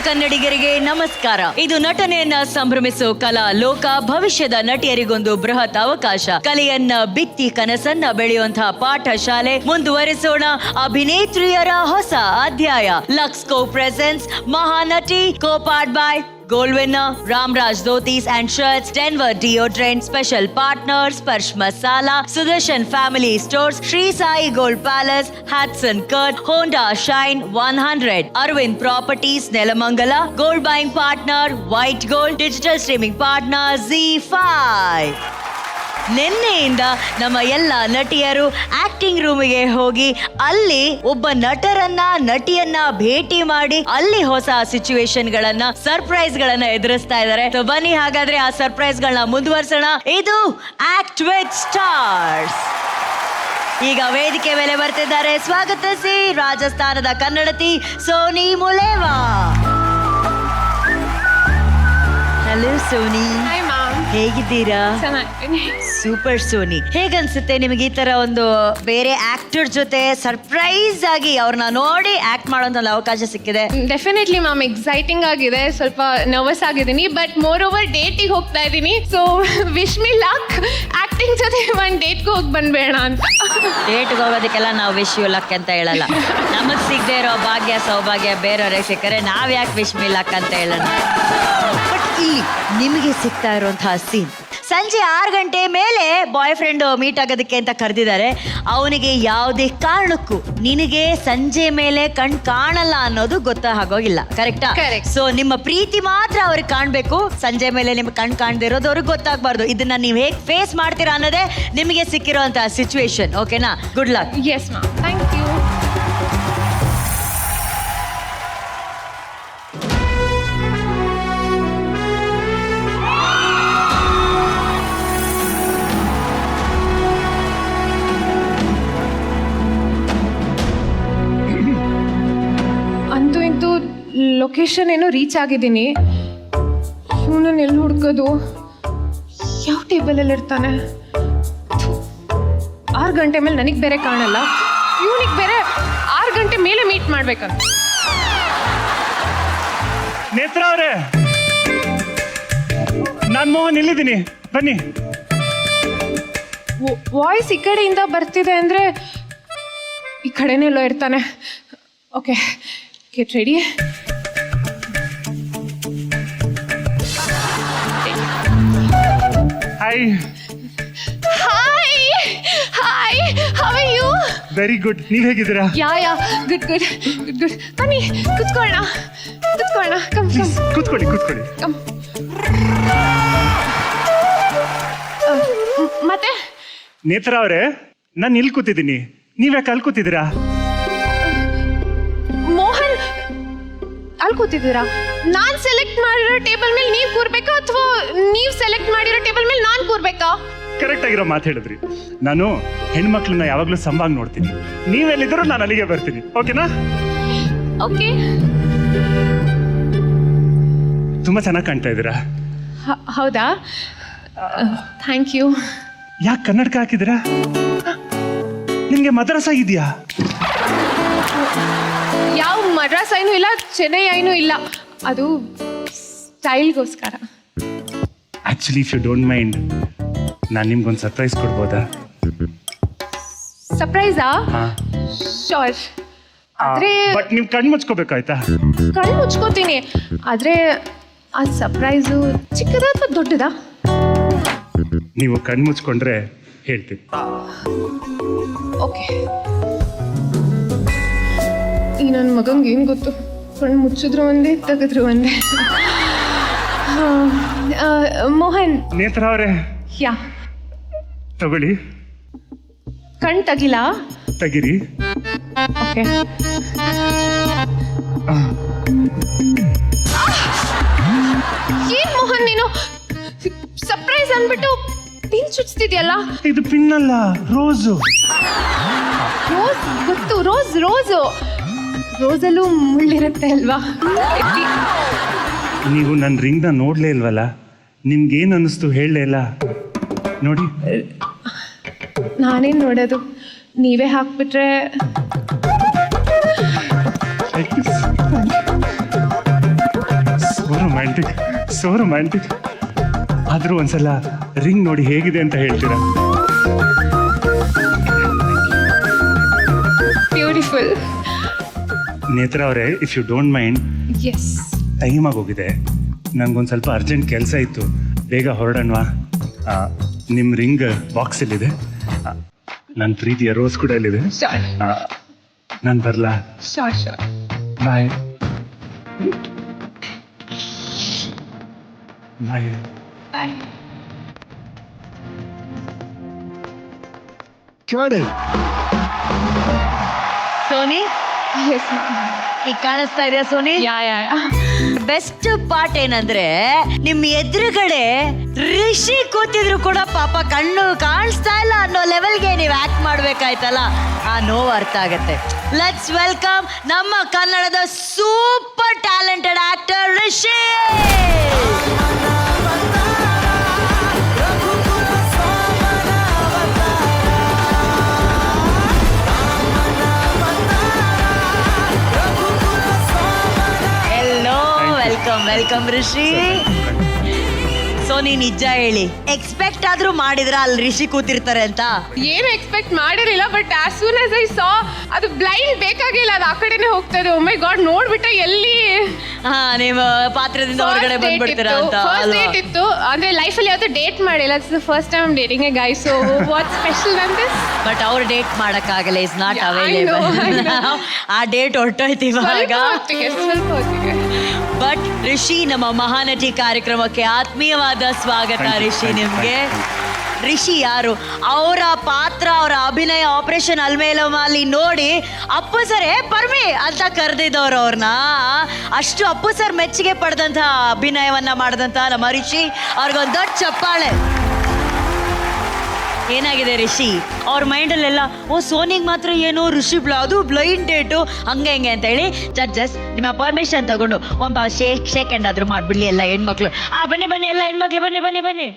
ಕನ್ನಡಿಗರಿಗೆ ನಮಸ್ಕಾರ. ಇದು ನಟನೆಯನ್ನ ಸಂಭ್ರಮಿಸೋ ಕಲಾ ಲೋಕ. ಭವಿಷ್ಯದ ನಟಿಯರಿಗೊಂದು ಬೃಹತ್ ಅವಕಾಶ. ಕಲೆಯನ್ನ ಬಿತ್ತಿ ಕನಸನ್ನ ಬೆಳೆಯುವಂತಹ ಪಾಠಶಾಲೆ. ಮುಂದುವರಿಸೋಣ ಅಭಿನೇತ್ರಿಯರ ಹೊಸ ಅಧ್ಯಾಯ. Lux co presents Mahanati, co-powered by Gold winner, Ramraj Dhotis and Shirts, Denver Deodorant, special partners, Sparsh Masala, Sudarshan Family Stores, Sri Sai Gold Palace, Hudson Kurt, Honda Shine 100, Arvind Properties, Nelamangala, Gold Buying Partner, White Gold, Digital Streaming Partner, Z5. ನಿನ್ನೆಯಿಂದ ನಮ್ಮ ಎಲ್ಲ ನಟಿಯರು acting ರೂಮಿಗೆ ಹೋಗಿ ಅಲ್ಲಿ ಒಬ್ಬ ನಟಿಯನ್ನ ಭೇಟಿ ಮಾಡಿ ಅಲ್ಲಿ ಹೊಸ ಸಿಚುವೇಶನ್ ಗಳನ್ನ, ಸರ್ಪ್ರೈಸ್ ಗಳನ್ನ ಎದುರಿಸ್ತಾ ಇದ್ದಾರೆ. ಬನ್ನಿ ಹಾಗಾದ್ರೆ ಆ ಸರ್ಪ್ರೈಸ್ ಗಳನ್ನ ಮುಂದುವರ್ಸೋಣ. ಇದು ಆಕ್ಟ್ ವಿತ್ ಸ್ಟಾರ್ಸ್. ಈಗ ವೇದಿಕೆ ಮೇಲೆ ಬರ್ತಿದ್ದಾರೆ. ಸ್ವಾಗತಿಸಿ ರಾಜಸ್ಥಾನದ ಕನ್ನಡತಿ ಸೋನಿ ಮುಲೇವಾ. ಹಲೋ ಸೋನಿ, ಹೇಗಿದ್ದೀರಾ? ಸೂಪರ್ ಸೋನಿ, ಹೇಗನ್ಸುತ್ತೆ ನಿಮಗೆ ಈ ತರ ಒಂದು ಬೇರೆ ಆಕ್ಟರ್ ಜೊತೆ ಸರ್ಪ್ರೈಸ್ ಆಗಿ ಅವ್ರನ್ನ ನೋಡಿ ಆಕ್ಟ್ ಮಾಡೋಂತ ಅವಕಾಶ ಸಿಕ್ಕಿದೆ? ಡೆಫಿನೆಟ್ಲಿ ಮ್ಯಾಮ್, ಎಕ್ಸೈಟಿಂಗ್ ಆಗಿದೆ. ಸ್ವಲ್ಪ ನರ್ವಸ್ ಆಗಿದ್ದೀನಿ, ಬಟ್ ಮೋರ್ ಓವರ್ ಡೇಟಿಗೆ ಹೋಗ್ತಾ ಇದ್ದೀನಿ. ಸೊ ವಿಶ್ ಮಿ ಲಕ್. ಆಕ್ಟಿಂಗ್ ಜೊತೆ ಒಂದು ಡೇಟ್ಗೆ ಹೋಗಿ ಬಂದ್ಬೇಡ ಅಂತ. ಡೇಟ್ಗೆ ಹೋಗೋದಕ್ಕೆಲ್ಲ ನಾವು ವಿಶ್ ಯು ಲಕ್ ಅಂತ ಹೇಳಲ್ಲ. ನಮಗ್ ಸಿಗದೆ ಇರೋ ಭಾಗ್ಯ ಸೌಭಾಗ್ಯ ಬೇರೆಯವ್ರಿಗೆ ಸಿಕ್ಕರೆ ನಾವ್ ಯಾಕೆ ವಿಶ್ ಮಿ ಲಕ್ ಅಂತ ಹೇಳೋಣ. ಬಟ್ ಇಲ್ಲಿ ನಿಮಗೆ ಸಿಗ್ತಾ ಇರುವಂತಹ ಸೀನ್, ಸಂಜೆ 6 ಗಂಟೆ ಮೇಲೆ ಬಾಯ್ ಫ್ರೆಂಡ್ ಮೀಟ್ ಆಗೋದಕ್ಕೆ ಅಂತ ಕರೆದಿದ್ದಾರೆ. ಅವನಿಗೆ ಯಾವುದೇ ಕಾರಣಕ್ಕೂ ನಿನಗೆ ಸಂಜೆ ಮೇಲೆ ಕಣ್ ಕಾಣಲ್ಲ ಅನ್ನೋದು ಗೊತ್ತಾಗೋಗಿಲ್ಲ, ಕರೆಕ್ಟಾ? ಸೊ ನಿಮ್ಮ ಪ್ರೀತಿ ಮಾತ್ರ ಅವ್ರಿಗೆ ಕಾಣ್ಬೇಕು, ಸಂಜೆ ಮೇಲೆ ನಿಮ್ಗೆ ಕಣ್ ಕಾಣ್ದಿರೋದು ಅವ್ರಿಗೆ ಗೊತ್ತಾಗಬಾರ್ದು. ಇದನ್ನ ನೀವು ಹೇಗೆ ಫೇಸ್ ಮಾಡ್ತೀರಾ ಅನ್ನೋದೇ ನಿಮಗೆ ಸಿಕ್ಕಿರುವಂತಹ ಸಿಚುವೇಶನ್. ಓಕೆನಾ? Good luck. Yes ma'am, thank you. Location ಏನೋ ರೀಚ್ ಆಗಿದ್ದೀನಿ. ಇವನನ್ನು ಎಲ್ಲಿ ಹುಡ್ಕೋದು? ಯಾವ ಟೇಬಲಲ್ಲಿ ಇರ್ತಾನೆ? 6 ಗಂಟೆ ಮೇಲೆ ನನಗೆ ಬೇರೆ ಕಾಣಲ್ಲ, ಇವನಿಗೆ ಬೇರೆ 6 ಗಂಟೆ ಮೇಲೆ ಮೀಟ್ ಮಾಡ್ಬೇಕಂತ. ನೇತ್ರ ಅವರೇ, ನಾನು ಮೋಹನ್ ಇಲ್ಲಿದ್ದೀನಿ, ಬನ್ನಿ. ವಾಯ್ಸ್ ಈ ಕಡೆಯಿಂದ ಬರ್ತಿದೆ ಅಂದರೆ ಈ ಕಡೆನೇ ಎಲ್ಲೋ ಇರ್ತಾನೆ. Okay, get ready. Hi hi hi, how are you? Very good, ನೀವು ಹೇಗಿದ್ದೀರಾ? Yeah good good good good. ಬನ್ನಿ ಕುತ್ಕೊಳ್ಳೋಣ. ಕಮ್ ಕೂತ್ಕೊಳ್ಳಿ. ಕಮ್. ಮತ್ತೆ ನೇತ್ರ ಅವರೇ, ನಾನು ಇಲ್ಲಿ ಕೂತಿದ್ದೀನಿ, ನೀವ್ಯಾಕೆ ಅಲ್ಲಿ ಕೂತಿದ್ದೀರಾ? ಮೋಹನ್, ಅಲ್ಲಿ ಕೂತಿದ್ದೀರಾ? ನಾನ್ ಸೆಲೆಕ್ಟ್ ಮಾಡಿರೋ ಟೇಬಲ್ ಮೇಲೆ ನೀವು ಕೂರ್ಬೇಕಾ ಅಥವಾ ನೀವು ಸೆಲೆಕ್ಟ್ ಮಾಡಿರೋ ಟೇಬಲ್ ಮೇಲೆ ನಾನು ಕೂರ್ಬೇಕಾ? ಕರೆಕ್ಟ್ ಆಗಿರೋ ಮಾತು ಹೇಳಿದ್ರಿ. ನಾನು ಹೆಣ್ಮಕ್ಳನ್ನ ಯಾವಾಗ್ಲೂ ಸಂಭಾಗ ನೋಡ್ತೀನಿ. ನೀವೆಲ್ಲಿದ್ದರೂ ನಾನು ಅಲ್ಲಿಗೆ ಬರ್ತೀನಿ. ಓಕೆನಾ? ಓಕೆ. ತುಂಬಾ ಚೆನ್ನಾಗಿ ಕಾಣ್ತಾ ಇದ್ದೀರಾ. ಹೌದಾ? Thank you. ಯಾಕೆ ಕನ್ನಡಕ ಹಾಕಿದ್ದೀರಾ? ನಿಮ್ಗೆ ಮದ್ರಸ ಇದೆಯಾ? ಯಾವ ಮದ್ರಾಸ್ ಐನೂ ಇಲ್ಲ, ಚೆನ್ನೈ ಐನೂ ಇಲ್ಲ, ಅದು ಸ್ಟೈಲ್ಗೋಸ್ಕರ. Actually if you don't mind, ನಾನು ನಿಮ್ಗೊಂದು ಸರ್ಪ್ರೈಸ್ ಕೊಡ್ಬೋದಾ? ಸರ್ಪ್ರೈಸಾ? ಶೋರ್. ಆದ್ರೆ ಬಟ್ ನೀವು ಕಣ್ಣು ಮುಚ್ಕೋಬೇಕಾಯ್ತಾ? ಕಣ್ಣು ಮುಚ್ಕೋತೀನಿ, ಆದ್ರೆ ಆ ಸರ್ಪ್ರೈಸು ಚಿಕ್ಕದ ಅಥವಾ ದೊಡ್ಡದಾ? ನೀವು ಕಣ್ಣು ಮುಚ್ಕೊಂಡ್ರೆ ಹೇಳ್ತೀನಿ. ಓಕೆ. ಈ ನನ್ನ ಮಗಂಗೆ ಏನು ಗೊತ್ತು, ಕಣ್ಣು ಮುಚ್ಚಿದ್ರು ಒಂದೇ, ತೆಗೆದ್ರು ಒಂದೇ. ಮೋಹನ್. ನೇತ್ರ ಅವರೇ, ಯಾ, ತಗೊಳ್ಳಿ. ಕಣ್ ತೆಗಿಲ? ತೆಗಿರಿ. ಓಕೆ. ಏನ್ ಮೋಹನ್ ನೀನು ಸರ್ಪ್ರೈಸ್ ಅಂದ್ಬಿಟ್ಟು ಪಿನ್ ಚುಚ್ತಿದ್ಯಲ್ಲ? ಇದು ಪಿನ್ ಅಲ್ಲ, ರೋಸು. ರೋಸ್ ಗೊತ್ತು, ರೋಸು. ರೋಸಲ್ಲೂ ಮುಳ್ಳಿರುತ್ತೆ ಅಲ್ವಾ? ನೀವು ನನ್ನ ರಿಂಗ್ನ ನೋಡ್ಲೇ ಇಲ್ವಲ್ಲ, ನಿಮ್ಗೇನು ಅನ್ನಿಸ್ತು ಹೇಳಲೇ ಇಲ್ಲ. ನೋಡಿ. ನಾನೇನು ನೋಡೋದು, ನೀವೇ ಹಾಕ್ಬಿಟ್ರೆ. Romantic, so romantic. ಆದರೂ ಒಂದ್ಸಲ ರಿಂಗ್ ನೋಡಿ ಹೇಗಿದೆ ಅಂತ ಹೇಳ್ತೀರಾ? ಬ್ಯೂಟಿಫುಲ್. ನೇತ್ರ ಅವರೇ, if you don't mind, yes. Time ಆಗೋಗಿದೆ, ನನಗೊಂದು ಸ್ವಲ್ಪ ಅರ್ಜೆಂಟ್ ಕೆಲಸ ಇತ್ತು, ಬೇಗ ಹೊರಡೋಣವಾ? ನಿಮ್ಮ ರಿಂಗ್ ಬಾಕ್ಸಲ್ಲಿದೆ, ನನ್ನ ಪ್ರೀತಿಯ ರೋಸ್ ಕೂಡ ಇಲ್ಲಿದೆ. ಶೋರ್ ನಾನು ಬರಲಾ? Sure. Bye bye. Bye. Soni, yes ma'am. ಈಗ ಕಾಣಿಸ್ತಾ ಇದೆಯಾ ಸೋನಿ? ಯಾ. ಬೆಸ್ಟ್ ಪಾರ್ಟ್ ಏನಂದ್ರೆ ನಿಮ್ ಎದುರುಗಡೆ ರಿಷಿ ಕೂತಿದ್ರು ಕೂಡ ಪಾಪ ಕಣ್ಣು ಕಾಣಿಸ್ತಾ ಇಲ್ಲ ಅನ್ನೋ ಲೆವೆಲ್ಗೆ ನೀವು ಆಕ್ಟ್ ಮಾಡ್ಬೇಕಾಯ್ತಲ್ಲ, ಆ ನೋವು ಅರ್ಥ ಆಗತ್ತೆ. ಲೆಟ್ಸ್ ವೆಲ್ಕಮ್ ನಮ್ಮ ಕನ್ನಡದ super talented actor Rishi. Welcome Rishi. Soni, ನಿಜ ಹೇಳಿ, ಎಕ್ಸ್ಪೆಕ್ಟ್ ಆದ್ರೂ ಮಾಡಿದ್ರ ಅಲ್ಲಿ ರಿಷಿ ಕೂತಿರ್ತಾರೆ ಅಂತ? ಏನು ಎಕ್ಸ್ಪೆಕ್ಟ್ ಮಾಡಿರಲಿಲ್ಲ, but as soon as I saw ಅದು ಬ್ಲೈಂಡ್ ಬೇಕಾಗಿಲ್ಲ, ಅದು ಆ ಕಡೆನೆ ಹೋಗ್ತಾ ಇದೆ. ಓ ಮೈ ಗಾಡ್, ನೋಡ್ಬಿಟ್ಟೆ ಎಲ್ಲಿ ನೀವು ಪಾತ್ರದಿಂದ ಹೊರಗಡೆ ಬಂದ್ಬಿಡ್ತೀರಾ ಅಂತ. ಫಸ್ಟ್ ಡೇಟ್ ಇತ್ತು, ಅಂದ್ರೆ ಲೈಫಲ್ಲಿ ಯಾವತ್ತೂ ಡೇಟ್ ಮಾಡಿಲ್ಲ. It's the first time dating A Guy, so what special ಅಂತ. ಬಟ್ ಅವ್ರು ಡೇಟ್ ಮಾಡಕ್ಕಾಗಲ್ಲ, ಇಸ್ ನಾಟ್ ಅವೈಲೇಬಲ್. ಆ ಡೇಟ್ ಹೊರಟೋಯ್ತು ಇವಾಗ. ಸ್ವಲ್ಪ ಹೊತ್ತಿಗೆ. ಬಟ್ ರಿಷಿ, ನಮ್ಮ ಮಹಾನಟಿ ಕಾರ್ಯಕ್ರಮಕ್ಕೆ ಆತ್ಮೀಯವಾದ ಸ್ವಾಗತ. ರಿಷಿ, ನಿಮ್ಗೆ ರಿಷಿ ಯಾರು? ಅವರ ಪಾತ್ರ, ಅವರ ಅಭಿನಯ ಆಪರೇಷನ್ ಅಲ್ಮೇಲಲ್ಲಿ ನೋಡಿ ಅಪ್ಪು ಸರೇ ಪರ್ಮಿ ಅಂತ ಕರೆದಿದ್ದವ್ರು ಅವ್ರನ್ನ. ಅಷ್ಟು ಅಪ್ಪು ಸರ್ ಮೆಚ್ಚುಗೆ ಪಡೆದಂತಹ ಅಭಿನಯವನ್ನ ಮಾಡಿದಂತ ನಮ್ಮ ರಿಷಿ ಅವ್ರಿಗೊಂದು ದೊಡ್ಡ ಚಪ್ಪಾಳೆ. ಏನಾಗಿದೆ ರಿಷಿ ಅವ್ರ ಮೈಂಡಲ್ಲೆಲ್ಲ, ಓ ಸೋನಿಗೆ ಮಾತ್ರ ಏನು ರಿಷಿ ಅದು ಬ್ಲೈಂಡ್ ಡೇಟು ಹಂಗೆ ಹಿಂಗೆ ಅಂತ ಹೇಳಿ ಜಡ್ಜಸ್ ನಿಮ್ಮ ಪರ್ಮಿಷನ್ ತಗೊಂಡು ಒಂದು ಶೇಕ್ ಹ್ಯಾಂಡ್ ಆದ್ರೂ ಮಾಡ್ಬಿಡ್ಲಿ ಎಲ್ಲ ಹೆಣ್ಮಕ್ಳು. ಬನ್ನಿ ಎಲ್ಲ ಹೆಣ್ಮಕ್ಳು ಬನ್ನಿ.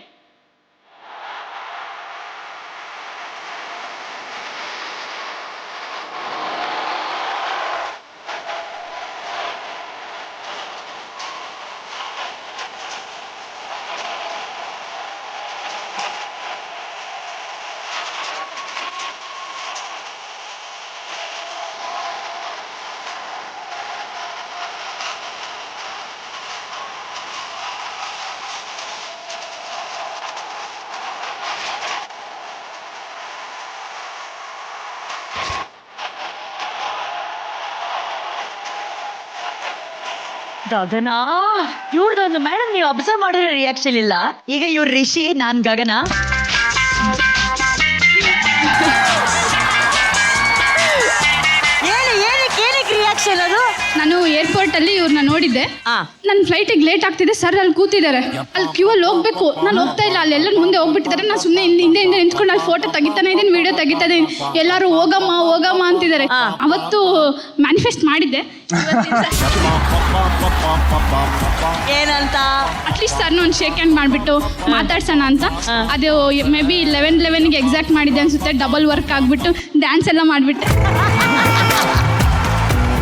ಗಗನ, ಇವ್ರದೊಂದು ಮೇಡಮ್ ನೀವು ಅಬ್ಸರ್ವ್ ಮಾಡಿರೋ ರಿಯಾಕ್ಷನ್ ಇಲ್ಲ. ಈಗ ಇವ್ರ ರಿಷಿ, ನಾನ್ ಗಗನ. ಏನಕ್ಕೆ ರಿಯಾಕ್ಷನ್ ಅದು? ನಾನು ಏರ್ಪೋರ್ಟ್ ಅಲ್ಲಿ ಇವ್ರನ್ನ ನೋಡಿದ್ದೆ. ನನ್ನ ಫ್ಲೈಟಿಗೆ ಲೇಟ್ ಆಗ್ತಿದೆ ಸರ್, ಅಲ್ಲಿ ಕೂತಿದ್ದಾರೆ, ಅಲ್ಲಿ ಕ್ಯೂ ಅಲ್ಲಿ ಹೋಗ್ಬೇಕು, ನಾನು ಹೋಗ್ತಾ ಇಲ್ಲ, ಅಲ್ಲೆಲ್ಲ ಮುಂದೆ ಹೋಗ್ಬಿಟ್ಟಿದ್ದಾರೆ. ನಾನು ಸುಮ್ಮನೆ ಹಿಂದೆ ನಿಂತ್ಕೊಂಡು ಅಲ್ಲಿ ಫೋಟೋ ತೆಗಿತಾನೆ ಇದ್ದೀನಿ, ವಿಡಿಯೋ ತೆಗಿತಾ ಇದ್ದೀನಿ. ಎಲ್ಲರೂ ಹೋಗಮ್ಮ ಅಂತಿದ್ದಾರೆ. ಅವತ್ತು ಮ್ಯಾನಿಫೆಸ್ಟ್ ಮಾಡಿದ್ದೆ, ಏನಂತ ಅಟ್ಲೀಸ್ಟ್ ಸರ್ನ ಒಂದು ಶೇಕ್ ಹ್ಯಾಂಡ್ ಮಾಡಿಬಿಟ್ಟು ಮಾತಾಡ್ಸೋಣ ಅಂತ. ಅದು ಮೇ ಬಿ 11:11ಗೆ ಎಕ್ಸಾಕ್ಟ್ ಮಾಡಿದ್ದೆ ಅನ್ಸುತ್ತೆ. ಡಬಲ್ ವರ್ಕ್ ಆಗ್ಬಿಟ್ಟು ಡ್ಯಾನ್ಸ್ ಎಲ್ಲ ಮಾಡಿಬಿಟ್ಟೆ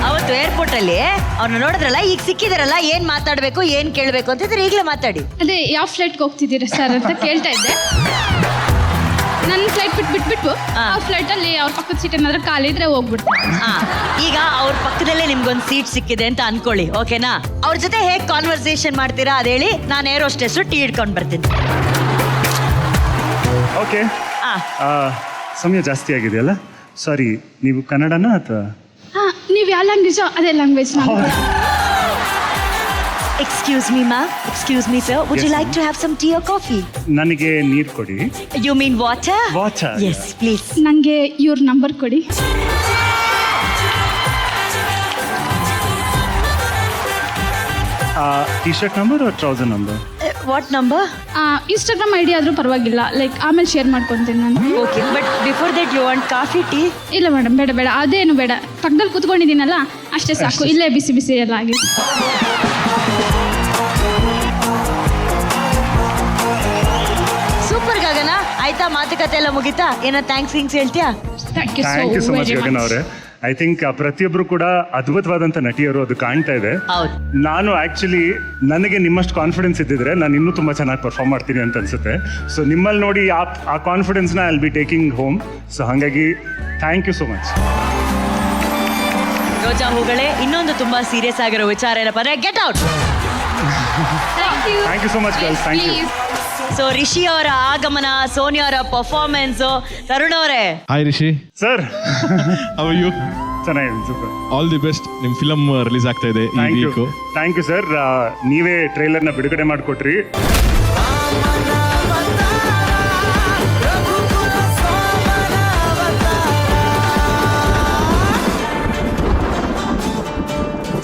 ಅವತ್ತು ಏರ್ಪೋರ್ಟ್ ಅಲ್ಲಿ. ಅವ್ರನ್ನ ನೋಡಿದ್ರಲ್ಲ, ಈಗ ಸಿಕ್ಕಿದಾರಲ್ಲ, ಏನ್ ಮಾತಾಡ್ಬೇಕು ಏನ್ ಕೇಳ್ಬೇಕು ಅಂತಿದ್ರೆ ಈಗಲೇ ಮಾತಾಡಿ. ಅದೇ ಯಾವ ಫ್ಲೈಟ್ಗೆ ಹೋಗ್ತಿದ್ದೀರಾ ಸರ್ ಅಂತ ಕೇಳ್ತಾ ಇದ್ದೆ. ನನ್ನ ಫ್ಲೈಟ್ ಬಿಟ್ಬಿಟ್ಟು ಆ ಫ್ಲೈಟಲ್ಲಿ ಅವ್ರ ಪಕ್ಕದ ಸೀಟ್ ಏನಾದ್ರೂ ಖಾಲಿದ್ರೆ ಹೋಗ್ಬಿಡ್ತು. ಈಗ ಅವ್ರ ಪಕ್ಕದಲ್ಲೇ ನಿಮ್ಗೊಂದು ಸೀಟ್ ಸಿಕ್ಕಿದೆ ಅಂತ ಅನ್ಕೊಳ್ಳಿ, ಓಕೆನಾ? ಅವ್ರ ಜೊತೆ ಹೇಗೆ ಕಾನ್ವರ್ಸೇಷನ್ ಮಾಡ್ತೀರಾ ಅದ್ ಹೇಳಿ. ನಾನು ಏರ್ ಹೋಸ್ಟೆಸ್ ಟೀ ಹಿಡ್ಕೊಂಡು ಬರ್ತೀನಿ. ಓಕೆ. ಸಮಯ ಜಾಸ್ತಿ ಆಗಿದೆಯಲ್ಲ, ಸಾರಿ, ನೀವು ಕನ್ನಡನಾ ಅಥವಾ? ನೀವು ಯಾವ ಲ್ಯಾಂಗ್ವೇಜ್ ಅದೇ language. Excuse me ma'am, excuse me sir, would you like to have some tea or coffee? ನನಗೆ ನೀರು ಕೊಡಿ. You mean water? Water, yes please. ನನಗೆ ಇವ್ರ ನಂಬರ್ ಕೊಡಿ. ಟಿ ಶರ್ಟ್ ನಂಬರ್ ಅಥವಾ trouser number? What number? Instagram ID ಆದರೂ ಪರವಾಗಿಲ್ಲ, like ಆಮೇಲೆ ಶೇರ್ ಮಾಡ್ಕೊತೀನಿ ನಾನು. Okay, but before that you want coffee tea? ಇಲ್ಲ ಮೇಡಮ್, ಬೇಡ, ಅದೇನು ಬೇಡ. ಪಕ್ಕದಲ್ಲಿ ಕೂತ್ಕೊಂಡಿದ್ದೀನಲ್ಲ ಅಷ್ಟೇ ಸಾಕು. ಇಲ್ಲೇ ಬಿಸಿ ಎಲ್ಲ ಆಗಿದೆ. ಸೂಪರ್ ಗಗನ. ಆಯ್ತಾ, ಮಾತುಕತೆ ಎಲ್ಲ ಮುಗಿತಾ? ಏನೋ ಥ್ಯಾಂಕ್ಸ್ ಹೇಳ್ತೀಯಾ? Thank you thank you so much Gagana ಅವರೇ. ಐ ಥಿಂಕ್ ಪ್ರತಿಯೊಬ್ರು ಕೂಡ ಅದ್ಭುತವಾದಂಥ ನಟಿಯರು, ಅದು ಕಾಣ್ತಾ ಇದೆ. ಹೌದು. ನಾನು ಆಕ್ಚುಲಿ ನನಗೆ ನಿಮ್ಮಷ್ಟು ಕಾನ್ಫಿಡೆನ್ಸ್ ಇದ್ದಿದ್ರೆ ನಾನು ಇನ್ನೂ ತುಂಬ ಚೆನ್ನಾಗಿ ಪರ್ಫಾರ್ಮ್ ಮಾಡ್ತೀನಿ ಅಂತ ಅನ್ಸುತ್ತೆ. ಸೊ ನಿಮ್ಮಲ್ಲಿ ನೋಡಿ ಆ ಕಾನ್ಫಿಡೆನ್ಸ್ನ I will be taking home. So ಹಾಗಾಗಿ ಥ್ಯಾಂಕ್ ಯು ಸೋ ಮಚ್. ರೋಜಾ ಹೂಗಳೇ, ಇನ್ನೊಂದು ತುಂಬಾ ಸೀರಿಯಸ್ ಆಗಿರೋ ವಿಚಾರ ಏನಪ್ಪ ಅಂದ್ರೆ get out. Thank you so much girls, thank you. So Rishi ಅವರ ಆಗಮನ, ಸೋನಿಯಾ ಅವರ ಪರ್ಫಾರ್ಮೆನ್ಸ್, ತರುಣ್ ಅವರೇ. Hi Rishi, sir how are you? ಚೆನ್ನಾಗಿದೆ, ಸೂಪರ್. All the best. ನಿಮ್ಮ ಫಿಲಮ್ ರಿಲೀಸ್ ಆಗ್ತಾ ಇದೆ ಈ ಥ್ಯಾಂಕ್ ಯು, ವೀಕು. Thank you sir. ನೀವೇ ಟ್ರೈಲರ್ನ ಬಿಡುಗಡೆ ಮಾಡಿಕೊಟ್ರಿ.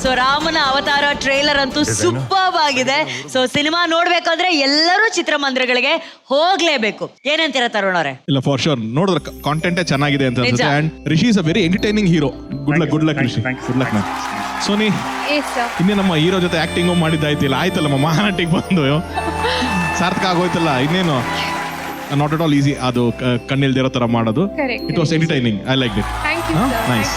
ಸೊ ರಾಮನ ಅವತಾರ ಟ್ರೈಲರ್ ಅಂತೂ ಸೂಪರ್ ಆಗಿದೆ. ಸೊ ಸಿನಿಮಾ ನೋಡ್ಬೇಕಂದ್ರೆ ಎಲ್ಲರೂ ಚಿತ್ರಮಂದಿರಗಳಿಗೆ ಹೋಗ್ಲೇಬೇಕು. ಏನಂತೀರಾ ತರುಣ್ ಅವರೇ? ಇಲ್ಲ, ಫಾರ್ ಶೋರ್ ನೋಡಿದ್ರೆ ಕಾಂಟೆಂಟೇ ಚೆನ್ನಾಗಿದೆ ಅಂತ ಅನ್ಸುತ್ತೆ. ನಿಜ. And Rishi is a very entertaining hero. Good luck Rishi, good luck ma'am. Soni, ಇನ್ನೇ ನಮ್ಮ ಹೀರೋ ಜೊತೆ ಆಕ್ಟಿಂಗು ಮಾಡಿದ್ದಾಯ್ತಿಲ್ಲ, ಆಯ್ತಲ್ಲ ಮಹಾನಟಿಗೆ ಬಂದು ಸಾರ್ಥಕ ಆಗೋಯ್ತಲ್ಲ. ಇನ್ನೇನು ನಾಟ್ ಅಟ್ ಆಲ್ ಈಸಿ ಅದು ಕಣ್ಣಿಲ್ದಿರೋ ತರ ಮಾಡೋದು. Correct. It was entertaining. I like it. Thank you sir. Nice.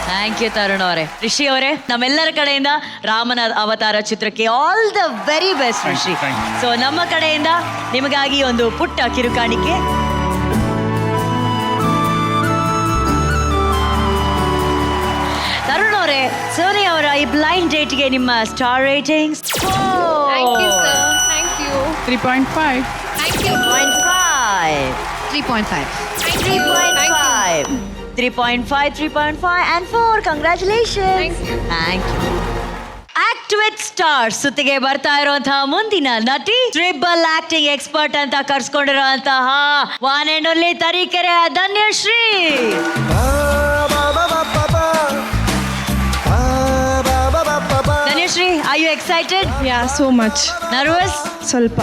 Thank you Tarun ಅವರೇ. ರಿಷಿ ಅವರೇ, ನಮ್ಮೆಲ್ಲರ ಕಡೆಯಿಂದ ರಾಮನ ಅವತಾರ ಚಿತ್ರಕ್ಕೆ all the very best Rishi. Thank you. So ನಮ್ಮ ಕಡೆಯಿಂದ ನಿಮಗಾಗಿ ಒಂದು ಪುಟ್ಟ ಕಿರುಕಾಣಿಕೆ. ತರುಣ್ ಅವರೇ, ಸೋನಿ ಅವರ ಈ ಬ್ಲೈಂಡ್ ಡೇಟ್ಗೆ ನಿಮ್ಮ star ratings? Thank you sir. Thank you. 3.5. Thank you. 3.5. 3.5. 3.5, 3.5 and 4. Congratulations. Thank you. Thank you. Act with star ಸುತ್ತಿಗೆ ಬರ್ತಾ ಇರುವಂತಹ ಮುಂದಿನ ನಟಿ, ಟ್ರಿಬಲ್ ಆಕ್ಟಿಂಗ್ ಎಕ್ಸ್ಪರ್ಟ್ ಅಂತ ಕರ್ಸ್ಕೊಂಡಿರುವಂತಹ one and only Tarikere Dhanyashree. Dhanyashree, are you excited? Yeah, so much. Nervous? ಸ್ವಲ್ಪ.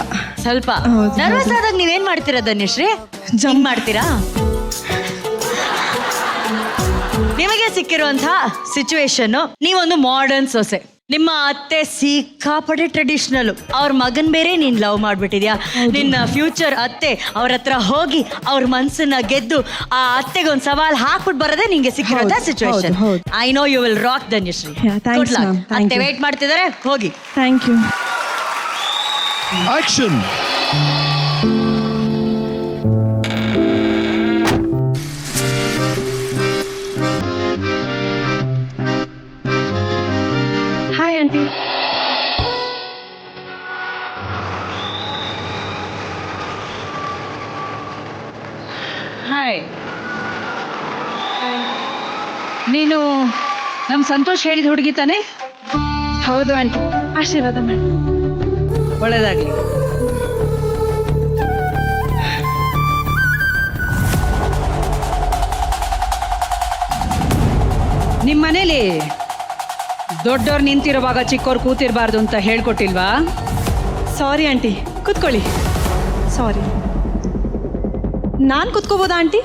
ಹೌದು. Nervous ಆದಾಗ ನೀವೇನ್ ಮಾಡ್ತೀರಾ ಧನ್ಯಶ್ರೀ? ಜಂಪ್ ಮಾಡ್ತೀರಾ? ನಿಮಗೆ ಸಿಕ್ಕಿರುವಂತಹ ಸಿಚುವೇಶನ್, ನೀವೊಂದು ಮಾಡರ್ನ್ ಸೊಸೆ, ನಿಮ್ಮ ಅತ್ತೆ ಸಿಕ್ಕಾಪಟ್ಟೆ ಟ್ರೆಡಿಷನಲ್, ಅವ್ರ ಮಗನ್ ಬೇರೆ ನೀನ್ ಲವ್ ಮಾಡ್ಬಿಟ್ಟಿದ್ಯಾ. ನಿನ್ನ ಫ್ಯೂಚರ್ ಅತ್ತೆ ಅವ್ರ ಹತ್ರ ಹೋಗಿ ಅವ್ರ ಮನ್ಸನ್ನ ಗೆದ್ದು ಆ ಅತ್ತೆಗೆ ಒಂದು ಸವಾಲ್ ಹಾಕ್ಬಿಟ್ಟು ಬರೋದೇ ನಿಂಗೆ ಸಿಕ್ಕಿರೋಂಥ situation. I know you will rock Dhanyashree. thanks, ma'am. Thank ಅತ್ತೆ you. ವೇಟ್ ಮಾಡ್ತಿದ್ದಾರೆ, ಹೋಗಿ. Thank you. Action. Hi aunty. Hi, ನೀನು ನಮ್ಮ ಸಂತೋಷ್ ಹೇಳಿದ ಹುಡುಗಿ ತಾನೆ? ಹೌದು ಆಂಟಿ, ಆಶೀರ್ವಾದ ಮಾಡಿ. ಒಳ್ಳೆಯದಾಗಲಿ. ನಿಮ್ಮ ಮನೇಲಿ ದೊಡ್ಡವ್ರು ನಿಂತಿರುವಾಗ ಚಿಕ್ಕವ್ರು ಕೂತಿರಬಾರ್ದು ಅಂತ ಹೇಳ್ಕೊಟ್ಟಿಲ್ವಾ? ಸಾರಿ ಆಂಟಿ, ಕೂತ್ಕೊಳ್ಳಿ. ಸಾರಿ. ನಾನು ಕೂತ್ಕೋಬೋದಾ ಆಂಟಿ?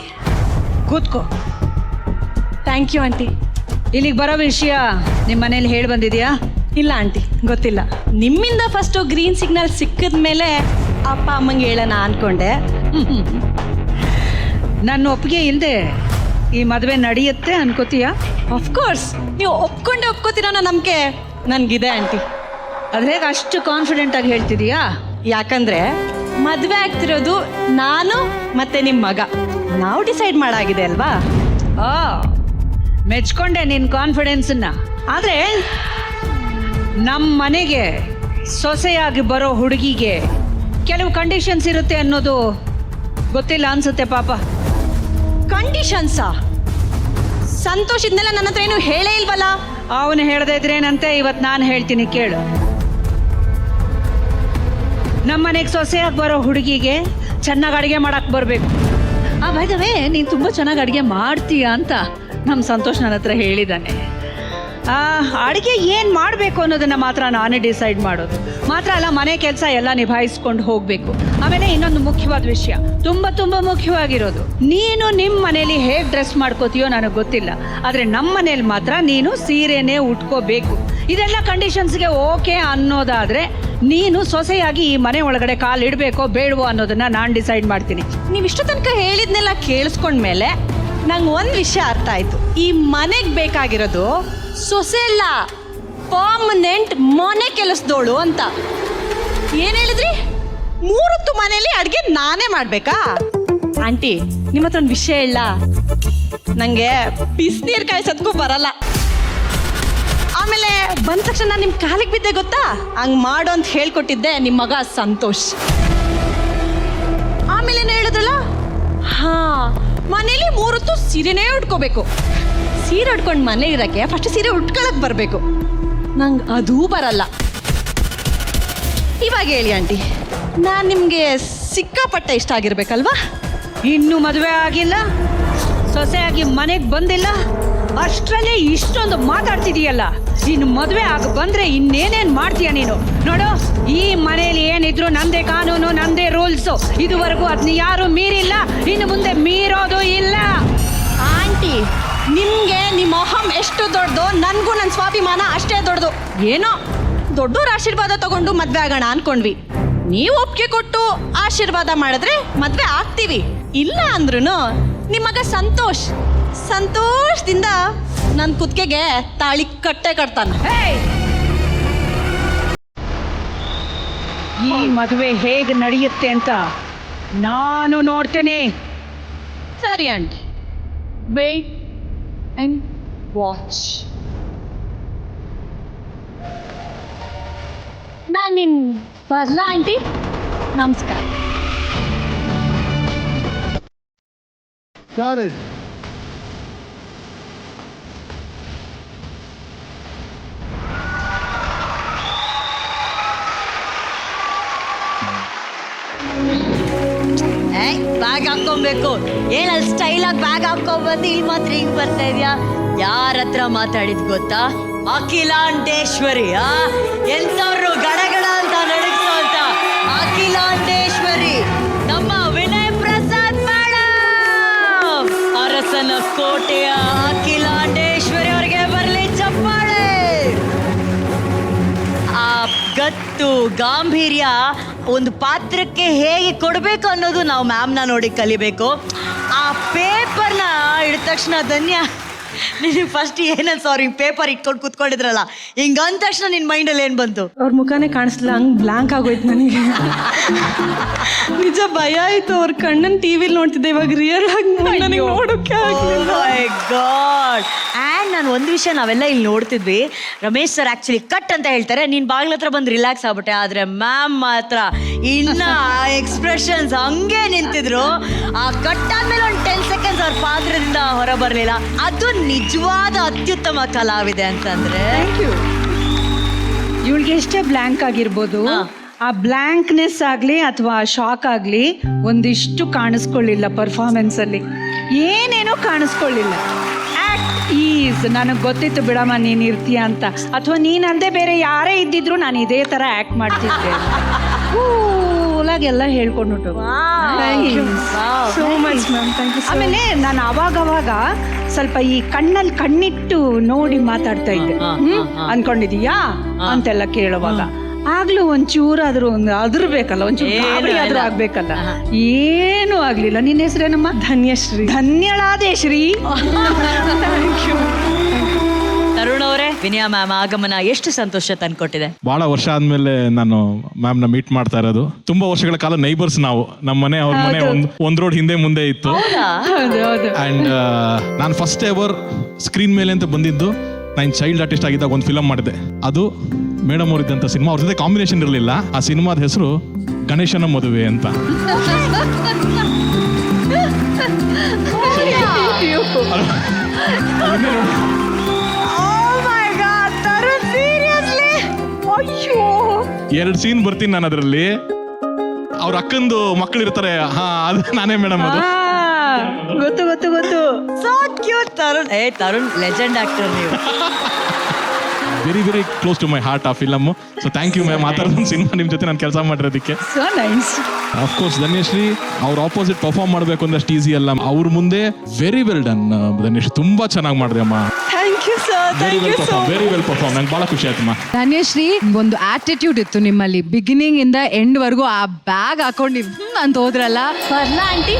ಕೂತ್ಕೋ. Thank you aunty. ಇಲ್ಲಿಗೆ ಬರೋ ವಿಷಯ ನಿಮ್ಮ ಮನೇಲಿ ಹೇಳಿ ಬಂದಿದ್ಯಾ? ಇಲ್ಲ ಆಂಟಿ, ಗೊತ್ತಿಲ್ಲ. ನಿಮ್ಮಿಂದ ಫಸ್ಟು ಗ್ರೀನ್ ಸಿಗ್ನಲ್ ಸಿಕ್ಕಿದ ಮೇಲೆ ಅಪ್ಪ ಅಮ್ಮಂಗೆ ಹೇಳೋಣ ಅಂದ್ಕೊಂಡೆ. ನನ್ನ ಒಪ್ಪಿಗೆ ಇಲ್ಲದೆ ಈ ಮದುವೆ ನಡೆಯುತ್ತೆ ಅನ್ಕೋತೀಯಾ? ಆಫ್ಕೋರ್ಸ್, ನೀವು ಒಪ್ಕೋತೀರ ಅನ್ನೋ ನಂಬಿಕೆ ನನಗಿದೆ ಆಂಟಿ. ಅದು ಹೇಗೆ ಅಷ್ಟು ಕಾನ್ಫಿಡೆಂಟ್ ಆಗಿ ಹೇಳ್ತಿದೀಯಾ? ಯಾಕಂದ್ರೆ ಮದುವೆ ಆಗ್ತಿರೋದು ನಾನು ಮತ್ತೆ ನಿಮ್ಮ ಮಗ, ನಾವು ಡಿಸೈಡ್ ಮಾಡಾಗಿದೆ ಅಲ್ವಾ? ಆ, ಮೆಚ್ಕೊಂಡೆ ನಿನ್ನ ಕಾನ್ಫಿಡೆನ್ಸನ್ನ. ಆದರೆ ನಮ್ಮ ಮನೆಗೆ ಸೊಸೆಯಾಗಿ ಬರೋ ಹುಡುಗಿಗೆ ಕೆಲವು ಕಂಡೀಷನ್ಸ್ ಇರುತ್ತೆ ಅನ್ನೋದು ಗೊತ್ತಿಲ್ಲ ಅನ್ಸುತ್ತೆ ಪಾಪ. ಕಂಡೀಷನ್ಸಾ? ಸಂತೋಷ್ ಇದನ್ನೆಲ್ಲ ನನ್ನ ಹತ್ರ ಏನು ಹೇಳೇ ಇಲ್ವಲ್ಲ. ಅವನು ಹೇಳದೇ ಇದ್ರೇನಂತೆ, ಇವತ್ತು ನಾನು ಹೇಳ್ತೀನಿ ಕೇಳು. ನಮ್ಮ ಮನೆಗೆ ಸೊಸೆಯಾಗಿ ಬರೋ ಹುಡುಗಿಗೆ ಚೆನ್ನಾಗಿ ಅಡುಗೆ ಮಾಡಕ್ಕೆ ಬರಬೇಕು. ಬೈ ದ ವೇ, ನೀನು ತುಂಬ ಚೆನ್ನಾಗಿ ಅಡುಗೆ ಮಾಡ್ತೀಯ ಅಂತ ನಮ್ಮ ಸಂತೋಷ್ ನನ್ನ ಹತ್ರ ಹೇಳಿದ್ದಾನೆ. ಅಡುಗೆ ಏನು ಮಾಡಬೇಕು ಅನ್ನೋದನ್ನು ಮಾತ್ರ ನಾನೇ ಡಿಸೈಡ್ ಮಾಡೋದು. ಮಾತ್ರ ಅಲ್ಲ, ಮನೆ ಕೆಲಸ ಎಲ್ಲ ನಿಭಾಯಿಸ್ಕೊಂಡು ಹೋಗಬೇಕು. ಆಮೇಲೆ ಇನ್ನೊಂದು ಮುಖ್ಯವಾದ ವಿಷಯ, ತುಂಬ ಮುಖ್ಯವಾಗಿರೋದು, ನೀನು ನಿಮ್ಮ ಮನೇಲಿ ಹೇಗೆ ಡ್ರೆಸ್ ಮಾಡ್ಕೋತೀಯೋ ನನಗೆ ಗೊತ್ತಿಲ್ಲ, ಆದರೆ ನಮ್ಮ ಮನೇಲಿ ಮಾತ್ರ ನೀನು ಸೀರೆನೇ ಉಟ್ಕೋಬೇಕು. ಇದೆಲ್ಲ ಕಂಡೀಷನ್ಸ್ಗೆ ಓಕೆ ಅನ್ನೋದಾದರೆ ನೀನು ಸೊಸೆಯಾಗಿ ಈ ಮನೆ ಒಳಗಡೆ ಕಾಲು ಇಡಬೇಕೋ ಬೇಡವೋ ಅನ್ನೋದನ್ನು ನಾನು ಡಿಸೈಡ್ ಮಾಡ್ತೀನಿ. ನೀವು ಇಷ್ಟು ತನಕ ಹೇಳಿದ್ನೆಲ್ಲ ಕೇಳಿಸ್ಕೊಂಡ್ಮೇಲೆ ನಂಗೆ ಒಂದು ವಿಷಯ ಅರ್ಥ ಆಯ್ತು. ಈ ಮನೆಗೆ ಬೇಕಾಗಿರೋದು ಸೊಸೆ ಅಲ್ಲ, ಪರ್ಮನೆಂಟ್ ಮನೆ ಕೆಲಸದೋಳು ಅಂತ. ಏನ್ ಹೇಳಿದ್ರಿ? 3 ಹೊತ್ತು ಮನೇಲಿ ಅಡ್ಗೆ ನಾನೇ ಮಾಡ್ಬೇಕಾ? ಆಂಟಿ, ನಿಮ್ಮ ಹತ್ರ ಒಂದು ವಿಷಯ ಇಲ್ಲ, ನಂಗೆ ಬಿಸಿನೀರು ಕಾಯಿಸೋದಕ್ಕೂ ಬರಲ್ಲ. ಆಮೇಲೆ ಬಂದ ತಕ್ಷಣ ನಾನು ನಿಮ್ಮ ಕಾಲಿಗೆ ಬಿದ್ದೆ ಗೊತ್ತಾ? ಹಂಗೆ ಮಾಡು ಅಂತ ಹೇಳ್ಕೊಟ್ಟಿದ್ದೆ ನಿಮ್ಮ ಮಗ ಸಂತೋಷ್. ಆಮೇಲೆ ಏನು ಹೇಳಿದ್ರಲ್ಲ, ಹಾ ಮನೇಲಿ 3 ಹೊತ್ತು ಸೀರೆನೇ ಉಟ್ಕೋಬೇಕು. ಸೀರೆ ಉಟ್ಕೊಂಡು ಮನೆ ಇರೋಕ್ಕೆ ಫಸ್ಟ್ ಸೀರೆ ಉಟ್ಕೊಳಕ್ ಬರಬೇಕು. ನಂಗೆ ಅದೂ ಬರಲ್ಲ. ಇವಾಗ ಹೇಳಿ ಆಂಟಿ, ನಾನು ನಿಮಗೆ ಸಿಕ್ಕಾಪಟ್ಟೆ ಇಷ್ಟ ಆಗಿರ್ಬೇಕಲ್ವಾ? ಇನ್ನೂ ಮದುವೆ ಆಗಿಲ್ಲ, ಸೊಸೆಯಾಗಿ ಮನೆಗೆ ಬಂದಿಲ್ಲ, ಅಷ್ಟರಲ್ಲೇ ಇಷ್ಟೊಂದು ಮಾತಾಡ್ತಿದೀಯಲ್ಲ. ನೀನು ಮದುವೆ ಆಗ ಬಂದ್ರೆ ಇನ್ನೇನೇನು ಮಾಡ್ತೀಯ ನೀನು? ನೋಡು, ಈ ಮನೆಯಲ್ಲಿ ಏನಿದ್ರು ನಂದೇ ಕಾನೂನು, ನಂದೇ ರೂಲ್ಸು. ಇದುವರೆಗೂ ಅದನ್ನ ಯಾರು ಮೀರಿಲ್ಲ, ಇನ್ನು ಮುಂದೆ ಮೀರೋದು ಇಲ್ಲ. ಆಂಟಿ, ನಿಮಗೆ ನಿಮ್ಮ ಅಹಂ ಎಷ್ಟು ದೊಡ್ಡದು, ನನಗೂ ನನ್ನ ಸ್ವಾಭಿಮಾನ ಅಷ್ಟೇ ದೊಡ್ಡದು. ಏನೋ ದೊಡ್ಡವ್ರ ಆಶೀರ್ವಾದ ತಗೊಂಡು ಮದ್ವೆ ಆಗೋಣ ಅನ್ಕೊಂಡ್ವಿ. ನೀವು ಒಪ್ಪಿಗೆ ಕೊಟ್ಟು ಆಶೀರ್ವಾದ ಮಾಡಿದ್ರೆ ಮದ್ವೆ ಆಗ್ತೀವಿ. ಇಲ್ಲ ಅಂದ್ರೂ ನಿಮ್ಮ ಮಗ ಸಂತೋಷದಿಂದ ನನ್ನ ಕುತ್ತಿಗೆಗೆ ತಾಳಿ ಕಟ್ಟೆ ಕಟ್ತಾನೆ. ಈ ಮದುವೆ ಹೇಗೆ ನಡೆಯುತ್ತೆ ಅಂತ ನಾನು ನೋಡ್ತೇನೆ. ಸರಿ ಆಂಟಿ, ವೇಟ್ ಅಂಡ್ ವಾಚ್. ನಾನು ಬರ್ಲ ಆಂಟಿ? ನಮಸ್ಕಾರ. ಬ್ಯಾಗ್ ಹಾಕೊಬೇಕು. ಏನಲ್ಲಿ ಸ್ಟೈಲ್ ಆಗಿ ಬ್ಯಾಗ್ ಹಾಕೊಂಡ್ಬಂದು ಇಲ್ಲಿ ಮಾತ್ರ ಹಿಂಗ್ ಬರ್ತಾ ಇದೆಯಾ? ಯಾರ ಹತ್ರ ಮಾತಾಡಿದ್ ಗೊತ್ತಾ? ಅಖಿಲಾಂಡೇಶ್ವರಿ. ಎಂತವ್ರು ಗಡಗಡ ಅಂತ ನಡಗ್ಸೋ ಅಂತ ಅಖಿಲಾಂಡೇಶ್ವರಿ, ನಮ್ಮ ವಿನಯ್ ಪ್ರಸಾದ್ ಮೇಡಮ್. ಅರಸನ ಕೋಟೆಯ ಅಖಿಲಾಂಡೇಶ್ವರಿ ಅವರಿಗೆ ಬರಲಿ ಚಪ್ಪಾಳೆ. ಆ ಗತ್ತು ಗಾಂಭೀರ್ಯ ಒಂದು ಪಾತ್ರಕ್ಕೆ ಹೇಗೆ ಕೊಡಬೇಕು ಅನ್ನೋದು ನಾವು ಮ್ಯಾಮ್ನ ನೋಡಿ ಕಲಿಬೇಕು. ಆ ಪೇಪರ್ನ ಹಿಡಿದ ತಕ್ಷಣ ಧನ್ಯ, ನಿನಗೆ ಫಸ್ಟ್ ಏನನ್ ಸಾರಿ ಪೇಪರ್ ಇಟ್ಕೊಂಡು ಕೂತ್ಕೊಂಡಿದ್ರಲ್ಲ, ಹಿಂಗ ಅಂದ ತಕ್ಷಣ ನಿನ್ನ ಮೈಂಡಲ್ಲಿ ಏನು ಬಂತು? ಅವ್ರ ಮುಖನೇ ಕಾಣಿಸ್ಲಿಲ್ಲ, ಹಂಗೆ ಬ್ಲಾಂಕ್ ಆಗೋಯ್ತು ನನಗೆ. ನಿಜ ಭಯ ಆಯ್ತು. ಅವ್ರ ಕಣ್ಣನ್ನು ಟಿವಿಲಿ ನೋಡ್ತಿದ್ದೆ, ಇವಾಗ ರಿಯಲ್ ಆಗಿ ನನಗೆ ನೋಡೋಕೆ ಆಗಲಿಲ್ಲ. ಗಾಡ್. ಆ್ಯಂಡ್ ನಾನು ಒಂದು ವಿಷಯ ನಾವೆಲ್ಲ ಇಲ್ಲಿ ನೋಡ್ತಿದ್ವಿ, ರಮೇಶ್ ಸರ್ ಆ್ಯಕ್ಚುಲಿ ಕಟ್ ಅಂತ ಹೇಳ್ತಾರೆ, ನೀನು ಬಾಗಿಲ ಹತ್ರ ಬಂದು ರಿಲ್ಯಾಕ್ಸ್ ಆಗ್ಬಿಟ್ಟೆ. ಆದರೆ ಮ್ಯಾಮ್ ಮಾತ್ರ ಇನ್ನ ಎಕ್ಸ್ಪ್ರೆಷನ್ಸ್ ಹಂಗೆ ನಿಂತಿದ್ರು. ಆ ಕಟ್ ಆದ್ಮೇಲೆ ಒಂದು 10 ಸೆಕೆಂಡ್ಸ್ ಅವ್ರ ಪಾತ್ರದಿಂದ ಹೊರ ಬರಲಿಲ್ಲ. ಅದು ನಿಜವಾದ ಅತ್ಯುತ್ತಮ ಕಲಾವಿದೆ ಅಂತಂದ್ರೆ. ಇವಳಿಗೆ ಎಷ್ಟೇ ಬ್ಲ್ಯಾಂಕ್ ಆಗಿರ್ಬೋದು, ಆ ಬ್ಲ್ಯಾಂಕ್ನೆಸ್ ಆಗಲಿ ಅಥವಾ ಶಾಕ್ ಆಗಲಿ ಒಂದಿಷ್ಟು ಕಾಣಿಸ್ಕೊಳ್ಳಿಲ್ಲ ಪರ್ಫಾರ್ಮೆನ್ಸ್ ಅಲ್ಲಿ. ಏನೇನೋ ಕಾಣಿಸ್ಕೊಳ್ಳಿಲ್ಲ. ಈಸ್ ನನಗೆ ಗೊತ್ತಿತ್ತು ಬಿಡಮ್ಮ ನೀನು ಇರ್ತೀಯ ಅಂತ, ಅಥವಾ ನೀನಲ್ಲದೆ ಬೇರೆ ಯಾರೇ ಇದ್ದಿದ್ರು ನಾನು ಇದೇ ಥರ ಆ್ಯಕ್ಟ್ ಮಾಡ್ತಿದ್ದೆ. ಕೂಲಾಗೆಲ್ಲ ಹೇಳ್ಕೊಂಡ್ಬಿಟ್ಟು. ಆಮೇಲೆ ನಾನು ಅವಾಗವಾಗ ಸ್ವಲ್ಪ ಈ ಕಣ್ಣಲ್ಲಿ ಕಣ್ಣಿಟ್ಟು ನೋಡಿ ಮಾತಾಡ್ತಾ ಇದ್ದೆ. ಅನ್ಕೊಂಡಿದೀಯಾ ಅಂತೆಲ್ಲ ಕೇಳುವಾಗ ಆಗ್ಲೂ ಒಂಚೂರಾದ್ರೂ ಒಂದು ಅದ್ರಬೇಕಲ್ಲ, ಒಂಚೂರು ಗಾಬರಿ ಆದ್ರೂ ಆಗ್ಬೇಕಲ್ಲ. ಏನೂ ಆಗ್ಲಿಲ್ಲ. ನಿನ್ನ ಹೆಸರೇನಮ್ಮ? ಧನ್ಯಶ್ರೀ. ಧನ್ಯಳಾದೆ ಶ್ರೀ. ತರುಣ್ ಅವರೇ, ವಿನಯ ಮ್ಯಾಮ್ ಆಗಮನ ಎಷ್ಟು ಸಂತೋಷ ತಂದ್ಕೊಟ್ಟಿದೆ. ಬಹಳ ವರ್ಷ ಆದ್ಮೇಲೆ ನಾನು ಮ್ಯಾಮ್ನ ಮೀಟ್ ಮಾಡ್ತಾ ಇರೋದು. ತುಂಬಾ ವರ್ಷಗಳ ಕಾಲ ನೈಬರ್ಸ್ ನಾವು. ನಮ್ಮ ಮನೆ ಅವ್ರ ಮನೆ ಒಂದ್ ರೋಡ್ ಹಿಂದೆ ಮುಂದೆ ಇತ್ತು. ಅಂಡ್ ನಾನು ಫಸ್ಟ್ ಎವರ್ ಸ್ಕ್ರೀನ್ ಮೇಲೆ ಅಂತ ಬಂದಿದ್ದು ನಾನು ಚೈಲ್ಡ್ ಆರ್ಟಿಸ್ಟ್ ಆಗಿದ್ದಾಗ ಒಂದು ಫಿಲಮ್ ಮಾಡಿದೆ. ಅದು ಮೇಡಮ್ ಅವರಿದ್ದಂಥ ಸಿನಿಮಾ. ಅವ್ರ ಜೊತೆ ಕಾಂಬಿನೇಷನ್ ಇರಲಿಲ್ಲ. ಆ ಸಿನಿಮಾದ ಹೆಸರು ಗಣೇಶನ ಮದುವೆ ಅಂತ. ಎರಡು ಸೀನ್ ಬರ್ತೀನಿ ನಾನು ಅದರಲ್ಲಿ. ಅವ್ರ ಅಕ್ಕಂದು ಮಕ್ಕಳು ಇರ್ತಾರೆ. ಹಾ, ಅದು ನಾನೇ ಮೇಡಮ್. ಅದು ಗೊತ್ತು ಗೊತ್ತು ಗೊತ್ತು. So cute Tarun. Tarun legend actor ನೀವು. Very very close to my heart ಆ film. So thank you ma'am. ಆ ಥರದ ಸಿನಿಮಾ ನಿಮ್ಮ ಜೊತೆ ನಾನು ಕೆಲಸ ಮಾಡಿರೋದಕ್ಕೆ. So nice. ಅಫ್ಕೋರ್ಸ್ ಧನ್ಯಶ್ರೀ ಅವ್ರ ಆಪೋಸಿಟ್ ಪರ್ಫಾರ್ಮ್ ಮಾಡಬೇಕು ಅಂದಷ್ಟು ಈಸಿ ಅಲ್ಲ. ಅವ್ರ ಮುಂದೆ ವೆರಿ ವೆಲ್ ಡನ್ ಧನ್ಯಶ್ರೀ. ತುಂಬಾ ಚೆನ್ನಾಗಿ ಮಾಡಿದೆ ಅಮ್ಮ. Thank you sir. Very well perform. ನಂಗೆ ಬಹಳ ಖುಷಿ ಆಯ್ತಮ್ಮ. ಧನ್ಯಶ್ರೀ, ಒಂದು ಆಟಿಟ್ಯೂಡ್ ಇತ್ತು ನಿಮ್ಮಲ್ಲಿ. ಬಿಗಿನಿಂಗ್ ಇಂದ ಎಂಡ್ ವರ್ಗೂ ಆ ಬ್ಯಾಗ್ ಹಾಕೊಂಡು ಅಂತ ಹೋದ್ರಲ್ಲ. ಬರ್ಲಾ ಆಂಟಿ?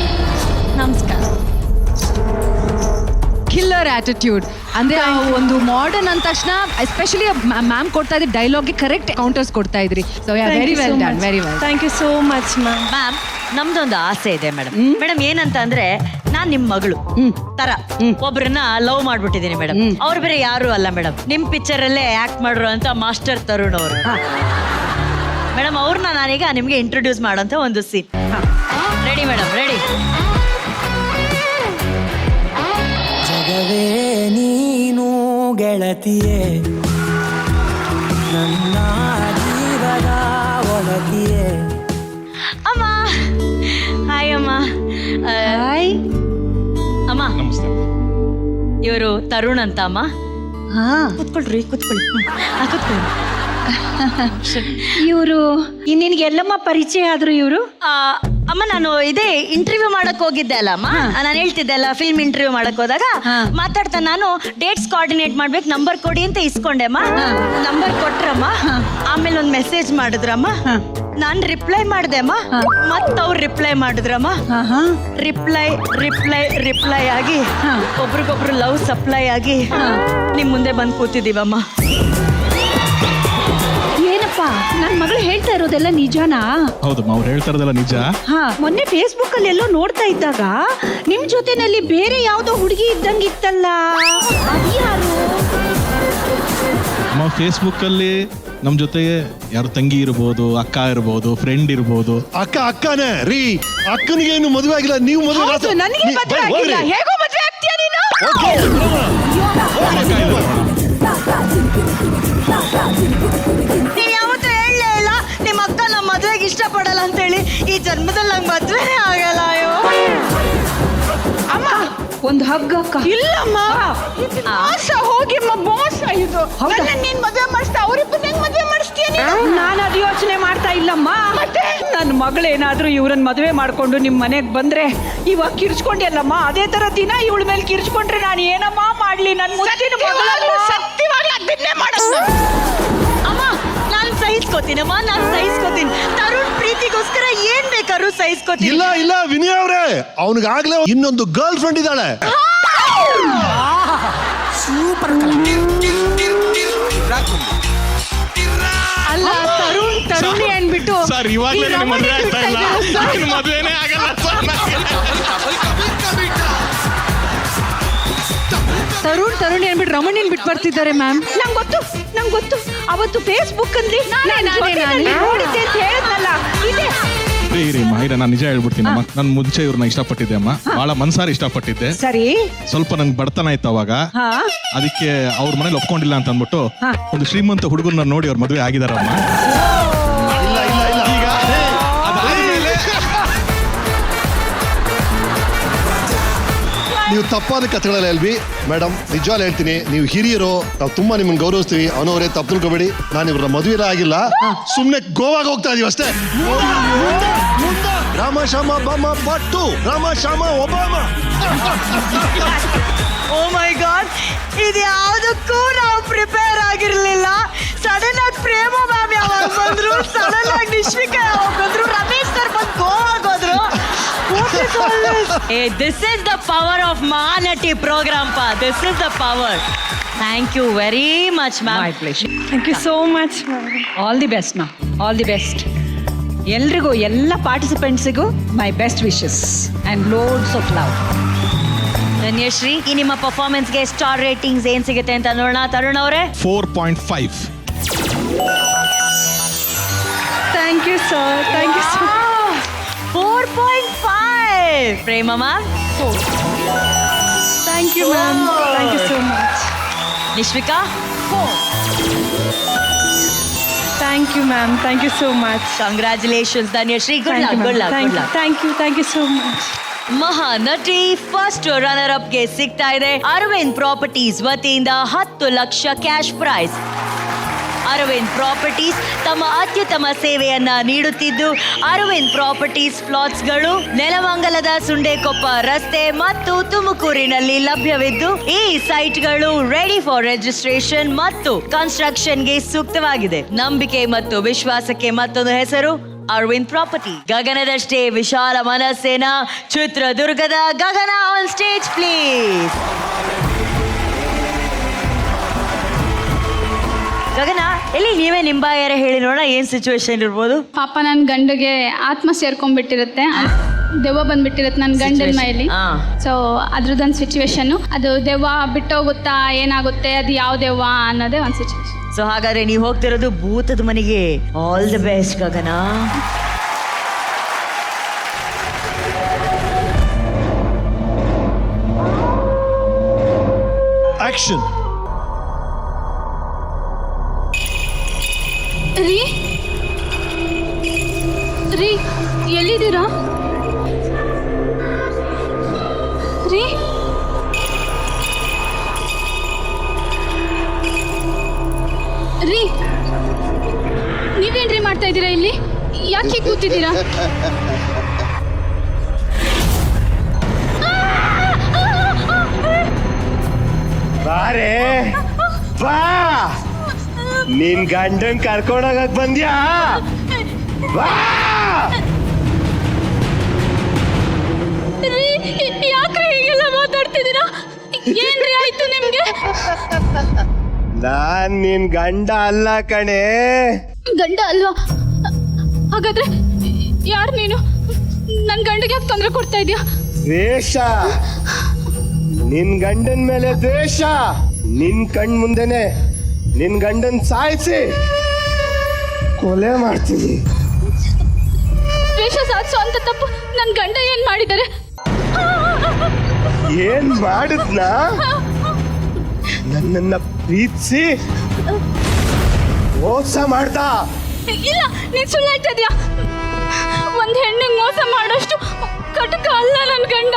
ನಮಸ್ಕಾರ. ಕಿಲ್ಲರ್ ಆಟಿಟ್ಯೂಡ್ ಅಂದ್ರೆ ಆ ಒಂದು ಮಾಡರ್ನ್ ಅಂದ ತಕ್ಷಣ ಎಸ್ಪೆಷಲಿ ಮ್ಯಾಮ್ ಕೊಡ್ತಾ ಇದ್ರಿ ಡೈಲಾಗ್ಗೆ ಕರೆಕ್ಟ್ ಕೌಂಟರ್ಸ್ ಕೊಡ್ತಾ ಇದ್ರಿ. So very well done, very well. Thank you so much ma'am. Ma'am ನಮ್ದೊಂದು ಆಸೆ ಇದೆ ಮೇಡಮ್. ಮೇಡಮ್ ಏನಂತ ಅಂದ್ರೆ ನಾನ್ ನಿಮ್ ಮಗಳು ತರ ಒಬ್ರನ್ನ ಲವ್ ಮಾಡ್ಬಿಟ್ಟಿದೀನಿ ಮೇಡಮ್. ಅವ್ರು ಬೇರೆ ಯಾರು ಅಲ್ಲ ಮೇಡಮ್, ನಿಮ್ ಪಿಕ್ಚರ್ ಅಲ್ಲೇ ಆಕ್ಟ್ ಮಾಡ್ರು ಅಂತ ಮಾಸ್ಟರ್ ತರುಣ್ ಅವರು ಮೇಡಮ್. ಅವ್ರನ್ನ ನಾನೀಗ ನಿಮ್ಗೆ ಇಂಟ್ರೊಡ್ಯೂಸ್ ಮಾಡೋಂತ ಒಂದು ಸೀನ್. Ready madam, ready. ಜಗವೇ ನೀನು ಗೆಳತಿಯೇ, ನನ್ನ ಜೀವದ ಒಳತಿಯೇ. ಅಮ್ಮ ಹಾಯ್ ಅಮ್ಮ. ಹಾಯ್ ಅಮ್ಮ. ನಮಸ್ತೆ. ಇವರು ತರುಣ್ ಅಂತ ಅಮ್ಮ. ಹಾ, ಕೂತ್ಕೊಳ್ರಿ, ಕೂತ್ಕೊಳ್ಳಿ. ಕೂತ್ಕೊಳ್ಳಿ. ಇವರು ನಿನ್ಗೆ ಎಲ್ಲಮ್ಮ ಪರಿಚಯ ಆದ್ರು ಇವರು? ಅಮ್ಮ ನಾನು ಇದೇ ಇಂಟರ್ವ್ಯೂ ಮಾಡಕ್ ಹೋಗಿದ್ದೆ ಅಲ್ಲ ಅಮ್ಮ, ನಾನು ಹೇಳ್ತಿದ್ದೆ ಅಲ್ಲ ಫಿಲ್ಮ್ ಇಂಟರ್ವ್ಯೂ ಮಾಡಕ್ ಹೋದಾಗ ಮಾತಾಡ್ತಾ ನಾನು ಡೇಟ್ಸ್ ಕೋಆರ್ಡಿನೇಟ್ ಮಾಡ್ಬೇಕು, ನಂಬರ್ ಕೊಡಿ ಅಂತ ಇಸ್ಕೊಂಡೆ ಅಮ್ಮ. ನಂಬರ್ ಕೊಟ್ರಮ್ಮ, ಆಮೇಲೆ ಒಂದು ಮೆಸೇಜ್ ಮಾಡಿದ್ರಮ್ಮ, ನಾನ್ ರಿಪ್ಲೈ ಮಾಡ್ದೆ ಅಮ್ಮ, ಮತ್ ಅವ್ರು ರಿಪ್ಲೈ ಮಾಡಿದ್ರಮ್ಮ. ರಿಪ್ಲೈ ರಿಪ್ಲೈ ರಿಪ್ಲೈ ಆಗಿ ಒಬ್ರಿಗೊಬ್ರು ಲವ್ ಸಪ್ಲೈ ಆಗಿ ನಿಮ್ ಮುಂದೆ ಬಂದು ಕೂತಿದೀವಮ್ಮ. ಏನಪ್ಪ ನನ್ ಮಗಳು ಹೇಳ್ತಾ ಇರೋದೆಲ್ಲ ನಿಜಾನಾ? ಹೌದಮ್ಮ, ಅವ್ರು ಹೇಳ್ತಾ ಇರೋದೆಲ್ಲ ನಿಜ. ಹಾ, ಮೊನ್ನೆ ಫೇಸ್ಬುಕ್ ಅಲ್ಲಿ ಎಲ್ಲೋ ನೋಡ್ತಾ ಇದ್ದಾಗ ನಿಮ್ ಜೊತೆನಲ್ಲಿ ಬೇರೆ ಯಾವ್ದೋ ಹುಡುಗಿ ಇದ್ದಂಗಿತ್ತಲ್ಲ, ಅದ್ಯಾರು? ನಮ್ಮ ಫೇಸ್ಬುಕ್ ಅಲ್ಲಿ ನಮ್ ಜೊತೆಗೆ ಯಾರು ತಂಗಿ ಇರ್ಬೋದು, ಅಕ್ಕ ಇರ್ಬೋದು, ಫ್ರೆಂಡ್ ಇರ್ಬೋದು. ಅಕ್ಕನೇ ರೀ, ಅಕ್ಕನಿಗೆ ಏನು ಮದುವೆ ಆಗಿಲ್ಲ, ನೀವು ಮದುವೆ ಹೌದು, ನನಗೆ ಮದ್ವೆ ಆಗಿಲ್ಲ. ಹೇಗೋ ಮದ್ವೆ ಆಗ್ತೀಯ ನೀನು? ನೀವ್ ಯಾವತ್ತೂ ಹೇಳಲೇ ಇಲ್ಲ ನಿಮ್ಮ ಅಕ್ಕ ನಮ್ಮ ಮದ್ವೆಗೆ ಇಷ್ಟಪಡಲ್ಲ ಅಂತೇಳಿ. ಈ ಜನ್ಮದಲ್ಲಿ ನಂಗೆ ಮದ್ವೆನೇ ಆಗಲ್ಲ. ಅಯ್ಯೋ ಅಮ್ಮ, ಒಂದು ಹಗ್ಗ ಅಕ್ಕ. ಇಲ್ಲಮ್ಮ, ಮೋಸ ಹೋಗಿ ಮೋಸ ಇದು. ನೀನ್ ಮದುವೆ ಮಾಡಿಸ್ತಾ ಅವ್ರಿಬ್ಬರು ಹೆಂಗ್ ಮದುವೆ ಮಾಡಿಸ್ತೀಯ? ನಾನು ಅದು ಯೋಚನೆ ಮಾಡ್ತಾ ಇಲ್ಲಮ್ಮ. ಮತ್ತೆ ನನ್ನ ಮಗಳೇನಾದ್ರೂ ಇವ್ರನ್ನ ಮದುವೆ ಮಾಡ್ಕೊಂಡು ನಿಮ್ ಮನೆಗ್ ಬಂದ್ರೆ ಇವಾಗ ಕಿರ್ಚ್ಕೊಂಡೆಲ್ಲಮ್ಮ, ಅದೇ ತರ ದಿನ ಇವಳ ಮೇಲೆ ಕಿರ್ಚ್ಕೊಂಡ್ರೆ ನಾನು ಏನಮ್ಮ ಮಾಡ್ಲಿ? ನನ್ ಮುದ್ದಿನ ಮಗಳು ಸತ್ಯವಾಗಿ ಅದನ್ನೇ ಮಾಡಿಸ್ತಾ. ಅಮ್ಮ ನಾನು ಸಹಿಸ್ಕೋತೀನಮ್ಮ, ನಾನು ಸಹಿಸ್ಕೋತೀನಿ. ತರುಣ್ ಪ್ರೀತಿಗೋಸ್ಕರ ಏನ್ ಬೇಕಾದ್ರೂ ಸಹಿಸ್ಕೋತೀನಿ. ಇಲ್ಲ ಇಲ್ಲ ವಿನಯ್ ಅವ್ರೆ, ಅವನಿಗಾಗ್ಲೇ ಇನ್ನೊಂದು ಗರ್ಲ್ ಫ್ರೆಂಡ್ ಇದ್ದಾಳೆ. ಸೂಪರ್ ಅಲ್ಲ, ತರುಣಿ ಅನ್ಬಿಟ್ಟು ಸರ್ ಇವಾಗಲೇ ನನಗೆ ಮದುವೆ ಆಗ್ತಾ ಇಲ್ಲ, ನನಗೆ ಮದುವೆನೇ ಆಗಲ್ಲ ಸರ್. ತರುಣಿ ಅನ್ಬಿಟ್ಟು ರಮಣಿನ್ ಬಿಟ್ಟು ಬರ್ತಿದ್ದಾರೆ ಮ್ಯಾಮ್. ನಂಗೆ ಗೊತ್ತು ಅವತ್ತು ಫೇಸ್ಬುಕ್ ಅಲ್ಲಿ ನಾನೇ ನೋಡಿದ್ದೆ ಅಂತ ಹೇಳಿದ್ನಲ್ಲ, ಇದೆ. ರೀ ಮಾಹಿರ, ನಾನು ನಿಜ ಹೇಳ್ಬಿಡ್ತೀನಿ ಅಮ್ಮ. ನಾನು ಮುಂಚೆ ಇವ್ರನ್ನ ಇಷ್ಟಪಟ್ಟಿದ್ದೆ ಅಮ್ಮ, ಬಹಳ ಮನ್ಸಾರಿ ಇಷ್ಟಪಟ್ಟಿದ್ದೆ. ಸರಿ, ಸ್ವಲ್ಪ ನನ್ಗೆ ಬಡತನ ಇತ್ತು ಅವಾಗ, ಹಾ, ಅದಕ್ಕೆ ಅವ್ರ ಮನೇಲಿ ಒಪ್ಕೊಂಡಿಲ್ಲ ಅಂತ ಅಂದ್ಬಿಟ್ಟು ಒಂದು ಶ್ರೀಮಂತ ಹುಡುಗನ ನೋಡಿ ಅವ್ರ ಮದುವೆ ಆಗಿದಾರಮ್ಮ. ಇಲ್ಲ ಇಲ್ಲ ಇಲ್ಲ ಈಗ ಅದಾದ್ಮೇಲೆ ನೀವು ತಪ್ಪಾದ ಕಥೆಗಳೆಲ್ಲ ಎಲ್ವಿ ಮೇಡಮ್. ನಿಜವಾಗ್ಲೂ ಹೇಳ್ತೀನಿ, ನೀವು ಹಿರಿಯರು, ನಾವು ತುಂಬಾ ನಿಮ್ಮನ್ನ ಗೌರವಿಸ್ತೀವಿ. ಅವನವರೇ ತಪ್ಪು ತಿಳ್ಕೊಬೇಡಿ, ನಾನು ಇವ್ರ ಮದುವೆ ಆಗಿಲ್ಲ, ಸುಮ್ಮನೆ ಗೋವಾಗ ಹೋಗ್ತಾ ಇದೀವಿ ಅಷ್ಟೇ. ರಾಮ ಶ್ಯಾಮ ಬಾಮ ಪಟ್ಟು, ರಾಮ ಶ್ಯಾಮ ಒಬಾಮ. ಓ ಮೈ ಗಾಡ್, ಇದು ಯಾವುದಕ್ಕೂ ನಾವು ಪ್ರಿಪೇರ್ ಆಗಿರ್ಲಿಲ್ಲ. ಸಡನ್ ಆಗಿ ಪ್ರೇಮ ಮ್ಯಾಮ್ ಯಾವಾಗ ಬಂದ್ರು, ಸಡನ್ ಆಗಿ ನಿಶ್ವಿಕಾ ಯಾವಾಗ ಬಂದ್ರು, ರಮೇಶ್ ಸರ್ ಬಂದು ಗೋವಾಗ ಹೋದ್ರು. This is the power of Mahanati programme ಪಾ. This is the power. Thank you very much ma'am. Thank you so much. All the best ಮಾ, ಆಲ್ ದಿ ಬೆಸ್ಟ್. ಎಲ್ರಿಗೂ, ಎಲ್ಲ ಪಾರ್ಟಿಸಿಪೆಂಟ್ಸಿಗೂ my best wishes and loads of love. Dhanyashree, ಈ ನಿಮ್ಮ ಪರ್ಫಾರ್ಮೆನ್ಸ್ಗೆ star ratings ಏನ್ ಸಿಗುತ್ತೆ ಅಂತ ನೋಡೋಣ. ತರುಣ್ ಅವರೇ 4.5. Thank you sir, thank you sir. 4.5. Prema ma'am 4. Thank you ma'am, thank you so much. Nishvika 4. Thank you ma'am, thank you so much. Congratulations Dhanyashree. Good luck, good luck, good luck. Thank you so much. Mahanati first runner ಅಪ್ಗೆ ಸಿಗ್ತಾ ಇದೆ Aravind properties ವತಿಯಿಂದ 10 lakh cash prize. Aravind properties ತಮ್ಮ ಅತ್ಯುತ್ತಮ ಸೇವೆಯನ್ನ ನೀಡುತ್ತಿದ್ದು, Arvind properties ಪ್ಲಾಟ್ಸ್ಗಳು ನೆಲಮಂಗಲದ ಸುಂಡೇಕೊಪ್ಪ ರಸ್ತೆ ಮತ್ತು ತುಮಕೂರಿನಲ್ಲಿ ಲಭ್ಯವಿದ್ದು, ಈ ಸೈಟ್ಗಳು ರೆಡಿ ಫಾರ್ ರಿಜಿಸ್ಟ್ರೇಷನ್ ಮತ್ತು ಕನ್ಸ್ಟ್ರಕ್ಷನ್ಗೆ ಸೂಕ್ತವಾಗಿದೆ. ನಂಬಿಕೆ ಮತ್ತು ವಿಶ್ವಾಸಕ್ಕೆ ಮತ್ತೊಂದು ಹೆಸರು ಅರವಿಂದ್ ಪ್ರಾಪರ್ಟಿ. ಗಗನದಷ್ಟೇ ವಿಶಾಲ ಮನಸ್ಸಿನ ಚಿತ್ರದುರ್ಗದ ಗಗನ ಆನ್ ಸ್ಟೇಜ್ ಪ್ಲೀಸ್. ಗಗನ, ಎಲ್ಲಿ ನೀವೇ ನಿಂಬಾಯರ ಹೇಳಿ ನೋಡ, ಏನ್ ಸಿಚುವೇಶನ್ ಇರ್ಬೋದು? ಪಾಪ ನನ್ನ ಗಂಡಿಗೆ ಆತ್ಮ ಸೇರ್ಕೊಂಡ್ಬಿಟ್ಟಿರುತ್ತೆ, ದೆವ್ವ ಬಂದ್ಬಿಟ್ಟಿರುತ್ತೆ ನನ್ನ ಗಂಡನ ಮೈಲಿ. So ಅದ್ರದ್ದೊಂದು situation. ಅದು ದೆವ್ವ ಬಿಟ್ಟೋಗುತ್ತಾ, ಏನಾಗುತ್ತೆ, ಅದು ಯಾವ ದೆವ್ವ ಅನ್ನೋದೇ ಒಂದು ಸಿಚುವೇಶನ್. ಸೊ ಹಾಗಾದ್ರೆ ನೀವು ಹೋಗ್ತಿರೋದು ಭೂತದ ಮನೆಗೆ. All the best Gagana. Action. ರೀ ರೀ ಎಲ್ಲಿದ್ದೀರಾ ರೀ? ರೀ ನೀವೇನ್ರಿ ಮಾಡ್ತಾ ಇದ್ದೀರಾ ಇಲ್ಲಿ? ಯಾಕೆ ಕೂತಿದ್ದೀರಾ? ಬಾರೆ ಬಾ, ನಿನ್ ಗಂಡನ್ ಕರ್ಕೊಂಡೋಗಕ್ ಬಂದ್ಯಾ? ಬಾ. ಯಾಕ್ರಿ ಹೀಗೆಲ್ಲ ಮಾತಾಡ್ತಿದ್ದೀರಾ? ಏನ್ರಿ ಆಯ್ತು ನಿಮ್ಗೆ? ನಾನ್ ನಿನ್ ಗಂಡ ಅಲ್ಲ ಕಣೆ. ಗಂಡ ಅಲ್ವಾ? ಹಾಗಾದ್ರೆ ಯಾರು ನೀನು? ನನ್ ಗಂಡಗೆ ಯಾಕೆ ತೊಂದರೆ ಕೊಡ್ತಾ ಇದೀಯಾ? ದ್ವೇಷ, ನಿನ್ ಗಂಡನ್ ಮೇಲೆ ದ್ವೇಷ. ನಿನ್ ಕಣ್ ಮುಂದೆನೆ ನಿನ್ ಗಂಡನ್ ಸಾಯಿಸಿ ಕೊಲೆ ಮಾಡ್ತೀನಿ. ದ್ವೇಷ ಸಾಧಿಸೋ ಅಂತ ತಪ್ಪು ನನ್ ಗಂಡ ಏನ್ ಮಾಡಿದ್ದಾರೆ? ಏನ್ ಮಾಡಿದ್ನ? ನನ್ನನ್ನ ಪ್ರೀತಿಸಿ ಮೋಸ ಮಾಡ್ದ. ಇಲ್ಲ, ನೀನ್ ಸುಳ್ಳು ಹೇಳ್ತಾ ಇದೀಯಾ. ಒಂದ್ ಹೆಣ್ಣಿಗೆ ಮೋಸ ಮಾಡೋಷ್ಟು ಕಟಕ ಅಲ್ಲ ನನ್ ಗಂಡ.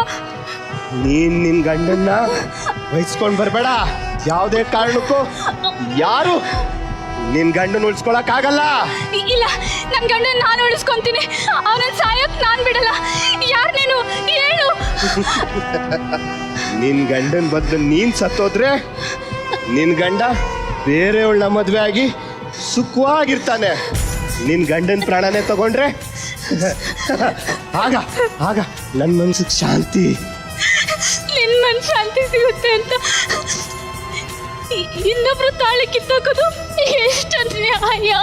ನೀನ್ ನಿನ್ ಗಂಡನ್ನ ವಹಿಸ್ಕೊಂಡ್ ಬರ್ಬೇಡ. ಯಾವುದೇ ಕಾರಣಕ್ಕೂ ಯಾರು ನಿನ್ ಗಂಡನ ಉಳಿಸ್ಕೊಳಕ್ ಆಗಲ್ಲ. ಇಲ್ಲ, ನನ್ ಗಂಡನ ನಾನು ಉಳಿಸ್ಕೊಂತೀನಿ. ಅವನನ್ನ ಸಾಯಕ್ ನಾನ್ ಬಿಡಲ್ಲ. ಯಾರ್ ನೀನು? ಹೇಳು. ನಿನ್ ಗಂಡನ್ ಬದಲು ನೀನ್ ಸತ್ತೋದ್ರೆ ನಿನ್ ಗಂಡ ಬೇರೆಯವಳ ಮದ್ವೆ ಆಗಿ ಸುಖವಾಗಿರ್ತಾನೆ. ನಿನ್ ಗಂಡನ್ ಪ್ರಾಣನೇ ತಗೊಂಡ್ರೆ ಆಗ ಆಗ ನನ್ ಮನ್ಸಿಗೆ ಶಾಂತಿ. ನಿನ್ ಮನ್ ಶಾಂತಿ ಸಿಗುತ್ತೆ ಅಂತ ಇನ್ನೊಬ್ರು ತಾಳಿ ಕಿತ್ತೋಕೋದು ಎಷ್ಟು ನ್ಯಾಯ?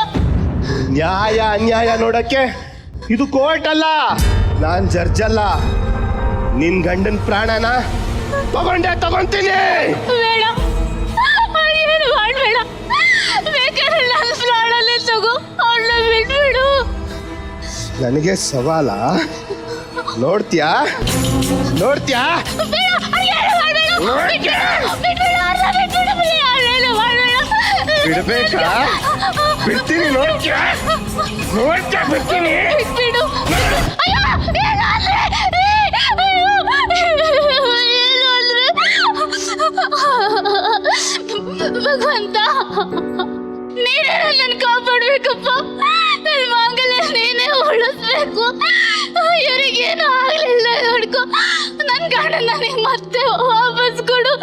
ನ್ಯಾಯ ಅನ್ಯಾಯ ನೋಡಕ್ಕೆ ಇದು ಕೋರ್ಟ್ ಅಲ್ಲ, ನಾನ್ ಜಡ್ಜ್ ಅಲ್ಲ. ನಿನ್ ಗಂಡನ್ ಪ್ರಾಣನ ತಗೊಂತೀನಿ. ಬೇಡ, ಏನು ಮಾಡಬೇಡ. ಬೇಕಾದ್ರೆ ನನ್ನ ಪ್ರಾಣಲ್ಲೇ ತಗೋ, ಅವಳನ್ನ ಬಿಟ್ಬಿಡು. ನನಗೆ ಸವಾಲ ನೋಡ್ತೀಯಾ? ನೋಡ್ತೀಯಾ? ಬಿಡ್ಬೇಕಾ? ಬಿಡ್ತೀನಿ. ನೋಡ್ತೀಯಾ? ನೋಡ್ತೀಯಾ? ಬಿಡ್ತೀನಿ. ಭಗವಂತ, ನೀನೇ ನನ್ನ ಕಾಪಾಡ್ಬೇಕಪ್ಪ. ನನ್ನ ಮಗಲೇ ನೀನೇ ಉಳಿಸ್ಬೇಕು. ಇವರಿಗೇನು ಆಗ್ಲಿಲ್ಲ ನೋಡ್ಕೊ. ನನ್ನ ಗಂಡ ನನಗೆ ಮತ್ತೆ ವಾಪಸ್ ಕೊಡು.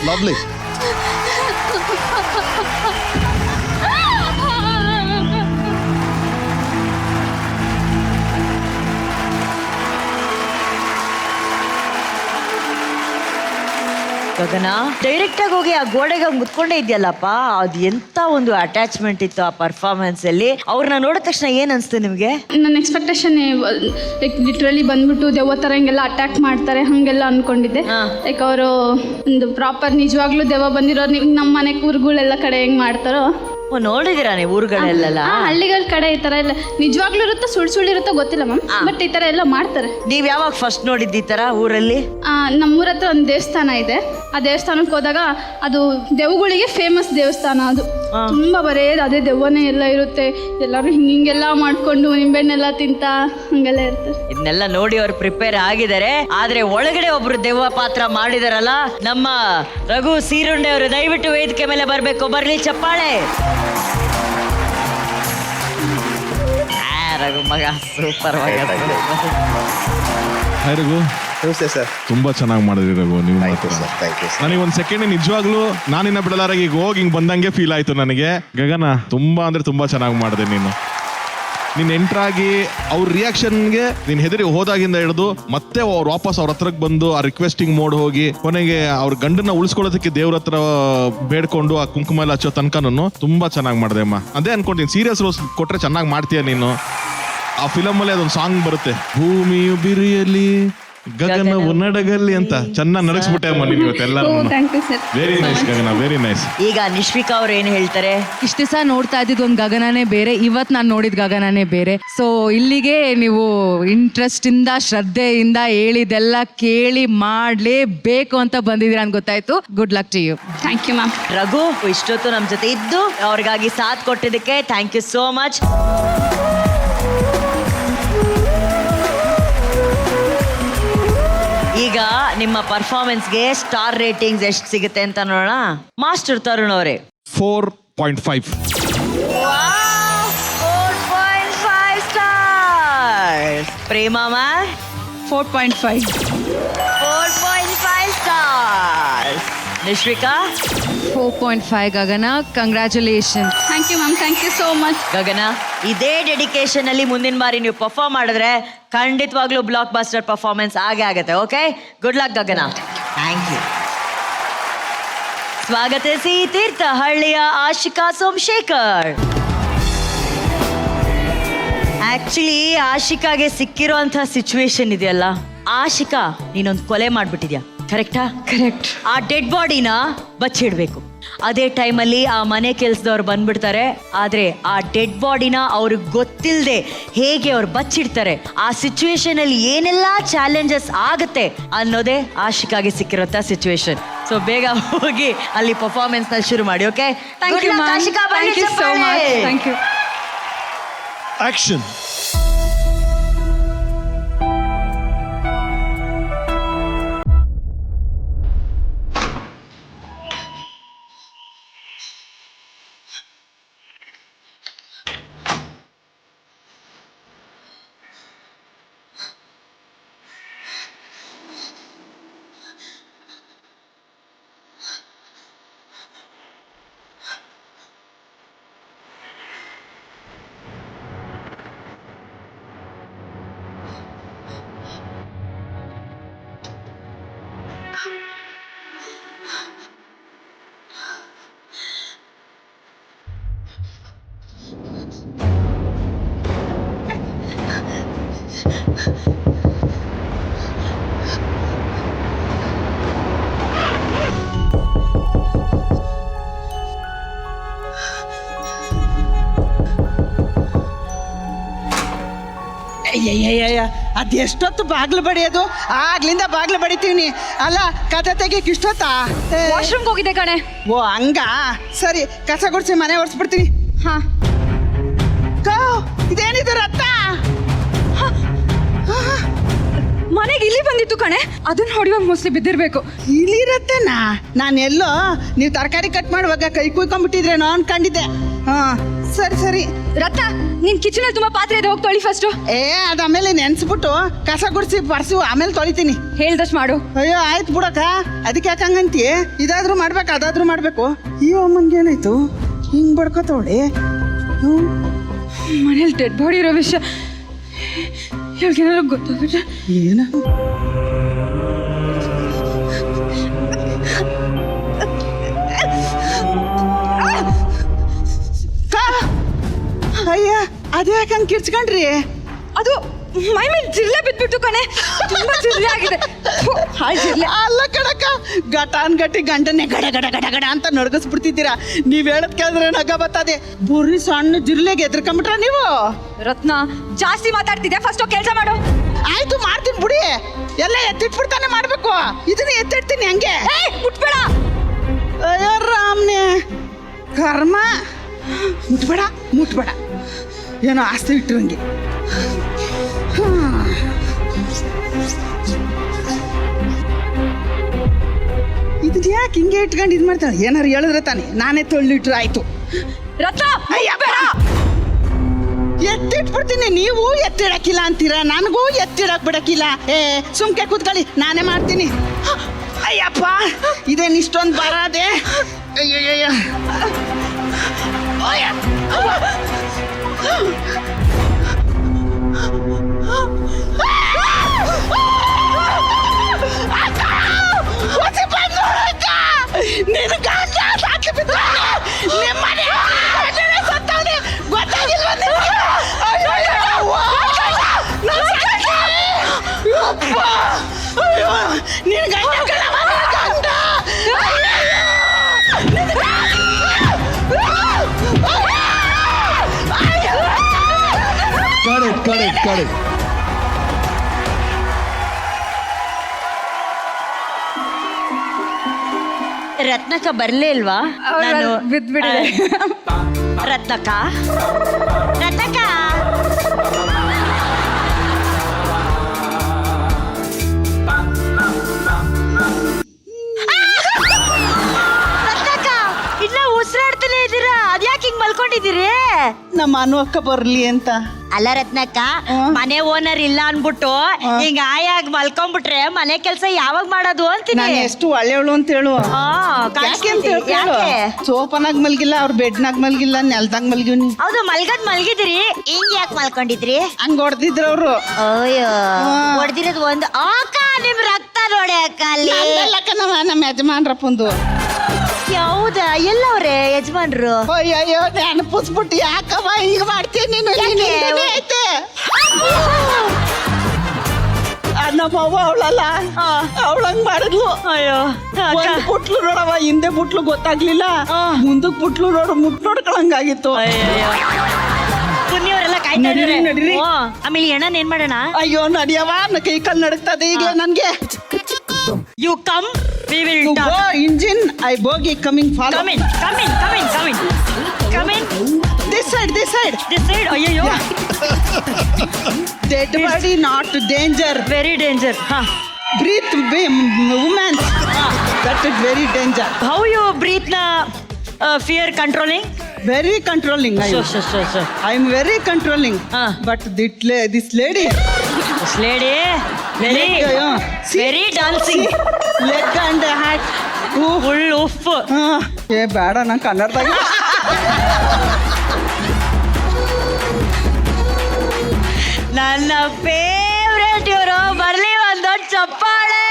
Lovely. ಗಗನ, ಡೈರೆಕ್ಟ್ ಆಗಿ ಹೋಗಿ ಆ ಗೋಡೆಗೆ ಮುತ್ಕೊಂಡೇ ಇದೆಯಲ್ಲಪ್ಪ, ಅದು ಎಂತ ಒಂದು ಅಟ್ಯಾಚ್ಮೆಂಟ್ ಇತ್ತು ಆ ಪರ್ಫಾರ್ಮೆನ್ಸ್ ಅಲ್ಲಿ. ಅವ್ರನ್ನ ನೋಡಿದ ತಕ್ಷಣ ಏನ್ ಅನ್ಸ್ತು ನಿಮ್ಗೆ? ನನ್ನ ಎಕ್ಸ್ಪೆಕ್ಟೇಷನ್ ಲೈಕ್ ಲಿಟ್ರಲಿ ಬಂದ್ಬಿಟ್ಟು ದೆವ್ವ ಥರ ಹಿಂಗೆಲ್ಲ ಅಟ್ಯಾಕ್ ಮಾಡ್ತಾರೆ ಹಂಗೆಲ್ಲ ಅನ್ಕೊಂಡಿದ್ದೆ. ಲೈಕ್ ಅವರು ಒಂದು ಪ್ರಾಪರ್ ನಿಜವಾಗ್ಲೂ ದೆವ್ವ ಬಂದಿರೋರು ನಮ್ಮ ಮನೆ ಊರುಗಳೆಲ್ಲ ಕಡೆ ಹೆಂಗ್ ಮಾಡ್ತಾರೋ ನೋಡಿದಿರಾ ನೀವು ಊರುಗಳೆಲ್ಲ? ಹಳ್ಳಿಗಳ ಕಡೆ ಈ ತರ ಎಲ್ಲ ನಿಜವಾಗ್ಲೂ ಇರುತ್ತೋ ಸುಳ್ಳು ಇರುತ್ತೋ ಗೊತ್ತಿಲ್ಲ ಮ್ಯಾಮ್, ಬಟ್ ಈ ತರ ಎಲ್ಲ ಮಾಡ್ತಾರೆ. ನೀವ್ ಯಾವಾಗ ಫಸ್ಟ್ ನೋಡಿದ್ದಿ ಈ ತರ ಊರಲ್ಲಿ? ನಮ್ಮೂರ ಹತ್ರ ಒಂದು ದೇವಸ್ಥಾನ ಇದೆ. ಆ ದೇವಸ್ಥಾನಕ್ಕೆ ಹೋದಾಗ ಅದು ದೆವ್ವಗಳಿಗೆ ಫೇಮಸ್ ದೇವಸ್ಥಾನ ಅದು. ತುಂಬಾ ಬರೇ ಅದೇ ದೆವ್ವನೇ ಎಲ್ಲ ಇರುತ್ತೆ. ಎಲ್ಲರೂ ಹಿಂಗೆಲ್ಲ ಮಾಡ್ಕೊಂಡು ನಿಂಬೆಹಣ್ಣೆಲ್ಲ ತಿಂತ ಹಂಗೆಲ್ಲ ಇರ್ತಾರೆ. ಇದನ್ನೆಲ್ಲ ನೋಡಿ ಅವ್ರು ಪ್ರಿಪೇರ್ ಆಗಿದ್ದಾರೆ. ಆದ್ರೆ ಒಳಗಡೆ ಒಬ್ರು ದೆವ್ವ ಪಾತ್ರ ಮಾಡಿದಾರಲ್ಲ, ನಮ್ಮ ರಘು ಸೀರುಂಡೆ ಅವರು ದಯವಿಟ್ಟು ವೇದಿಕೆ ಮೇಲೆ ಬರ್ಬೇಕು. ಬರ್ಲಿ ಚಪ್ಪಾಳೆ. ರಘು ಮಗ ಸೂಪರ್ ಮಗ. ಹಾಯ್ ರಘು. ನಮಸ್ತೆ ಸರ್. ತುಂಬಾ ಚೆನ್ನಾಗಿ ಮಾಡಿದ್ರಿ ರಘು ನೀವು ಮಾತ್ರ. Thank you sir. ನನಗೆ ಒಂದ್ ಸೆಕೆಂಡ್ ನಿಜವಾಗ್ಲೂ ನಾನಿನ್ನ ಬಿಡಲಾರ ಈಗ ಹೋಗಿ ಹಿಂಗ್ ಬಂದಂಗೆ ಫೀಲ್ ಆಯ್ತು ನನಗೆ. ಗಗನ ತುಂಬಾ ಅಂದ್ರೆ ತುಂಬಾ ಚೆನ್ನಾಗಿ ಮಾಡಿದೆ ನೀನು. ನೀನ್ ಎಂಟ್ರಾಗಿ ಅವ್ರ ರಿಯಾಕ್ಷನ್ಗೆ ನೀನ್ ಹೆದರಿ ಹೋದಾಗಿಂದ ಹಿಡಿದು ಮತ್ತೆ ಅವ್ರು ವಾಪಸ್ ಅವ್ರ ಹತ್ರಕ್ಕೆ ಬಂದು ಆ ರಿಕ್ವೆಸ್ಟಿಂಗ್ ಮೋಡ್ ಹೋಗಿ ಕೊನೆಗೆ ಅವ್ರ ಗಂಡನ್ನ ಉಳಿಸ್ಕೊಳ್ಳೋದಕ್ಕೆ ದೇವ್ರ ಹತ್ರ ಬೇಡ್ಕೊಂಡು ಆ ಕುಂಕುಮ ಎಲ್ಲ ಹಚ್ಚೋ ತನಕನೂ ತುಂಬಾ ಚೆನ್ನಾಗಿ ಮಾಡಿದೆ ಅಮ್ಮ. ಅದೇ ಅನ್ಕೊಂತೀನಿ ಸೀರಿಯಸ್ ರೋಲ್ಸ್ ಕೊಟ್ರೆ ಚೆನ್ನಾಗಿ ಮಾಡ್ತೀಯ ನೀನು. ಆ ಫಿಲಮ್ ಅಲ್ಲಿ ಅದೊಂದು ಸಾಂಗ್ ಬರುತ್ತೆ, ಭೂಮಿಯು ಬಿರಿಯಲಿ ಗಗನವು ನಡಗಲ್ಲಿ ಅಂತ. ಚೆನ್ನಾಗಿ ನಡಗಿಸ್ಬಿಟ್ಟೆ ಅಮ್ಮ ನೀನು ಇವತ್ತೆಲ್ಲರೂ. Thank you sir. Very nice Gagana, very nice. ಈಗ ನಿಶ್ವಿಕಾ ಅವ್ರು ಏನ್ ಹೇಳ್ತಾರೆ? ಇಷ್ಟು ದಿವಸ ನೋಡ್ತಾ ಇದ್ದಿದ್ದು ಒಂದು ಗಗನನೇ ಬೇರೆ, ಇವತ್ತು ನಾನು ನೋಡಿದ ಗಗನನೇ ಬೇರೆ. ಸೊ ಇಲ್ಲಿಗೆ ನೀವು ಇಂಟ್ರೆಸ್ಟ್ ಇಂದ ಶ್ರದ್ಧೆಯಿಂದ ಹೇಳಿದೆಲ್ಲ ಕೇಳಿ ಮಾಡ್ಲೇಬೇಕು ಅಂತ ಬಂದಿದ್ದೀರಾ ಅಂತ ಗೊತ್ತಾಯ್ತು. Good luck to you. Thank you ma'am. Raghu ಇಷ್ಟೊತ್ತು ನಮ್ಮ ಜೊತೆ ಇದ್ದು ಅವ್ರಿಗಾಗಿ ಸಾಥ್ ಕೊಟ್ಟಿದ್ದಕ್ಕೆ ಥ್ಯಾಂಕ್ ಯು ಸೋ ಮಚ್. ಈಗ ನಿಮ್ಮ ಪರ್ಫಾರ್ಮೆನ್ಸ್ಗೆ ಸ್ಟಾರ್ ರೇಟಿಂಗ್ಸ್ ಎಷ್ಟು ಸಿಗುತ್ತೆ ಅಂತ ನೋಡೋಣ. ಮಾಸ್ಟರ್ ತರುಣ್ ಅವರೇ 4.5. 4.5 stars. Prema ma'am 4.5. 4.5 stars. Nishvika 4.5 Gagana, congratulation. Thank you ma'am. Thank you so much. Gagana, ಇದೇ ಡೆಡಿಕೇಶನ್ ಅಲ್ಲಿ ಮುಂದಿನ ಬಾರಿ ನೀವು ಪರ್ಫಾರ್ಮ್ ಮಾಡಿದ್ರೆ ಖಂಡಿತವಾಗ್ಲೂ ಬ್ಲಾಕ್ ಬಸ್ಟರ್ ಪರ್ಫಾರ್ಮೆನ್ಸ್ ಆಗೇ ಆಗುತ್ತೆ. Okay, good luck Gagana. Thank you. ಸ್ವಾಗತಿಸಿ ತೀರ್ಥಹಳ್ಳಿಯ ಆಶಿಕಾ ಸೋಮಶೇಖರ್. ಆಕ್ಚುಲಿ ಆಶಿಕಾಗೆ ಸಿಕ್ಕಿರೋಂಥ ಸಿಚುವೇಶನ್ ಇದೆಯಲ್ಲ, ಆಶಿಕಾ ನೀನೊಂದು ಕೊಲೆ ಮಾಡ್ಬಿಟ್ಟಿದ್ಯಾ, ಕರೆಕ್ಟಾ? ಕರೆಕ್ಟ್. ಆ ಡೆಡ್ ಬಾಡಿನ ಬಚ್ಚಿಡ್ಬೇಕು. ಅದೇ ಟೈಮಲ್ಲಿ ಆ ಮನೆ ಕೆಲ್ಸದವ್ರು ಬಂದ್ಬಿಡ್ತಾರೆ. ಆದ್ರೆ ಆ ಡೆಡ್ ಬಾಡಿನ ಅವ್ರಿಗೆ ಗೊತ್ತಿಲ್ಲದೆ ಹೇಗೆ ಅವ್ರು ಬಚ್ಚಿಡ್ತಾರೆ, ಆ ಸಿಚುವೇಶನ್ ಅಲ್ಲಿ ಏನೆಲ್ಲ ಚಾಲೆಂಜಸ್ ಆಗುತ್ತೆ ಅನ್ನೋದೇ ಆಶಿಕಾಗೆ ಸಿಕ್ಕಿರೋಂಥ ಸಿಚುವೇಶನ್. ಸೊ ಬೇಗ ಹೋಗಿ ಅಲ್ಲಿ ಪರ್ಫಾರ್ಮೆನ್ಸ್ ನ ಶುರು ಮಾಡಿ. Okay, thank you ma'am. Thank you so much. Thank you. Action. ಅಯ್ಯಯ್ಯಯ್ಯ, ಅದೆಷ್ಟೊತ್ತು ಬಾಗ್ಲು ಬಡಿಯೋದು? ಆಗ್ಲಿಂದ ಬಾಗ್ಲು ಬಡಿತೀವಿ. ಅಲ್ಲ, ಕತೆ ತೆಗಿಯಕ್ಕೆ ಇಷ್ಟೊತ್ತಾ? ವಾಶ್ರೂಮ್ಗೆ ಹೋಗಿದೆ ಕಣೆ. ಓ ಹಂಗ, ಸರಿ, ಕಸ ಗುಡಿಸಿ ಮನೆ ಒರೆಸ್ಬಿಡ್ತೀನಿ. ಹಾ, ಇದೇನಿದು ರಕ್ತ? ಮನೆಗೆ ಇಲ್ಲಿ ಬಂದಿತ್ತು ಕಣೆ, ಅದನ್ನ ಹೊಡಿಯುವಾಗ ಮೋಸ್ಟ್ಲಿ ಬಿದ್ದಿರ್ಬೇಕು. ಇಲ್ಲಿರತ್ತೇನಾ? ನಾನೆಲ್ಲೋ ನೀವು ತರಕಾರಿ ಕಟ್ ಮಾಡುವಾಗ ಕೈ ಕುಯ್ಕೊಂಡ್ಬಿಟ್ಟಿದ್ರೇನೋ ಅನ್ಕೊಂಡಿದ್ದೆ. ಹಾ, ಸರಿ ಸರಿ. ರತ್ನ, ನಿನ್ ಕಿಚನ್ ಅಲ್ಲಿ ತುಂಬಾ ಪಾತ್ರೆ ಇದೆ, ಹೋಗಿ ತೊಳಿ ಫಸ್ಟ್. ಅದ ಆಮೇಲೆ ನೆನ್ಸ್ಬಿಟ್ಟು ಕಸ ಗುಡಿಸಿ ಬರ್ಸು, ಆಮೇಲೆ ತೊಳಿತೀನಿ. ಹೇಳ್ದಷ್ಟು ಮಾಡು. ಅಯ್ಯೋ ಆಯ್ತು ಬಿಡಕ್ಕ, ಅದಕ್ಕೆ ಯಾಕಂಗಂತೀಯ? ಇದಾದ್ರೂ ಮಾಡ್ಬೇಕು, ಅದಾದ್ರೂ ಮಾಡ್ಬೇಕು. ಈ ಅಮ್ಮನ್ಗೆ ಏನಾಯ್ತು ಹಿಂಗ್ ಬಡ್ಕೋತವಳೆ? ಮನೇಲಿ ಡೆಡ್ ಬಾಡಿ ಇರೋ ವಿಷಯ ಇವ್ರಿಗೇನಾದ್ರು ಗೊತ್ತಾಗುತ್ತೆ? ಏನ? ಅಯ್ಯ, ಅದೇ ಯಾಕಂಗ್ ಕಿರ್ಚ್ಕೊಂಡ್ರಿ? ಅದು ಮೈ ಮೇಲೆ ಜಿರ್ಲೆ ಬಿದ್ಬಿಟ್ಟು ಕಣೆ, ತುಂಬಾ ಜಿರ್ಲೆ ಆಗಿದೆ. ಅಲ್ಲ ಕಣಕ್ಕ, ಘಟಾನ್ ಗಟ್ಟಿ ಗಂಡನ್ನೇ ಗಡ ಗಡ ಗಡ ಗಡ ಅಂತ ನಡ್ಗಿಸ್ಬಿಡ್ತಿದ್ದೀರಾ. ನೀವ್ ಹೇಳದ್ ಕೇಳಿದ್ರೆ ನಗ ಬರ್ತದೆ. ಬುರ್ರಿ ಸಣ್ಣ ಜಿರ್ಲೆಗೆ ಎದ್ರಕೊಂಬಿಟ್ರ ನೀವು? ರತ್ನ, ಜಾಸ್ತಿ ಮಾತಾಡ್ತಿದ್ಯಾ, ಫಸ್ಟ್ ಕೆಲಸ ಮಾಡು. ಆಯ್ತು, ಮಾಡ್ತೀನಿ ಬಿಡಿ. ಎಲ್ಲ ಎತ್ತಿಟ್ಬಿಡ್ತಾನೆ ಮಾಡ್ಬೇಕು. ಇದನ್ನ ಎತ್ತಿಡ್ತೀನಿ ಹಂಗೆ. ಮುಟ್ಬೇಡ. ಅಯ್ಯೋ ರಾಮ್ನೆ, ಕರ್ಮ. ಮುಟ್ಬೇಡ ಏನೋ ಆಸ್ತಿ ಇಟ್ಟಿರಂಗೆ. ಇದು ಯಾಕೆ ಹಿಂಗೆ ಇಟ್ಕೊಂಡು ಇದು ಮಾಡ್ತಾಳೆ? ಏನಾರು ಹೇಳಿದ್ರೆ ತಾನೆ ನಾನೇ ತೊಳ್ಳಿಟ್ರೆ ಆಯ್ತು. ರತ್ನ ಅಯ್ಯ ಬೇಡ, ಎತ್ತಿಟ್ಬಿಡ್ತೀನಿ. ನೀವು ಎತ್ತಿಡಕ್ಕಿಲ್ಲ ಅಂತೀರಾ, ನನಗೂ ಎತ್ತಿಡಕ್ ಬಿಡಕ್ಕಿಲ್ಲ. ಸುಮ್ಕೆ ಕೂತ್ಕೊಳ್ಳಿ, ನಾನೇ ಮಾಡ್ತೀನಿ. ಅಯ್ಯಪ್ಪ, ಇದೇನು ಇಷ್ಟೊಂದು ಬರದೆ. ಅಯ್ಯಯ್ಯ, ನಿನ್ನ ಗಂಡ ಸಾಕಿ ಬಿದ್ದಾನೆ. ನಿಮ್ಮನೆ ಸತ್ತವನೆ, ಗೊತ್ತಾಗಿಲ್ವ ನಿನಗೆ? ನಿನ್ನ ಗಂಡ ಕಣವ, ನಿನ್ನ ಗಂಡ. Got it. ರತ್ನಕ್ಕ ಬರ್ಲೇ ಇಲ್ವಾ? ನಾನು ಬಿದ್ಬಿಡಿದೆ. ರತ್ನಕ್ಕ ಇಲ್ಲ ಉಸಿರಾಡ್ತಲೇ ಇದ್ದೀರಾ? ಅದ್ಯಾಕೆ ಹಿಂಗ್ ಮಲ್ಕೊಂಡಿದ್ದೀರಿ? ನಮ್ಮ ಅನು ಅಕ್ಕ ಬರ್ಲಿ ಅಂತ. ಅಲ್ಲ ರತ್ನಕ್ಕ, ಮನೆ ಓನರ್ ಇಲ್ಲ ಅನ್ಬಿಟ್ಟು ಹಿಂಗ ಆಯಾಗಿ ಮಲ್ಕೊಂಡ್ಬಿಟ್ರೆ ಮನೆ ಕೆಲ್ಸ ಯಾವಾಗ ಮಾಡೋದು ಅಂತೀನಿ. ನಾನು ಎಷ್ಟು ಒಳ್ಳೆಯವಳು ಅಂತ ಹೇಳು. ಯಾಕೆ ಅಂತ ಹೇಳು? ಸೋಫಾನಾಗ ಮಲ್ಗಿಲ್ಲ, ಅವ್ರ ಬೆಡ್ನಾಗ ಮಲ್ಗಿಲ್ಲ, ನೆಲ್ದಾಗ ಮಲ್ಗಿವ್ನಿ. ಹೌದು, ಮಲ್ಗಿದಿರಿ. ಹಿಂಗ್ ಯಾಕೆ ಮಲ್ಕೊಂಡಿದ್ರಿ? ಹಂಗ ಹೊಡೆದಿದ್ರು ಅವರು. ಅಯ್ಯೋ, ಹೊಡೆದಿರೋದು ಒಂದು. ಅಕ್ಕ ನಿಮ್ ರಕ್ತ ನೋಡಿ ಅಕ್ಕ ಅಲ್ಲಿ. ನಮ್ಮ ಯಜಮಾನ್ರಪ್ಪಂದು. ಹೌದಾ? ಎಲ್ಲವ್ರೆ ಯಜಮಾನ್ರು? ಅಯ್ಯಯ್ಯೋ, ನೆನಪಿಸ್ಬಿಟ್ಟು ಯಾಕವ ಈಗ ಮಾಡ್ತೀನಿ ನೀನು? ಐತೆ ನಮ್ಮವ್ವ ಅವಳಲ್ಲ, ಅವಳಂಗ್ ಮಾಡಿದ್ಲು. ಅಯ್ಯೋ, ಒಂದ್ ಬುಟ್ಲು ನೋಡವ, ಹಿಂದೆ ಬುಟ್ಲು ಗೊತ್ತಾಗ್ಲಿಲ್ಲ, ಮುಂದಕ್ ಬುಟ್ಲು ನೋಡು ಮುಟ್ ನೋಡ್ಕೊಳಂಗಾಗಿತ್ತು. ಪುಣ್ಯವರೆಲ್ಲ ಕಾಯ್ತಾ ಇದ್ದಾರೆ. ನಡೀರಿ. ಆಮೇಲೆ ಎಣ್ಣನ್ ಏನ್ ಮಾಡೋಣ? ಅಯ್ಯೋ ನಡಿಯವ, ಕೈ ಕಾಲು ನಡುಕ್ತದೆ ಈಗ ನನ್ಗೆ. You come, we will talk. Engine I bogie coming follow. Come in. This side. ಅಯ್ಯೋ, Dead body not danger. Very danger. Breathe woman. That is very danger. How you breathe na fear controlling? Very controlling. Sure. I am very controlling. But this lady. This lady, very dancing. Leg and hat. Full uff. ಬೇಡ, ನಾನು ಕನ್ನಡದಾಗ. ನನ್ನ favourite ಇವರು. ಬರ್ಲಿ ಒಂದು ದೊಡ್ಡ ಚಪ್ಪಾಳೆ.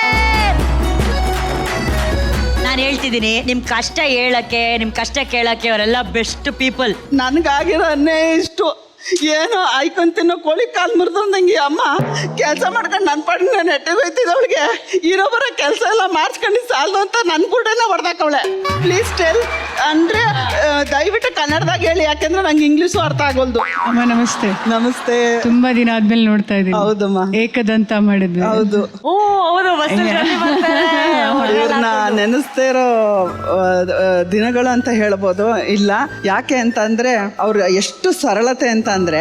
ನಾನು ಹೇಳ್ತಿದ್ದೀನಿ, ನಿಮ್ ಕಷ್ಟ ಹೇಳಕ್ಕೆ, ನಿಮ್ ಕಷ್ಟ ಕೇಳಕ್ಕೆ ಅವರೆಲ್ಲ ಬೆಸ್ಟ್ ಪೀಪಲ್. ನನ್ಗಾಗಿರೋ ಅನ್ಯಾಯ ಇಷ್ಟು. ಏನೋ ಆಯ್ಕೊಂತಿನ್ನೋ ಕೋಳಿ ಕಾಲು ಮುರಿದಂಗೆ ಅಮ್ಮ ಕೆಲಸ ಮಾಡ್ಕೊಂಡು ನನ್ನ ಪಾಡಿಗೆ ನಾನು ನೆಟ್ಟಿಗೆ ಹೋಯ್ತಿದ್ದೆ. ಅವಳಿಗೆ ಇರೋ ಬರೋ ಕೆಲಸ ಎಲ್ಲ ಮಾಡಿಸ್ಕೊಂಡು ಸಾಲದು ಅಂತ ನನ್ನ ಕೂಡನೇ ಹೊಡೆದಾಕವಳೆ. ಪ್ಲೀಸ್ ಟೆಲ್ ಅಂದರೆ ದಯವಿಟ್ಟು ಕನ್ನಡದಾಗ ಹೇಳಿ, ಯಾಕೆಂದ್ರೆ ನಂಗೆ ಇಂಗ್ಲೀಷು ಅರ್ಥ ಆಗೋಲ್ದು. ಅಮ್ಮ ನಮಸ್ತೆ. ತುಂಬಾ ದಿನ ಆದ್ಮೇಲೆ ನೋಡ್ತಾ ಇದ್ದೀನಿ. ಹೌದಮ್ಮ, ಏಕದಂತ ಮಾಡಿದ್ವಿ. ಹೌದು. ಹೌದು, ಇವ್ರನ್ನ ನೆನೆಸ್ತಾ ಇರೋ ದಿನಗಳು ಅಂತ ಹೇಳ್ಬೋದು. ಇಲ್ಲ, ಯಾಕೆ ಅಂತಂದ್ರೆ ಅವ್ರು ಎಷ್ಟು ಸರಳತೆ ಅಂತ ಅಂದ್ರೆ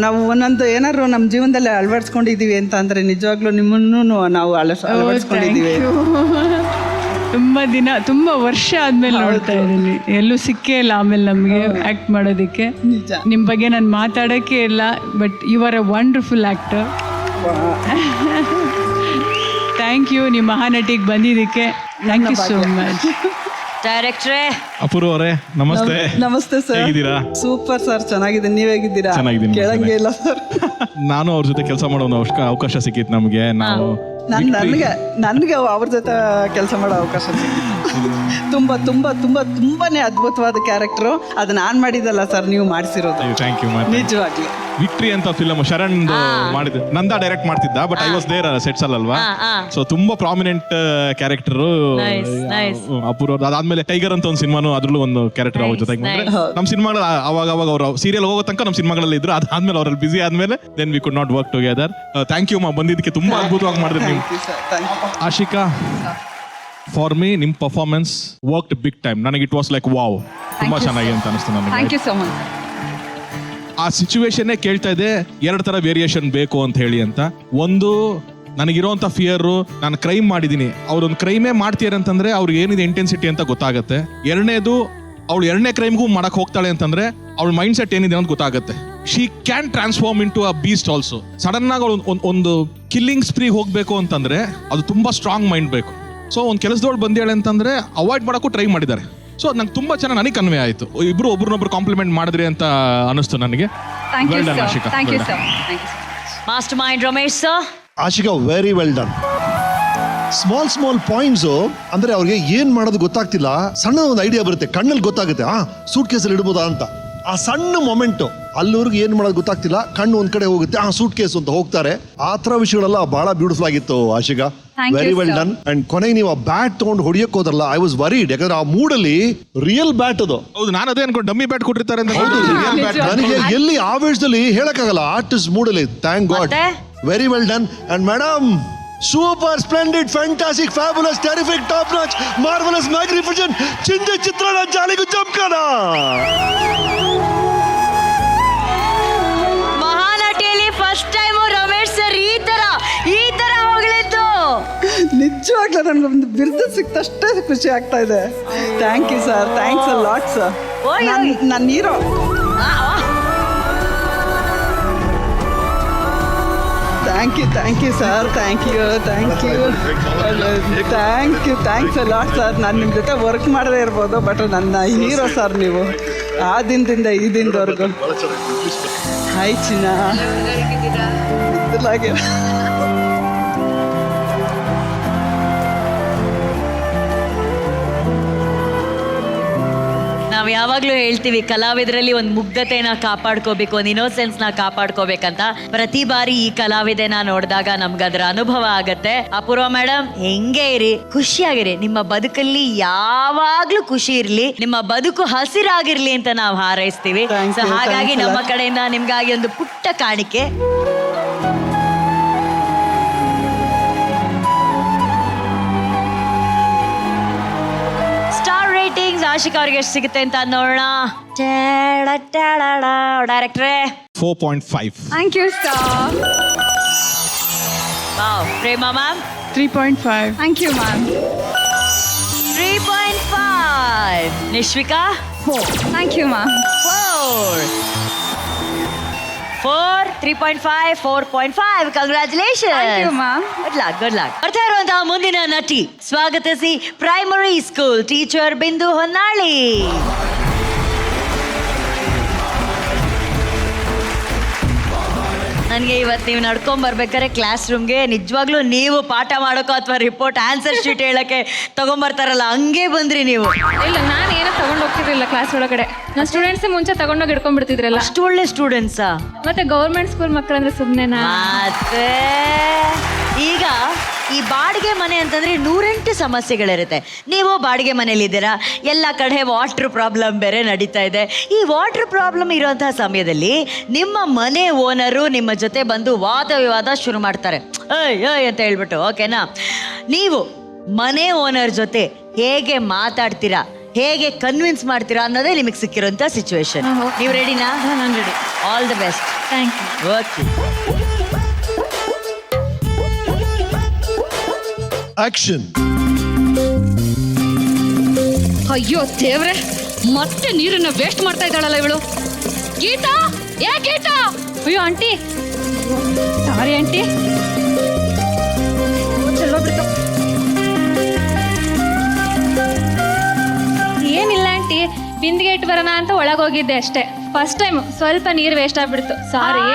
ನಾವು ಒಂದೊಂದು ಏನಾದ್ರು ನಮ್ಮ ಜೀವನದಲ್ಲಿ ಅಳವಡಿಸ್ಕೊಂಡಿದೀವಿ ಅಂತ ಅಂದ್ರೆ ನಿಜವಾಗ್ಲೂ ನಿಮ್ಮನ್ನು ನಾವು ಅಳವಡಿಸ್ಕೊಂಡಿದೀವಿ. ತುಂಬಾ ವರ್ಷ ಆದ್ಮೇಲೆ ನೋಡ್ತಾ ಇದ್ದೀನಿ. ಎಲ್ಲೂ ಸಿಕ್ಕೇ ಇಲ್ಲ ಆಮೇಲೆ ನಮ್ಗೆ ಆಕ್ಟ್ ಮಾಡೋದಿಕ್ಕೆ. ನಿಮ್ ಬಗ್ಗೆ ನಾನು ಮಾತಾಡಕ್ಕೆ ಇಲ್ಲ, but you are a wonderful actor. Thank you, ನಿಮ್ಮ ಮಹಾನಟಿಗೆ ಬಂದಿದ್ದಕ್ಕೆ. Thank you so much. ಡೈರೆಕ್ಟ್ರೇ, ಅಪೂರ್ವ ಅವರೇ ನಮಸ್ತೆ. ನಮಸ್ತೆ ಸರ್. ಹೇಗಿದ್ದೀರಾ? ಸೂಪರ್ ಸರ್, ಚೆನ್ನಾಗಿದೆ. ನೀವ್ ಹೇಗಿದ್ದೀರಾ? ಚೆನ್ನಾಗಿದ್ದೀನಿ. ಕೇಳಂಗೆ ಇಲ್ಲ ಸರ್. ನಾನು ಅವ್ರ ಜೊತೆ ಕೆಲಸ ಮಾಡೋ ಅವಕಾಶ ಸಿಕ್ಕಿತ್ತು ನಮಗೆ. ನಾವು ನನಗೆ ಅವ್ರ ಜೊತೆ ಕೆಲಸ ಮಾಡೋ ಅವಕಾಶ ಸಿಕ್ಕಿತ್ತು. ತುಂಬಾನೇ ಅದ್ಭುತವಾದ ಕ್ಯಾರೆಕ್ಟರ್. ಅದು ನಾನ್ ಮಾಡಿದಲ್ಲ ಸರ್, ನೀವು ಮಾಡಿಸಿರೋದು. Thank you. ನಿಜವಾಗ್ಲಿ ವಿಕ್ಟ್ರಿ ಅಂತ ಫಿಲಮ್ ಶರಣ್ ಮಾಡಿದ, ನಂದ ಡೈರೆಕ್ಟ್ ಮಾಡ್ತಿದ್ದ, but I was there sets ಅಲ್ವಾ. ಸೊ ತುಂಬಾ ಪ್ರಾಮಿನೆಂಟ್ ಕ್ಯಾರೆಕ್ಟರ್ ಅಪೂರ್ವ. ಅದಾದ್ಮೇಲೆ ಟೈಗರ್ ಅಂತ ಒಂದು ಸಿನಿಮಾನು, ಅದ್ರಲ್ಲೂ ಒಂದು ಕ್ಯಾರೆಕ್ಟರ್ ಅವ್ರ ಜೊತೆಗೆ ಬಂದ್ರೆ ನಮ್ ಸಿನಿಮಾಗಳ ಅವಾಗ ಅವ್ರು ಸೀರಿಯಲ್ ಹೋಗೋ ತನಕ ನಮ್ಮ ಸಿನಿಮಾಗಳಲ್ಲಿ ಇದ್ರು. ಅದಾದ್ಮೇಲೆ ಅವರಲ್ಲಿ ಬಿಸಿ ಆದ್ಮೇಲೆ then we could not work together. Thank you ಬಂದಿದ್ದಕ್ಕೆ, ತುಂಬಾ ಅದ್ಭುತವಾಗಿ ಮಾಡಿದ್ರಿ ನೀವು. ಆಶಿಕಾ, ಫಾರ್ ಮೀ ನಿಮ್ ಪರ್ಫಾರ್ಮೆನ್ಸ್ ವರ್ಕ್ಡ್ ಬಿಗ್ ಟೈಮ್. ನನಗೆ ಇಟ್ ವಾಸ್ ಲೈಕ್ ವಾವ್. ತುಂಬಾ ಚೆನ್ನಾಗಿ ಅಂತ ಅನಿಸ್ತು ಥ್ಯಾಂಕ್ ನನಗೆ. You so much. ಆ ಸಿಚುವೇಶನ್ನೇ ಕೇಳ್ತಾ ಇದೆ, 2 ತರ ವೇರಿಯೇಷನ್ ಬೇಕು ಅಂತ ಹೇಳಿ ಅಂತ. ಒಂದು, ನನಗಿರೋಂಥ ಫಿಯರು, ನಾನು ಕ್ರೈಮ್ ಮಾಡಿದ್ದೀನಿ, ಅವ್ರೊಂದು ಕ್ರೈಮೇ ಮಾಡ್ತೀರ ಅಂತಂದ್ರೆ ಅವ್ರಿಗೆ ಏನಿದೆ ಇಂಟೆನ್ಸಿಟಿ ಅಂತ ಗೊತ್ತಾಗುತ್ತೆ. 2ನೇದು, ಅವಳು 2ನೇ ಕ್ರೈಮ್ಗೂ ಮಾಡಕ್ ಹೋಗ್ತಾಳೆ ಅಂತಂದ್ರೆ ಅವಳ ಮೈಂಡ್ ಸೆಟ್ ಏನಿದೆ ಅಂತ ಗೊತ್ತಾಗುತ್ತೆ. She can transform in to a beast also. Sudden ಆಗಿ ಒಂದು ಕಿಲ್ಲಿಂಗ್ ಸ್ಪ್ರೀ ಹೋಗ್ಬೇಕು ಅಂತಂದ್ರೆ ಅದು ತುಂಬಾ ಸ್ಟ್ರಾಂಗ್ ಮೈಂಡ್ ಬೇಕು. ಸೊ ಒಂದು ಕೆಲಸದವಳು ಬಂದೇಳೆ ಅಂತಂದ್ರೆ ಅವಾಯ್ಡ್ ಮಾಡೋಕ್ಕೂ ಟ್ರೈ ಮಾಡಿದ್ದಾರೆ. ಸೊ ನಂಗೆ ತುಂಬಾ ಚೆನ್ನಾಗಿ ನನಗೆ ಕನ್ವೆ ಆಯಿತು. ಇಬ್ರು ಒಬ್ರನ್ನೊಬ್ರು ಕಾಂಪ್ಲಿಮೆಂಟ್ ಮಾಡಿದ್ರಿ ಅಂತ ಅನಿಸ್ತು ನನಗೆ. Thank you Well done, sir. Ashika. Thank you Well sir. done. Thank you sir. Master mind Ramesh sir. Ashika, very well done. Small points ಅಂದ್ರೆ ಅವ್ರಿಗೆ ಏನ್ ಮಾಡೋದು ಗೊತ್ತಾಗ್ತಿಲ್ಲ. ಸಣ್ಣ ಒಂದು ಐಡಿಯಾ ಬರುತ್ತೆ, ಕಣ್ಣಲ್ಲಿ ಗೊತ್ತಾಗುತ್ತೆ, ಸೂಟ್ ಕೇಸಲ್ಲಿ ಇಡ್ಬೋದಾ ಅಂತ. ಆ ಸಣ್ಣ ಮೊಮೆಂಟ್ ಅಲ್ಲಿವ್ರಿಗೆ ಏನ್ ಮಾಡೋದು ಗೊತ್ತಾಗ್ತಿಲ್ಲ, ಕಣ್ಣು ಒಂದ್ ಕಡೆ ಹೋಗುತ್ತೆ, ಸೂಟ್ ಕೇಸ್ ಅಂತ ಹೋಗ್ತಾರೆ. ಆ ತರ ವಿಷಯಗಳೆಲ್ಲ ಬಹಳ ಬ್ಯೂಟಿಫುಲ್ ಆಗಿತ್ತು Ashika. Thank you, very well sir. Done. And ಕೊನೆಗೆ ನೀವು ಆ ಬ್ಯಾಟ್ ತಗೊಂಡು ಹೊಡಿಯಕ್ ಹೋದ್ರಲ್ಲ, ಐ ವಾಸ್ ವರಿಡ್. ಯಾಕಂದ್ರೆ ಆ ಮೂಡಲ್ಲಿ ರಿಯಲ್ ಬ್ಯಾಟ್ ಅದು. ಹೌದು, ನಾನು ಅದೇ ಅನ್ಕೊಂಡು ಡಮ್ಮಿ ಬ್ಯಾಟ್ ಕೊಟ್ಟಿರ್ತಾರೆ ಅಂತ. ಹೌದು, real bat. ನನಗೆ ಎಲ್ಲಿ ಆವೇಶದಲ್ಲಿ ಹೇಳಕ್ಕಾಗಲ್ಲ, ಆರ್ಟಿಸ್ಟ್ ಮೂಡಲ್ಲಿ. Thank God. ಮತ್ತೆ? Very well done. And madam, super splendid, fantastic, fabulous, terrific, top notch, marvellous, magnificent, ಚಿಂದೆ ಚಿತ್ರಣ, ಜಾಲಿಗೂ ಚಮಕನ. ಮಹಾನಟಿಯಲ್ಲಿ ಫಸ್ಟ್ ಟೈಮ್ ರಮೇಶ್ ಸರ್ ಈ ತರ ಹೋಗ್ಲಿದ್ದು. ನಿಜವಾಗ್ಲೂ ನನಗೊಂದು ಬಿರುದು ಸಿಕ್ತಷ್ಟೇ ಖುಷಿ ಆಗ್ತಾ ಇದೆ. Thank you sir. Thanks a lot sir. ನನ್ನ hero. Thank you sir. Thanks a lot sir. ನಾನು ನಿಮ್ಮ ಜೊತೆ ವರ್ಕ್ ಮಾಡದೇ ಇರ್ಬೋದು, ಬಟ್ ನನ್ನ ಹೀರೋ ಸರ್ ನೀವು, ಆ ದಿನದಿಂದ ಈ ದಿನದವರೆಗೂ. ಹಾಯ್ ಚಿನ್ನ. ಇದ್ರಲಾಗೆ ನಾವು ಯಾವಾಗ್ಲೂ ಹೇಳ್ತೀವಿ, ಕಲಾವಿದರಲ್ಲಿ ಒಂದು ಮುಗ್ಧತೆನ ಕಾಪಾಡ್ಕೋಬೇಕು, ಒಂದು ಇನ್ನೋಸೆನ್ಸ್ನ ಕಾಪಾಡ್ಕೋಬೇಕಂತ. ಪ್ರತಿ ಬಾರಿ ಈ ಕಲಾವಿದೆನ ನೋಡಿದಾಗ ನಮ್ಗೆ ಅದರ ಅನುಭವ ಆಗತ್ತೆ. ಅಪೂರ್ವ ಮೇಡಮ್, ಹೆಂಗೆ ಇರಿ, ಖುಷಿಯಾಗಿರಿ. ನಿಮ್ಮ ಬದುಕಲ್ಲಿ ಯಾವಾಗ್ಲೂ ಖುಷಿ ಇರ್ಲಿ, ನಿಮ್ಮ ಬದುಕು ಹಸಿರಾಗಿರ್ಲಿ ಅಂತ ನಾವು ಹಾರೈಸ್ತೀವಿ. Thank ಸೊ you, ಹಾಗಾಗಿ thanks a ನಮ್ಮ lot. ಕಡೆಯಿಂದ ನಿಮ್ಗಾಗಿ ಒಂದು ಪುಟ್ಟ ಕಾಣಿಕೆ. ಸ್ಟಾರ್ ರೇಟಿಂಗ್ಸ್ ಆಶಿಕಾ ಅವ್ರಿಗೆ ಎಷ್ಟು ಸಿಗುತ್ತೆ ಅಂತ ನೋಡೋಣ. ಡೈರೆಕ್ಟ್ರೇ 4.5. Thank you sir. Prema ma'am 3.5. Thank you ma'am. 3.5. Nishvika 4. Thank you ma'am. 4. 3.5, 4.5. Congratulation. Thank you, ma'am. Good luck. ಬರ್ತಾ ಇರುವಂತಹ ಮುಂದಿನ ನಟಿ, ಸ್ವಾಗತಿಸಿ ಪ್ರೈಮರಿ ಸ್ಕೂಲ್ ಟೀಚರ್ ಬಿಂದು ಹೊನ್ನಾಳಿ. ನನಗೆ ಇವತ್ತು ನೀವು ನಡ್ಕೊಂಡ್ ಬರ್ಬೇಕಾದ್ರೆ ಕ್ಲಾಸ್ ರೂಮ್ಗೆ ನಿಜವಾಗ್ಲೂ ನೀವು ಪಾಠ ಮಾಡೋಕೋ ಅಥವಾ ರಿಪೋರ್ಟ್ ಆನ್ಸರ್ ಶೀಟ್ ಹೇಳಕ್ಕೆ ತಗೊಂಬರ್ತಾರಲ್ಲ, ಹಂಗೆ ಬಂದ್ರಿ ನೀವು. ಇಲ್ಲ, ನಾನು ಏನೋ ತಗೊಂಡು ಹೋಗ್ತಿರ್ಲಿಲ್ಲ ಕ್ಲಾಸ್ ಒಳಗಡೆ. ನಾನು ಸ್ಟೂಡೆಂಟ್ಸ್ ಮುಂಚೆ ತಗೊಂಡೋಗಿ ಇಟ್ಕೊಂಡ್ಬಿಡ್ತಿದ್ರಲ್ಲ. ಅಷ್ಟು ಒಳ್ಳೆ ಸ್ಟೂಡೆಂಟ್ಸಾ? ಮತ್ತೆ ಗೌರ್ಮೆಂಟ್ ಸ್ಕೂಲ್ ಮಕ್ಕಳಂದ್ರೆ ಸುಮ್ಮನೆನಾ? ಮತ್ತೆ ಈಗ ಈ ಬಾಡಿಗೆ ಮನೆ ಅಂತಂದ್ರೆ 108 ಸಮಸ್ಯೆಗಳಿರುತ್ತೆ. ನೀವು ಬಾಡಿಗೆ ಮನೇಲಿದ್ದೀರಾ, ಎಲ್ಲ ಕಡೆ ವಾಟರ್ ಪ್ರಾಬ್ಲಮ್ ಬೇರೆ ನಡೀತಾ ಇದೆ. ಈ ವಾಟರ್ ಪ್ರಾಬ್ಲಮ್ ಇರೋಂತಹ ಸಮಯದಲ್ಲಿ ನಿಮ್ಮ ಮನೆ ಓನರು ನಿಮ್ಮ ಜೊತೆ ಬಂದು ವಾದ ವಿವಾದ ಶುರು ಮಾಡ್ತಾರೆ, ಏಯ್ ಅಂತ ಹೇಳ್ಬಿಟ್ಟು. ಓಕೆನಾ? ನೀವು ಮನೆ ಓನರ್ ಜೊತೆ ಹೇಗೆ ಮಾತಾಡ್ತೀರಾ, ಹೇಗೆ ಕನ್ವಿನ್ಸ್ ಮಾಡ್ತೀರಾ ಅನ್ನೋದೇ ನಿಮಗೆ ಸಿಕ್ಕಿರೋಂಥ ಸಿಚುವೇಶನ್. ನೀವು ರೆಡಿನಾ? ನಾನು ready. All the best. Thank you. Okay. Action. ಅಯ್ಯೋ ದೇವ್ರೆ, ಮತ್ತೆ ನೀರನ್ನ ವೇಸ್ಟ್ ಮಾಡ್ತಾ ಇದ್ದಾಳಲ್ಲ ಇವಳು. ಗೀತಾ, ಗೀತಾ. ಅಯ್ಯೋ ಆಂಟಿ, ಸಾರಿ ಆಂಟಿ. ಚಲೋ ಬಿಡ್ತು. ಏನಿಲ್ಲ ಆಂಟಿ, ಬಿಂದಿಗೆ ಇಟ್ಟು ಬರೋಣ ಅಂತ ಒಳಗೋಗಿದ್ದೆ ಅಷ್ಟೇ. ಫಸ್ಟ್ ಟೈಮ್ ಸ್ವಲ್ಪ ನೀರು ವೇಸ್ಟ್ ಆಗ್ಬಿಡ್ತು, ಸಾರಿ.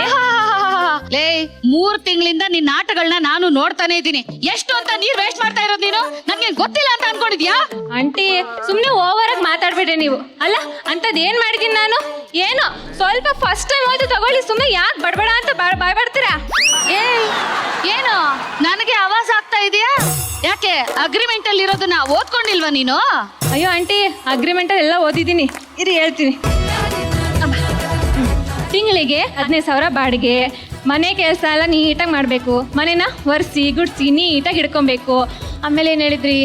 ಲೇ, 3 ತಿಂಗಳಿಂದ ನಿನ್ನ ಆಟಗಳನ್ನ ನಾನು ನೋಡ್ತಾನೆ ಇದ್ದೀನಿ. ಎಷ್ಟು ಅಂತ ನೀರ್ ವೇಸ್ಟ್ ಮಾಡ್ತಾ ಇರೋದು ನೀನು? ನನ್ಗೆ ಗೊತ್ತಿಲ್ಲ ಅಂತ ಅನ್ಕೊಂಡಿದ್ಯಾ? ಆಂಟಿ, ಸುಮ್ಮನೆ ಓವರ್ ಆಗಿ ಮಾತಾಡ್ಬೇಡ್ರಿ ನೀವು. ಅಲ್ಲ, ಅಂತದ್ ಏನ್ ಮಾಡಿದೀನಿ ನಾನು? ಏನೋ ಸ್ವಲ್ಪ ಫಸ್ಟ್ ಟೈಮ್ ಹೋಯ್ತು ತಗೊಳ್ಳಿ, ಸುಮ್ಮನೆ ಯಾಕೆ ಬಡಬೇಡ ಅಂತ ಬಾಯ್ಬಡ್ತೀರಾ? ಏನು ನನಗೆ ಆವಾಜ್ ಆಗ್ತಾ ಇದೆಯಾ? ಯಾಕೆ ಅಗ್ರಿಮೆಂಟ್ ಅಲ್ಲಿ ಇರೋದನ್ನ ಓದ್ಕೊಂಡಿಲ್ವಾ ನೀನು? ಅಯ್ಯೋ ಆಂಟಿ, ಅಗ್ರಿಮೆಂಟ್ ಎಲ್ಲ ಓದಿದ್ದೀನಿ, ಇರಿ ಹೇಳ್ತೀನಿ. ತಿಂಗಳಿಗೆ 15,000 ಬಾಡಿಗೆ, ಮನೆ ಕೆಲಸ ಎಲ್ಲ ನೀಟಾಗಿ ಮಾಡಬೇಕು, ಮನೆನ ಒರೆಸಿ ಗುಡಿಸಿ ನೀಟಾಗಿ ಇಟ್ಕೊಬೇಕು, ಆಮೇಲೆ ಏನು ಹೇಳಿದ್ರಿ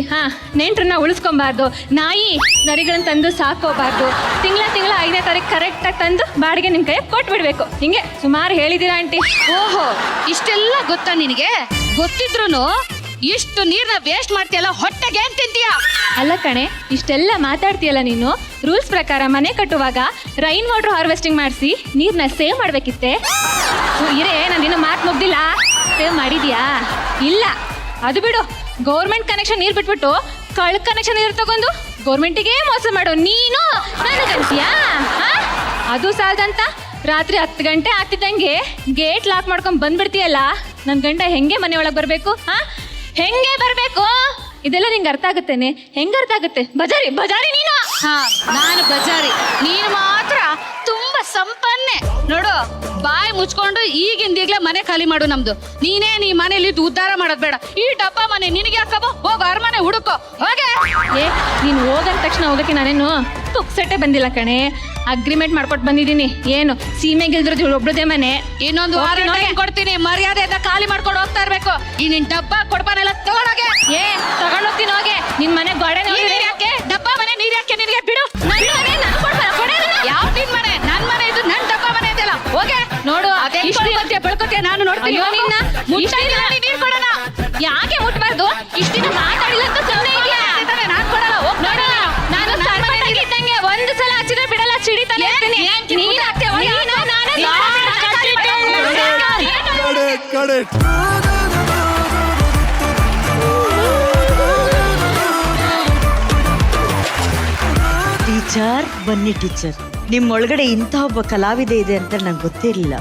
ನೆಂಟ್ರನ್ನ ಉಳಿಸ್ಕೊಬಾರ್ದು, ನಾಯಿ ನರಿಗಳನ್ನ ತಂದು ಸಾಕೋಬಾರ್ದು, ತಿಂಗಳ 5ನೇ ತಾರೀಕು ಕರೆಕ್ಟಾಗಿ ತಂದು ಬಾಡಿಗೆ ನಿಮ್ಮ ಕೈ ಕೊಟ್ಬಿಡ್ಬೇಕು. ಹಿಂಗೆ ಸುಮಾರು ಹೇಳಿದ್ದೀರಾ ಆಂಟಿ. ಓಹೋ, ಇಷ್ಟೆಲ್ಲ ಗೊತ್ತಾ ನಿನಗೆ? ಗೊತ್ತಿದ್ರು ಇಷ್ಟು ನೀರ್ನ ವೇಸ್ಟ್ ಮಾಡ್ತೀಯಲ್ಲ, ಹೊಟ್ಟೆಗೆ ಏನ್ ತಿಂತೀಯ? ಅಲ್ಲ ಕಣೆ, ಇಷ್ಟೆಲ್ಲ ಮಾತಾಡ್ತೀಯಲ್ಲ ನೀನು. ರೂಲ್ಸ್ ಪ್ರಕಾರ ಮನೆ ಕಟ್ಟುವಾಗ ರೈನ್ ವಾಟರ್ ಹಾರ್ವೆಸ್ಟಿಂಗ್ ಮಾಡಿಸಿ ನೀರನ್ನ ಸೇವ್ ಮಾಡಬೇಕಿತ್ತೆ. ಇರೇ, ನಾನು ಇನ್ನೂ ಮಾತು ಮುಗ್ದಿಲ್ಲ. ಸೇವ್ ಮಾಡಿದ್ಯಾ? ಇಲ್ಲ. ಅದು ಬಿಡು, ಗೌರ್ಮೆಂಟ್ ಕನೆಕ್ಷನ್ ನೀರು ಬಿಟ್ಬಿಟ್ಟು ಕನೆಕ್ಷನ್ ನೀರು ತಗೊಂಡು ಗೌರ್ಮೆಂಟಿಗೆ ಮೋಸ ಮಾಡೋ ನೀನು ನನಗಂತೀಯಾ? ಅದು ಸಾಲದಂತ ರಾತ್ರಿ 10 ಗಂಟೆ ಆಗ್ತಿದ್ದಂಗೆ ಗೇಟ್ ಲಾಕ್ ಮಾಡ್ಕೊಂಡು ಬಂದ್ಬಿಡ್ತೀಯಲ್ಲ. ನನ್ನ ಗಂಡ ಹೆಂಗೆ ಮನೆ ಒಳಗೆ ಬರಬೇಕು? ಹೆಂಗೆ ಬರಬೇಕು? ಇದೆಲ್ಲ ನಿಂಗೆ ಅರ್ಥ ಆಗುತ್ತೇನೆ? ಹೆಂಗೆ ಅರ್ಥ ಆಗುತ್ತೆ? ಬಜಾರಿ ನೀನು. ನಾನು ಬಜಾರಿ, ನೀನು ಮಾತ್ರ ತುಂಬಾ ಸಂಪನ್ನೆ. ನೋಡು, ಬಾಯಿ ಮುಚ್ಕೊಂಡು ಈಗಿಂದೀಗ್ಲೇ ಮನೆ ಖಾಲಿ ಮಾಡು ನಮ್ದು. ನೀನೇ ನೀ ಮನೇಲಿ ಉದ್ಧಾರ ಮಾಡೋದ್ ಬೇಡ. ಈ ಡಬ್ಬ ಮನೆ ನಿನಗೆ ಹಾಕಬೋ, ಹೋಗ ಅರಮನೆ ಹುಡುಕೋ ಹೋಗೆ. ನೀನು ಹೋಗಂದ ತಕ್ಷಣ ಹೋಗಕ್ಕೆ ನಾನೇನು ತುಕ್ಸಟ್ಟೆ ಬಂದಿಲ್ಲ ಕಣೆ. ಅಗ್ರಿಮೆಂಟ್ ಮಾಡ್ಕೊಟ್ಟು ಬಂದಿದ್ದೀನಿ. ಏನು ಸೀಮೆಗಿಲ್ದ್ರದ್ದು ಒಬ್ರದೇ ಮನೆ. ಇನ್ನೊಂದು ವಾರ ಕೊಡ್ತೀನಿ, ಮರ್ಯಾದೆಯಿಂದ ಖಾಲಿ ಮಾಡ್ಕೊಂಡು ಹೋಗ್ತಾ ಇರ್ಬೇಕು. ಈ ನಿನ್ ಡಬ್ಬ ಕೊಡ್ಬಾನೆಲ್ಲ ತಗೊಂಡೋಗೆ. ತಗೊಂಡೋಗ್ತೀನಿ ಹೋಗೆ. ನಿನ್ ಮನೆ ಗೋಡೆ ಯಾಕೆ ಡಬ್ಬ ಮನೆ ನೀರ್ ಯಾಕೆ ನಿನಗೆ? ಬಿಡು. ನನ್ನ ಮನೆ ನಾನು ಕೊಡ್ಬಾರ. ಯಾವ ನಿನ್ ಮನೆ? ನನ್ ಮನೆ ಇದು, ನನ್ ಡಬ್ಬ ಮನೆ ಇದೆಯಲ್ಲ. ಹೋಗೆ ನೋಡು. ಬೆಳ್ಕೊತೀಯ, ನಾನು ನೋಡ್ತೀನಿ. ನೀರ್ ಕೊಡೋಣ. ಯಾಕೆ ಮುಟ್ಬಾರ್ದು? ಇಷ್ಟಿನ ಮಾತಾಡಿಲ್ಲ ಅಂತ ಸುಮ್ಮನೆ ಇದೆಯಾ? ನಾನ್ ಕೊಡಲ್ಲ. ಹೋಗ್ ನೋಡ. ನಾನು ಸರ್ಪಂಚಾಗಿದ್ದಂಗೆ ಒಂದು ಸಲ ಹಚ್ಚಿದ್ರೆ ಬಿಡಲ್ಲ, ಚಿಡಿತಾನೆ ಇರ್ತೀನಿ. ನೀನ್ ಹಾಕ್ತೆ ಹೋಗಿ. ಟೀಚರ್, ಬನ್ನಿ ಟೀಚರ್. ನಿಮ್ಮೊಳಗಡೆ ಇಂಥ ಒಬ್ಬ ಕಲಾವಿದೆ ಇದೆ ಅಂತ ನಂಗೆ ಗೊತ್ತೇ ಇರಲಿಲ್ಲ.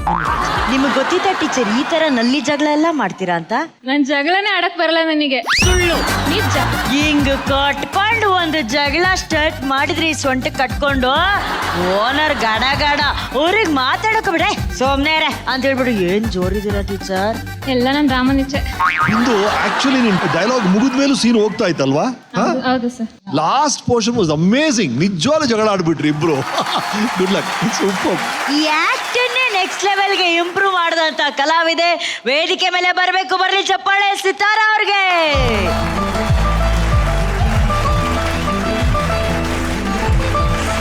ನಿಮಗೆ ಗೊತ್ತಿತ್ತ ಟೀಚರ್ ಈ ತರ ನಲ್ಲಿ ಜಗಳ ಎಲ್ಲ ಮಾಡ್ತೀರಾ ಅಂತ? ನನ್ ಜಗಳನೇ ಆಡಕ್ ಬರಲ್ಲ ನನಗೆ. ಸುಳ್ಳು, ನಿಜ. ಹಿಂಗ್ ಕಟ್ಕೊಂಡು ಒಂದು ಜಗಳ ಸ್ಟಾರ್ಟ್ ಮಾಡಿದ್ರಿ, ಸೊಂಟ ಕಟ್ಕೊಂಡು ಓನರ್ ಗಡ ಅವ್ರಿಗೆ ಮಾತಾಡೋಕೆ ಬಿಡ ಸೋಮ್ನೇರೆ ಅಂತ ಹೇಳ್ಬಿಡು. ಏನ್ ಜೋರಿದ್ದೀರಾ ಟೀಚರ್? ಎಲ್ಲ ನನ್ ರಾಮನ್ ಇಚ್ಛೆ. ಇಂದು ಆಕ್ಚುಲಿ ನಿನ್ ಡೈಲಾಗ್ ಮುಗಿದ್ಮೇಲೂ ಸೀನ್ ಹೋಗ್ತಾ ಇತ್ತಲ್ವಾ? ಹೌದು sir. Last portion was amazing. ನಿಜವಾಗ್ಲೂ ಜಗಳ ಆಡ್ಬಿಟ್ರಿ ಇಬ್ರು. Good luck. ಸೂಪರ್. ಈ ಆಕ್ಟನ್ನೇ ನೆಕ್ಸ್ಟ್ ಲೆವೆಲ್ಗೆ ಇಂಪ್ರೂವ್ ಮಾಡಿದಂತ ಕಲಾವಿದೆ ವೇದಿಕೆ ಮೇಲೆ ಬರಬೇಕು. ಬರ್ಲಿ ಚಪ್ಪಾಳೆ ಸಿತಾರ ಅವ್ರಿಗೆ.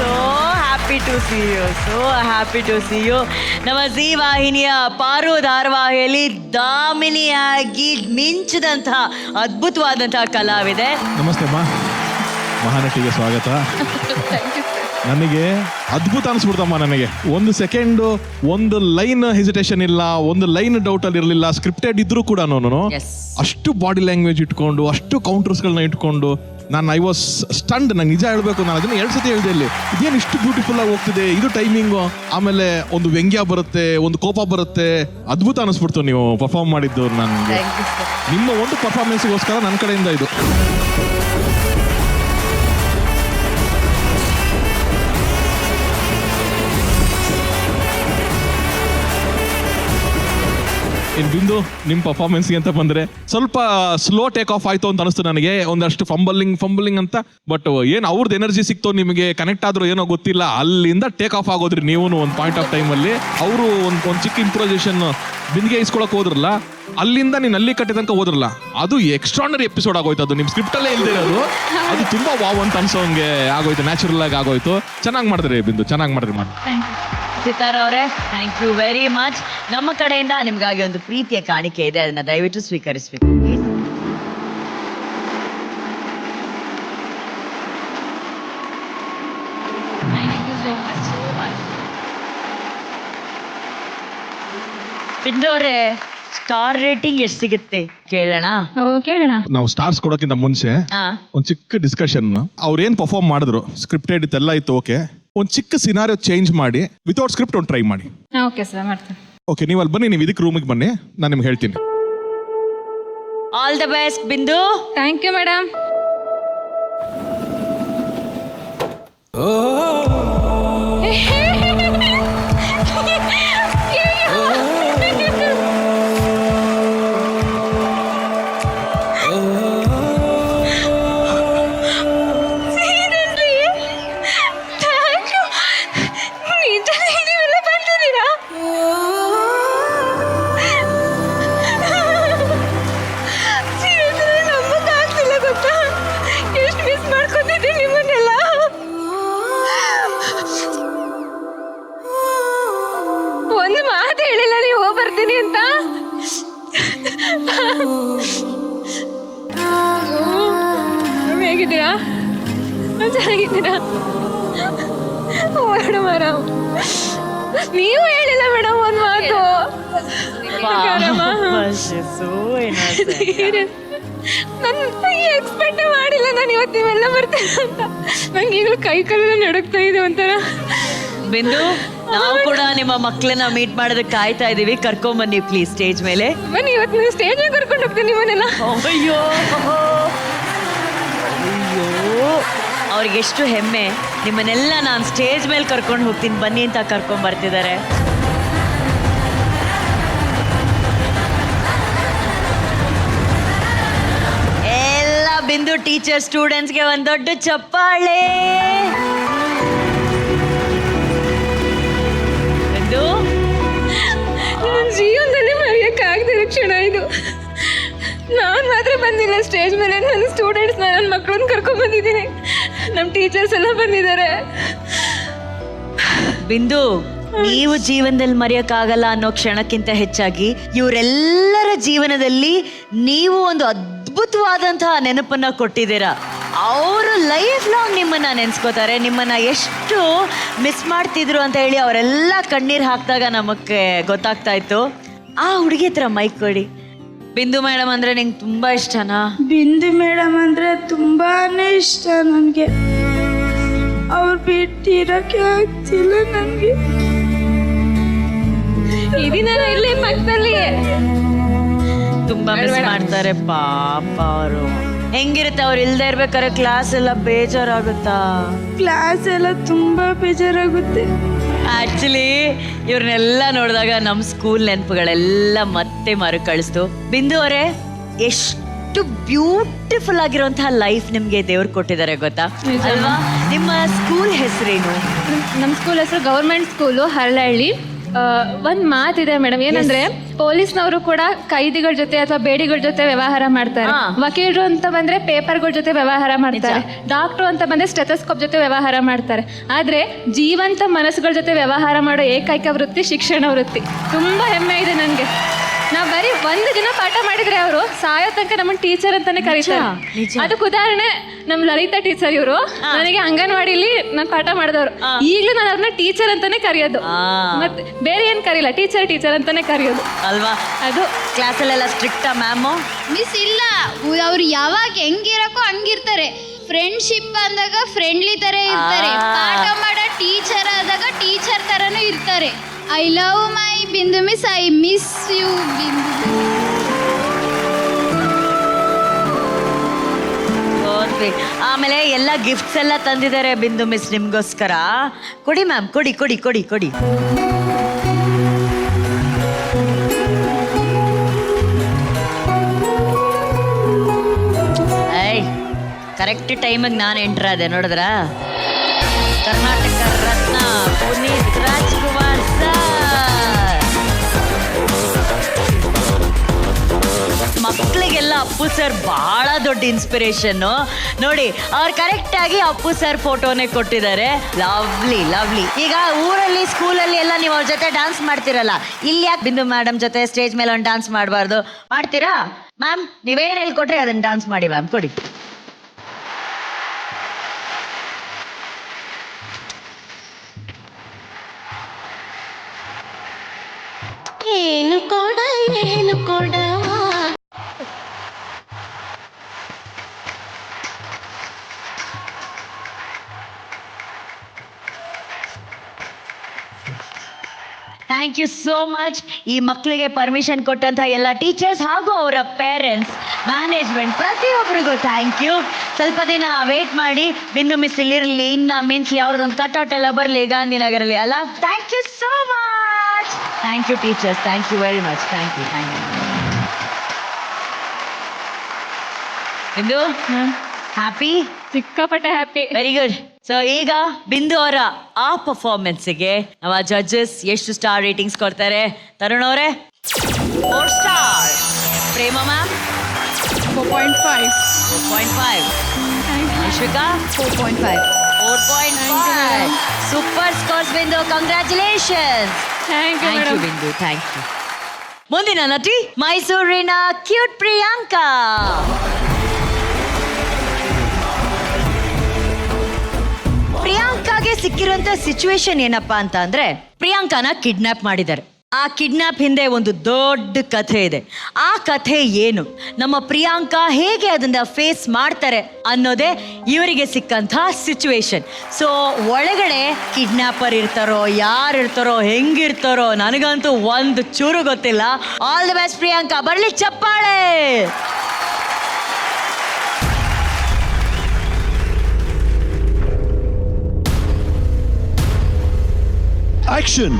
So happy to see you. ನಮ್ಮ ಜೀ ವಾಹಿನಿಯ ಪಾರು ಧಾರಾವಾಹಿಯಲ್ಲಿ ದಾಮಿನಿಯಾಗಿ ಮಿಂಚಿದಂತಹ ಅದ್ಭುತವಾದಂತಹ ಕಲಾವಿದೆ. ನಮಸ್ತೆ ಅಮ್ಮ, ಮಹಾನಟಿಗೆ ಸ್ವಾಗತ. ನನಗೆ ಅದ್ಭುತ ಅನ್ಸ್ಬಿಡ್ತಮ್ಮ. ನನಗೆ ಒಂದು ಸೆಕೆಂಡು ಒಂದು ಲೈನ್ ಹೆಸಿಟೇಷನ್ ಇಲ್ಲ, ಒಂದು ಲೈನ್ ಡೌಟ್ ಅಲ್ಲಿ ಇರಲಿಲ್ಲ. ಸ್ಕ್ರಿಪ್ಟೆಡ್ ಇದ್ರೂ ಕೂಡ ಅಷ್ಟು ಬಾಡಿ ಲ್ಯಾಂಗ್ವೇಜ್ ಇಟ್ಕೊಂಡು, ಅಷ್ಟು ಕೌಂಟರ್ಸ್ಗಳನ್ನ ಇಟ್ಕೊಂಡು ಐ ವಾಸ್ ಸ್ಟಂಡ್. ನಾನು ನಿಜ ಹೇಳ್ಬೇಕು, ನಾನು ಅದನ್ನ 2 ಸತಿ ಹೇಳಿದೆ ಇಲ್ಲಿ. ಇದೇನು ಇಷ್ಟು ಬ್ಯೂಟಿಫುಲ್ ಆಗಿ ಹೋಗ್ತಿದೆ, ಇದು ಟೈಮಿಂಗು. ಆಮೇಲೆ ಒಂದು ವ್ಯಂಗ್ಯ ಬರುತ್ತೆ, ಒಂದು ಕೋಪ ಬರುತ್ತೆ. ಅದ್ಭುತ ಅನಿಸ್ಬಿಡ್ತು ನೀವು ಪರ್ಫಾರ್ಮ್ ಮಾಡಿದ್ದು. ನನಗೆ ನಿಮ್ಮ ಒಂದು ಪರ್ಫಾರ್ಮೆನ್ಸ್ಗೋಸ್ಕರ ನನ್ನ ಕಡೆಯಿಂದ ಇದು. ಇನ್ನು ಬಿಂದು, ನಿಮ್ಮ ಪರ್ಫಾರ್ಮೆನ್ಸ್ಗೆ ಅಂತ ಬಂದರೆ ಸ್ವಲ್ಪ ಸ್ಲೋ ಟೇಕ್ ಆಫ್ ಆಯಿತು ಅಂತ ಅನಿಸ್ತು ನನಗೆ. ಒಂದಷ್ಟು ಫಂಬಲಿಂಗ್ ಅಂತ. ಬಟ್ ಏನು ಅವ್ರದ್ದು ಎನರ್ಜಿ ಸಿಕ್ತೋ ನಿಮಗೆ, ಕನೆಕ್ಟ್ ಆದರೂ ಏನೋ ಗೊತ್ತಿಲ್ಲ, ಅಲ್ಲಿಂದ ಟೇಕ್ ಆಫ್ ಆಗೋದ್ರಿ ನೀವು ಒಂದು ಪಾಯಿಂಟ್ ಆಫ್ ಟೈಮಲ್ಲಿ. ಅವರು ಒಂದು ಚಿಕ್ಕ ಇಂಪ್ರೊವೈಸೇಷನ್ ಬಿಂದಿಗೆ ಇಸ್ಕೊಳಕ್ಕೆ ಹೋದ್ರಲ್ಲ, ಅಲ್ಲಿಂದ ನೀನು ಅಲ್ಲಿ ಕಟ್ಟೆ ತನಕ ಹೋದ್ರಲ್ಲ, ಅದು ಎಕ್ಸ್ಟ್ರಾರ್ನರಿ ಎಪಿಸೋಡ್ ಆಗೋಯ್ತು. ಅದು ನಿಮ್ಮ ಸ್ಕ್ರಿಪ್ಟಲ್ಲೇ ಇಲ್ಲದೆ ಇರೋದು, ಅದು ತುಂಬ ವಾವ್ ಅಂತ ಅನ್ಸೋಂಗೆ ಆಗೋಯ್ತು, ನ್ಯಾಚುರಲ್ ಆಗಿ ಆಗೋಯ್ತು. ಚೆನ್ನಾಗಿ ಮಾಡಿದ್ರಿ ಬಿಂದು, ಚೆನ್ನಾಗಿ ಮಾಡಿದ್ರಿ. ಸಿತಾರ ಅವರೇ, ಥ್ಯಾಂಕ್ ಯು ವೆರಿ ಮಚ್. ನಮ್ಮ ಕಡೆಯಿಂದ ನಿಮ್ಗಾಗಿ ಒಂದು ಪ್ರೀತಿಯ ಕಾಣಿಕೆ ಇದೆ, ಅದನ್ನ ದಯವಿಟ್ಟು ಸ್ವೀಕರಿಸಬೇಕು. ಬಿಂದು ಅವರೇ, ಸ್ಟಾರ್ ರೇಟಿಂಗ್ ಎಷ್ಟು ಸಿಗುತ್ತೆ ಕೇಳೋಣ? ಕೇಳೋಣ. ನಾವು ಸ್ಟಾರ್ಸ್ ಕೊಡೋಕ್ಕಿಂತ ಮುಂಚೆ ಒಂದು ಚಿಕ್ಕ ಡಿಸ್ಕಷನ್. ಅವ್ರೇನ್ ಪರ್ಫಾರ್ಮ್ ಮಾಡಿದ್ರು, ಸ್ಕ್ರಿಪ್ಟೆಡ್ ಇತ್ತೆಲ್ಲ ಇತ್ತು, ಓಕೆ. ಒಂದು ಚಿಕ್ಕ ಸಿನಾರಿಯೋ ಚೇಂಜ್ ಮಾಡಿ ವಿತೌಟ್ ಸ್ಕ್ರಿಪ್ಟ್ ಒಂದು ಟ್ರೈ ಮಾಡಿ. ಓಕೆ ಸರ್, ಮಾಡ್ತೀನಿ. ಓಕೆ, ನೀವು ಅಲ್ಲಿ ಬನ್ನಿ, ನೀವು ಇದಕ್ಕೆ ರೂಮಿಗೆ ಬನ್ನಿ, ನಾನು ನಿಮ್ಗೆ ಹೇಳ್ತೀನಿ. All the best Bindu. Thank you madam. ನಂಬಕ್ಕಾಗ್ತಿಲ್ಲ ಹೇಗಿದ್ದೀರಾ? ಚೆನ್ನಾಗಿದ್ದೀರಾ? ಮೇಡಮ್ ನೀವು ಹೇಳಿಲ್ಲ ಮೇಡಮ್ ಒಂದು ಮಾತು. ನಾನು ಎಕ್ಸ್ಪೆಕ್ಟ್ ಮಾಡಿಲ್ಲ ನಾನು ಇವತ್ತು ಇವೆಲ್ಲ ಬರ್ತೀನಿ ಅಂತ. ನಂಗೆ ಈಗಲೂ ಕೈ ಕಾಲೆಲ್ಲ ನಡುಗ್ತಾ ಇದೆ ಒಂಥರ. ಬಿಂದು, ನಾವು ಕೂಡ ನಿಮ್ಮ ಮಕ್ಕಳನ್ನ ಮೀಟ್ ಮಾಡೋದಕ್ಕೆ ಕಾಯ್ತಾ ಇದೀವಿ. ಕರ್ಕೊಂಬನ್ನಿ ಪ್ಲೀಸ್ ಸ್ಟೇಜ್ ಮೇಲೆ. ಬನ್ನಿ, ಇವತ್ತು ನೀವು ಸ್ಟೇಜ್ ಮೇಲೆ ಕರ್ಕೊಂಡು ಹೋಗ್ತೀನಿ ನಿಮ್ಮನ್ನೆಲ್ಲ. ಅಯ್ಯೋ ಅಯ್ಯೋ, ಅವ್ರಿಗೆ ಎಷ್ಟು ಹೆಮ್ಮೆ. ನಿಮ್ಮನ್ನೆಲ್ಲ ನಾನು ಸ್ಟೇಜ್ ಮೇಲೆ ಕರ್ಕೊಂಡು ಹೋಗ್ತೀನಿ ಬನ್ನಿ ಅಂತ ಕರ್ಕೊಂಡ್ ಬರ್ತಿದ್ದಾರೆ. ಎಲ್ಲ ಬಿಂದು ಟೀಚರ್ ಸ್ಟೂಡೆಂಟ್ಸ್ಗೆ ಒಂದು ದೊಡ್ಡ ಚಪ್ಪಾಳೆ. ಬಿಂದು, ನನ್ನ ಜೀವನದಲ್ಲಿ ಮರೆಯೋಕ್ಕಾಗದಿರೋ ಕ್ಷಣ ಇದು. ನಾನು ಮಾತ್ರ ಬಂದಿಲ್ಲ ಸ್ಟೇಜ್ ಮೇಲೆ, ನನ್ನ ಸ್ಟೂಡೆಂಟ್ಸ್ ನನ್ನ ಮಕ್ಕಳನ್ನ ಕರ್ಕೊಂಡ್ ಬಂದಿದ್ದೀನಿ. ನಮ್ಮ ಟೀಚರ್ಸ್ ಎಲ್ಲ ಬಂದಿದ್ದಾರೆ. ಬಿಂದು, ನೀವು ಜೀವನದಲ್ಲಿ ಮರೆಯೋಕ್ಕಾಗಲ್ಲ ಅನ್ನೋ ಕ್ಷಣಕ್ಕಿಂತ ಹೆಚ್ಚಾಗಿ ಇವರೆಲ್ಲರ ಜೀವನದಲ್ಲಿ ನೀವು ಒಂದು ಅದ್ಭುತವಾದಂತಹ ನೆನಪನ್ನ ಕೊಟ್ಟಿದ್ದೀರಾ. ಅವರು ಲೈಫ್ ಲಾಂಗ್ ನಿಮ್ಮನ್ನ ನೆನೆಸ್ಕೋತಾರೆ. ನಿಮ್ಮನ್ನ ಎಷ್ಟು ಮಿಸ್ ಮಾಡ್ತಿದ್ರು ಅಂತ ಹೇಳಿ ಅವರೆಲ್ಲ ಕಣ್ಣೀರು ಹಾಕಿದಾಗ ನಮಗೆ ಗೊತ್ತಾಗ್ತಾ ಇತ್ತು. ಆ ಹುಡುಗಿ ಹತ್ರ ಮೈಕ್ ಕೊಡಿ. ಬಿಂದು ಮೇಡಮ್ ಅಂದ್ರೆ ನಿಂಗೆ ತುಂಬಾ ಇಷ್ಟನಾ? ಬಿಂದು ಮೇಡಮ್ ಅಂದರೆ ತುಂಬಾ ಇಷ್ಟ ನನಗೆ. ಅವ್ರು ಬಿಟ್ಟಿರೋಕ್ಕೆ ಆಗ್ತಿಲ್ಲ ನನಗೆ. ಇದೀನಲ್ಲ ಇಲ್ಲೇ ಪಕ್ಕದಲ್ಲಿ. ತುಂಬಾ ಮಿಸ್ ಮಾಡ್ತಾರೆ ಪಾಪ ಅವರು. ಹೆಂಗಿರುತ್ತೆ ಅವ್ರು ಇಲ್ದೇ ಇರ್ಬೇಕಾದ್ರೆ? ಕ್ಲಾಸ್ ಎಲ್ಲ ಬೇಜಾರಾಗುತ್ತಾ? ಕ್ಲಾಸ್ ಎಲ್ಲ ತುಂಬಾ ಬೇಜಾರಾಗುತ್ತೆ. ಆಕ್ಚುಲಿ ಇವ್ರನ್ನೆಲ್ಲ ನೋಡಿದಾಗ ನಮ್ಮ ಸ್ಕೂಲ್ ನೆನಪುಗಳೆಲ್ಲ ಮತ್ತೆ ಮರುಕಳಿಸ್ತು. ಬಿಂದು ಅವರೇ, ಎಷ್ಟು ಬ್ಯೂಟಿಫುಲ್ ಆಗಿರುವಂತಹ ಲೈಫ್ ನಿಮ್ಗೆ ದೇವ್ರು ಕೊಟ್ಟಿದ್ದಾರೆ ಗೊತ್ತಾ ಅಲ್ವಾ? ನಿಮ್ಮ ಸ್ಕೂಲ್ ಹೆಸರೇನು? ನಮ್ಮ ಸ್ಕೂಲ್ ಹೆಸರು ಗೌರ್ಮೆಂಟ್ ಸ್ಕೂಲು ಹರಳಹಳ್ಳಿ. ಒಂದು ಮಾತಿದೆ ಮೇಡಮ್, ಏನಂದ್ರೆ ಪೊಲೀಸ್ನವರು ಕೂಡ ಕೈದಿಗಳ ಜೊತೆ ಅಥವಾ ಬೇಡಿಗಳ ಜೊತೆ ವ್ಯವಹಾರ ಮಾಡ್ತಾರೆ. ವಕೀಲರು ಅಂತ ಬಂದ್ರೆ ಪೇಪರ್ಗಳ ಜೊತೆ ವ್ಯವಹಾರ ಮಾಡ್ತಾರೆ. ಡಾಕ್ಟ್ರು ಅಂತ ಬಂದ್ರೆ ಸ್ಟೆಥೋಸ್ಕೋಪ್ ಜೊತೆ ವ್ಯವಹಾರ ಮಾಡ್ತಾರೆ. ಆದ್ರೆ ಜೀವಂತ ಮನಸ್ಸುಗಳ ಜೊತೆ ವ್ಯವಹಾರ ಮಾಡೋ ಏಕೈಕ ವೃತ್ತಿ ಶಿಕ್ಷಣ ವೃತ್ತಿ. ತುಂಬಾ ಹೆಮ್ಮೆ ಇದೆ ನನಗೆ. ನಾವು ಬರೀ ಒಂದು ದಿನ ಪಾಠ ಮಾಡಿದ್ರೆ ಅವರು ಸಾಯೋ ತನಕ ನಮ್ಮನ್ನ ಟೀಚರ್ ಅಂತಾನೆ ಕರೀತಾರೆ. ಅದಕ್ಕೆ ಉದಾಹರಣೆ ನಮ್ಮ ಲಲಿತಾ ಟೀಚರ್. ಇವರು ನನಗೆ ಅಂಗನವಾಡಿಲಿ ನಾನು ಪಾಠ ಮಾಡಿದವರು. ಈಗಲೂ ನಾನು ಅವ್ರನ್ನ ಟೀಚರ್ ಅಂತಾನೆ ಕರೆಯೋದು. ಮತ್ತೆ ಬೇರೆ ಏನ್ ಕರೀಲ್ಲ, ಟೀಚರ್ ಟೀಚರ್ ಅಂತಾನೆ ಕರೆಯೋದು ಅಲ್ವಾ? ಅದು ಕ್ಲಾಸಲ್ಲೆಲ್ಲ ಸ್ಟ್ರಿಕ್ಟಾ ಮ್ಯಾಮು? ಮಿಸ್ ಇಲ್ಲ, ಅವ್ರು ಯಾವಾಗ ಹೆಂಗಿರಕ್ಕೋ ಹಂಗಿರ್ತಾರೆ. ಫ್ರೆಂಡ್ಶಿಪ್ ಅಂದಾಗ ಫ್ರೆಂಡ್ಲಿ ತರ ಇರ್ತಾರೆ. ಪಾಠ ಮಾಡೋ ಟೀಚರ್ ಆದಾಗ ಟೀಚರ್ ತರನು ಇರ್ತಾರೆ. ಐ ಲವ್ ಮೈ ಬಿಂದು ಮಿಸ್, ಐ ಮಿಸ್ ಯು ಬಿಂದು. ಆಮೇಲೆ ಎಲ್ಲ ಗಿಫ್ಟ್ಸ್ ಎಲ್ಲ ತಂದಿದ್ದಾರೆ ಬಿಂದು ಮಿಸ್ ನಿಮ್ಗೋಸ್ಕರ. ಕೊಡಿ ಮ್ಯಾಮ್, ಕೊಡಿ ಕೊಡಿ ಕೊಡಿ ಕೊಡಿ. ಕರೆಕ್ಟ್ ಟೈಮಿಗೆ ನಾನು ಎಂಟರ್ ಆದೆ, ನೋಡಿದ್ರ? ಕರ್ನಾಟಕ ರತ್ನ ಪುನೀತ್ ರಾಜ್ಕುಮಾರ್ ಸರ್. ಮಕ್ಕಳಿಗೆಲ್ಲ ಅಪ್ಪು ಸರ್ ಬಹಳ ದೊಡ್ಡ ಇನ್ಸ್ಪಿರೇಷನ್ನು. ನೋಡಿ, ಅವ್ರು ಕರೆಕ್ಟ್ ಆಗಿ ಅಪ್ಪು ಸರ್ ಫೋಟೋನೇ ಕೊಟ್ಟಿದ್ದಾರೆ. Lovely lovely. ಈಗ ಊರಲ್ಲಿ ಸ್ಕೂಲಲ್ಲಿ ಎಲ್ಲ ನೀವು ಅವ್ರ ಜೊತೆ ಡಾನ್ಸ್ ಮಾಡ್ತಿರಲ್ಲ, ಇಲ್ಲಿ ಯಾಕೆ ಬಿಂದು ಮೇಡಮ್ ಜೊತೆ ಸ್ಟೇಜ್ ಮೇಲೆ ಒಂದು ಡಾನ್ಸ್ ಮಾಡಬಾರ್ದು? ಮಾಡ್ತೀರಾ ಮ್ಯಾಮ್? ನೀವೇನು ಹೇಳ್ಕೊಟ್ರೆ ಅದನ್ನ ಡಾನ್ಸ್ ಮಾಡಿ ಮ್ಯಾಮ್. ಕೊಡಿ. ಏನು ಕೊಡ ಏನು ಕೊಡ. Thank you so much. ಈ ಮಕ್ಕಳಿಗೆ ಪರ್ಮಿಷನ್ ಕೊಟ್ಟಂತ ಎಲ್ಲ ಟೀಚರ್ಸ್ ಹಾಗೂ ಅವರ ಪೇರೆಂಟ್ಸ್, ಮ್ಯಾನೇಜ್ಮೆಂಟ್, ಪ್ರತಿಯೊಬ್ಬರಿಗೂ ಥ್ಯಾಂಕ್ ಯು. ಸ್ವಲ್ಪ ದಿನ ವೇಟ್ ಮಾಡಿ. ಬಿಂದು ಮಿಸ್ ಇಲ್ಲಿರಲಿ, ಇನ್ನು ಮೀನ್ಸ್ ಅವ್ರದ್ದೊಂದು ಕಟ್ಔಟ್ ಎಲ್ಲ ಬರಲಿ ಗಾಂಧಿನಗರಲ್ಲಿ ಅಲ್ಲ. Thank you so much. Thank you teachers, thank you very much. Thank you thank you. Bindu happy? ಸಿಕ್ಕಾಪಟ್ಟೆ ಹ್ಯಾಪಿ. Very good. ಸೊ ಈಗ ಬಿಂದು ಅವರ ಆ ಪರ್ಫಾರ್ಮೆನ್ಸ್ಗೆ ನಮ್ಮ ಜಡ್ಜಸ್ ಎಷ್ಟು ಸ್ಟಾರ್ ರೇಟಿಂಗ್ಸ್ ಕೊಡ್ತಾರೆ? ತರುಣ್ ಅವರೇ 4 star. Prema ma'am 4.5. 4.5. ಅಶ್ವಿಕಾ 4.5. 4.5. Super scores ಬಿಂದು, ಕಂಗ್ರ್ಯಾಚುಲೇಷನ್ಸ್. ಥ್ಯಾಂಕ್ ಯು ಬಿಂದು, ಥ್ಯಾಂಕ್ ಯು. ಮುಂದಿನ ನಟಿ ಮೈಸೂರಿನ ಕ್ಯೂಟ್ ಪ್ರಿಯಾಂಕಾ. ಪ್ರಿಯಾಂಕಾಗೆ ಸಿಕ್ಕಿರುವಂತ ಸಿಚುವೇಶನ್ ಏನಪ್ಪಾ ಅಂತ ಅಂದ್ರೆ, ಪ್ರಿಯಾಂಕಾನ ಕಿಡ್ನಾಪ್ ಮಾಡಿದ್ದಾರೆ. ಆ ಕಿಡ್ನಾಪ್ ಹಿಂದೆ ಒಂದು ದೊಡ್ಡ ಕಥೆ ಇದೆ. ಆ ಕಥೆ ಏನು, ನಮ್ಮ ಪ್ರಿಯಾಂಕಾ ಹೇಗೆ ಅದನ್ನ ಫೇಸ್ ಮಾಡ್ತಾರೆ ಅನ್ನೋದೇ ಇವರಿಗೆ ಸಿಕ್ಕಂತ ಸಿಚುವೇಶನ್. ಸೊ ಒಳಗಡೆ ಕಿಡ್ನಾಪರ್ ಇರ್ತಾರೋ, ಯಾರು ಇರ್ತಾರೋ, ಹೆಂಗಿರ್ತಾರೋ ನನಗಂತೂ ಒಂದು ಚೂರು ಗೊತ್ತಿಲ್ಲ. ಆಲ್ ದಿ ಬೆಸ್ಟ್ ಪ್ರಿಯಾಂಕಾ, ಬರ್ಲಿ ಚಪ್ಪಾಳೆ. ಆಕ್ಷನ್.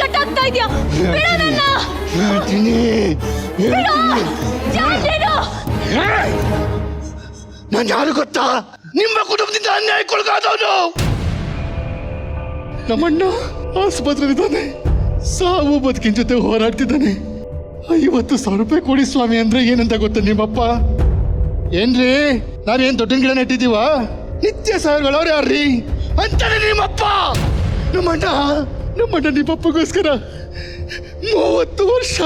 ಕಟ್ಟಾಗ್ತಾ ಇದೆಯಾ? ನಾನು ಯಾರು ಗೊತ್ತಾ? ನಿಮ್ಮ ಕುಟುಂಬದಿಂದ ಅನ್ಯಾಯಕ್ಕೊಳಗಾದವನು. ನಮ್ಮಣ್ಣ ಆಸ್ಪತ್ರೆಲಿದ್ದಾನೆ, ಸಾವು ಬದುಕಿನ ಜೊತೆ ಹೋರಾಡ್ತಿದ್ದಾನೆ. 50,000 ರೂಪಾಯಿ ಕೊಡಿ ಸ್ವಾಮಿ ಅಂದ್ರೆ ಏನಂತ ಗೊತ್ತ ನಿಮ್ಮಪ್ಪ? ಏನ್ರಿ, ನಾವೇನ್ ದೊಡ್ಡ ಗಿಡ ನೆಟ್ಟಿದೀವ? ನಿತ್ಯ ಸಾವಿರಗಳವ್ರು ಯಾರ್ರಿ ಅಂತಾನೆ ನಿಮ್ಮಪ್ಪ. ನಮ್ಮಣ್ಣ ನಿಮ್ಮಪ್ಪಗೋಸ್ಕರ 30 ವರ್ಷ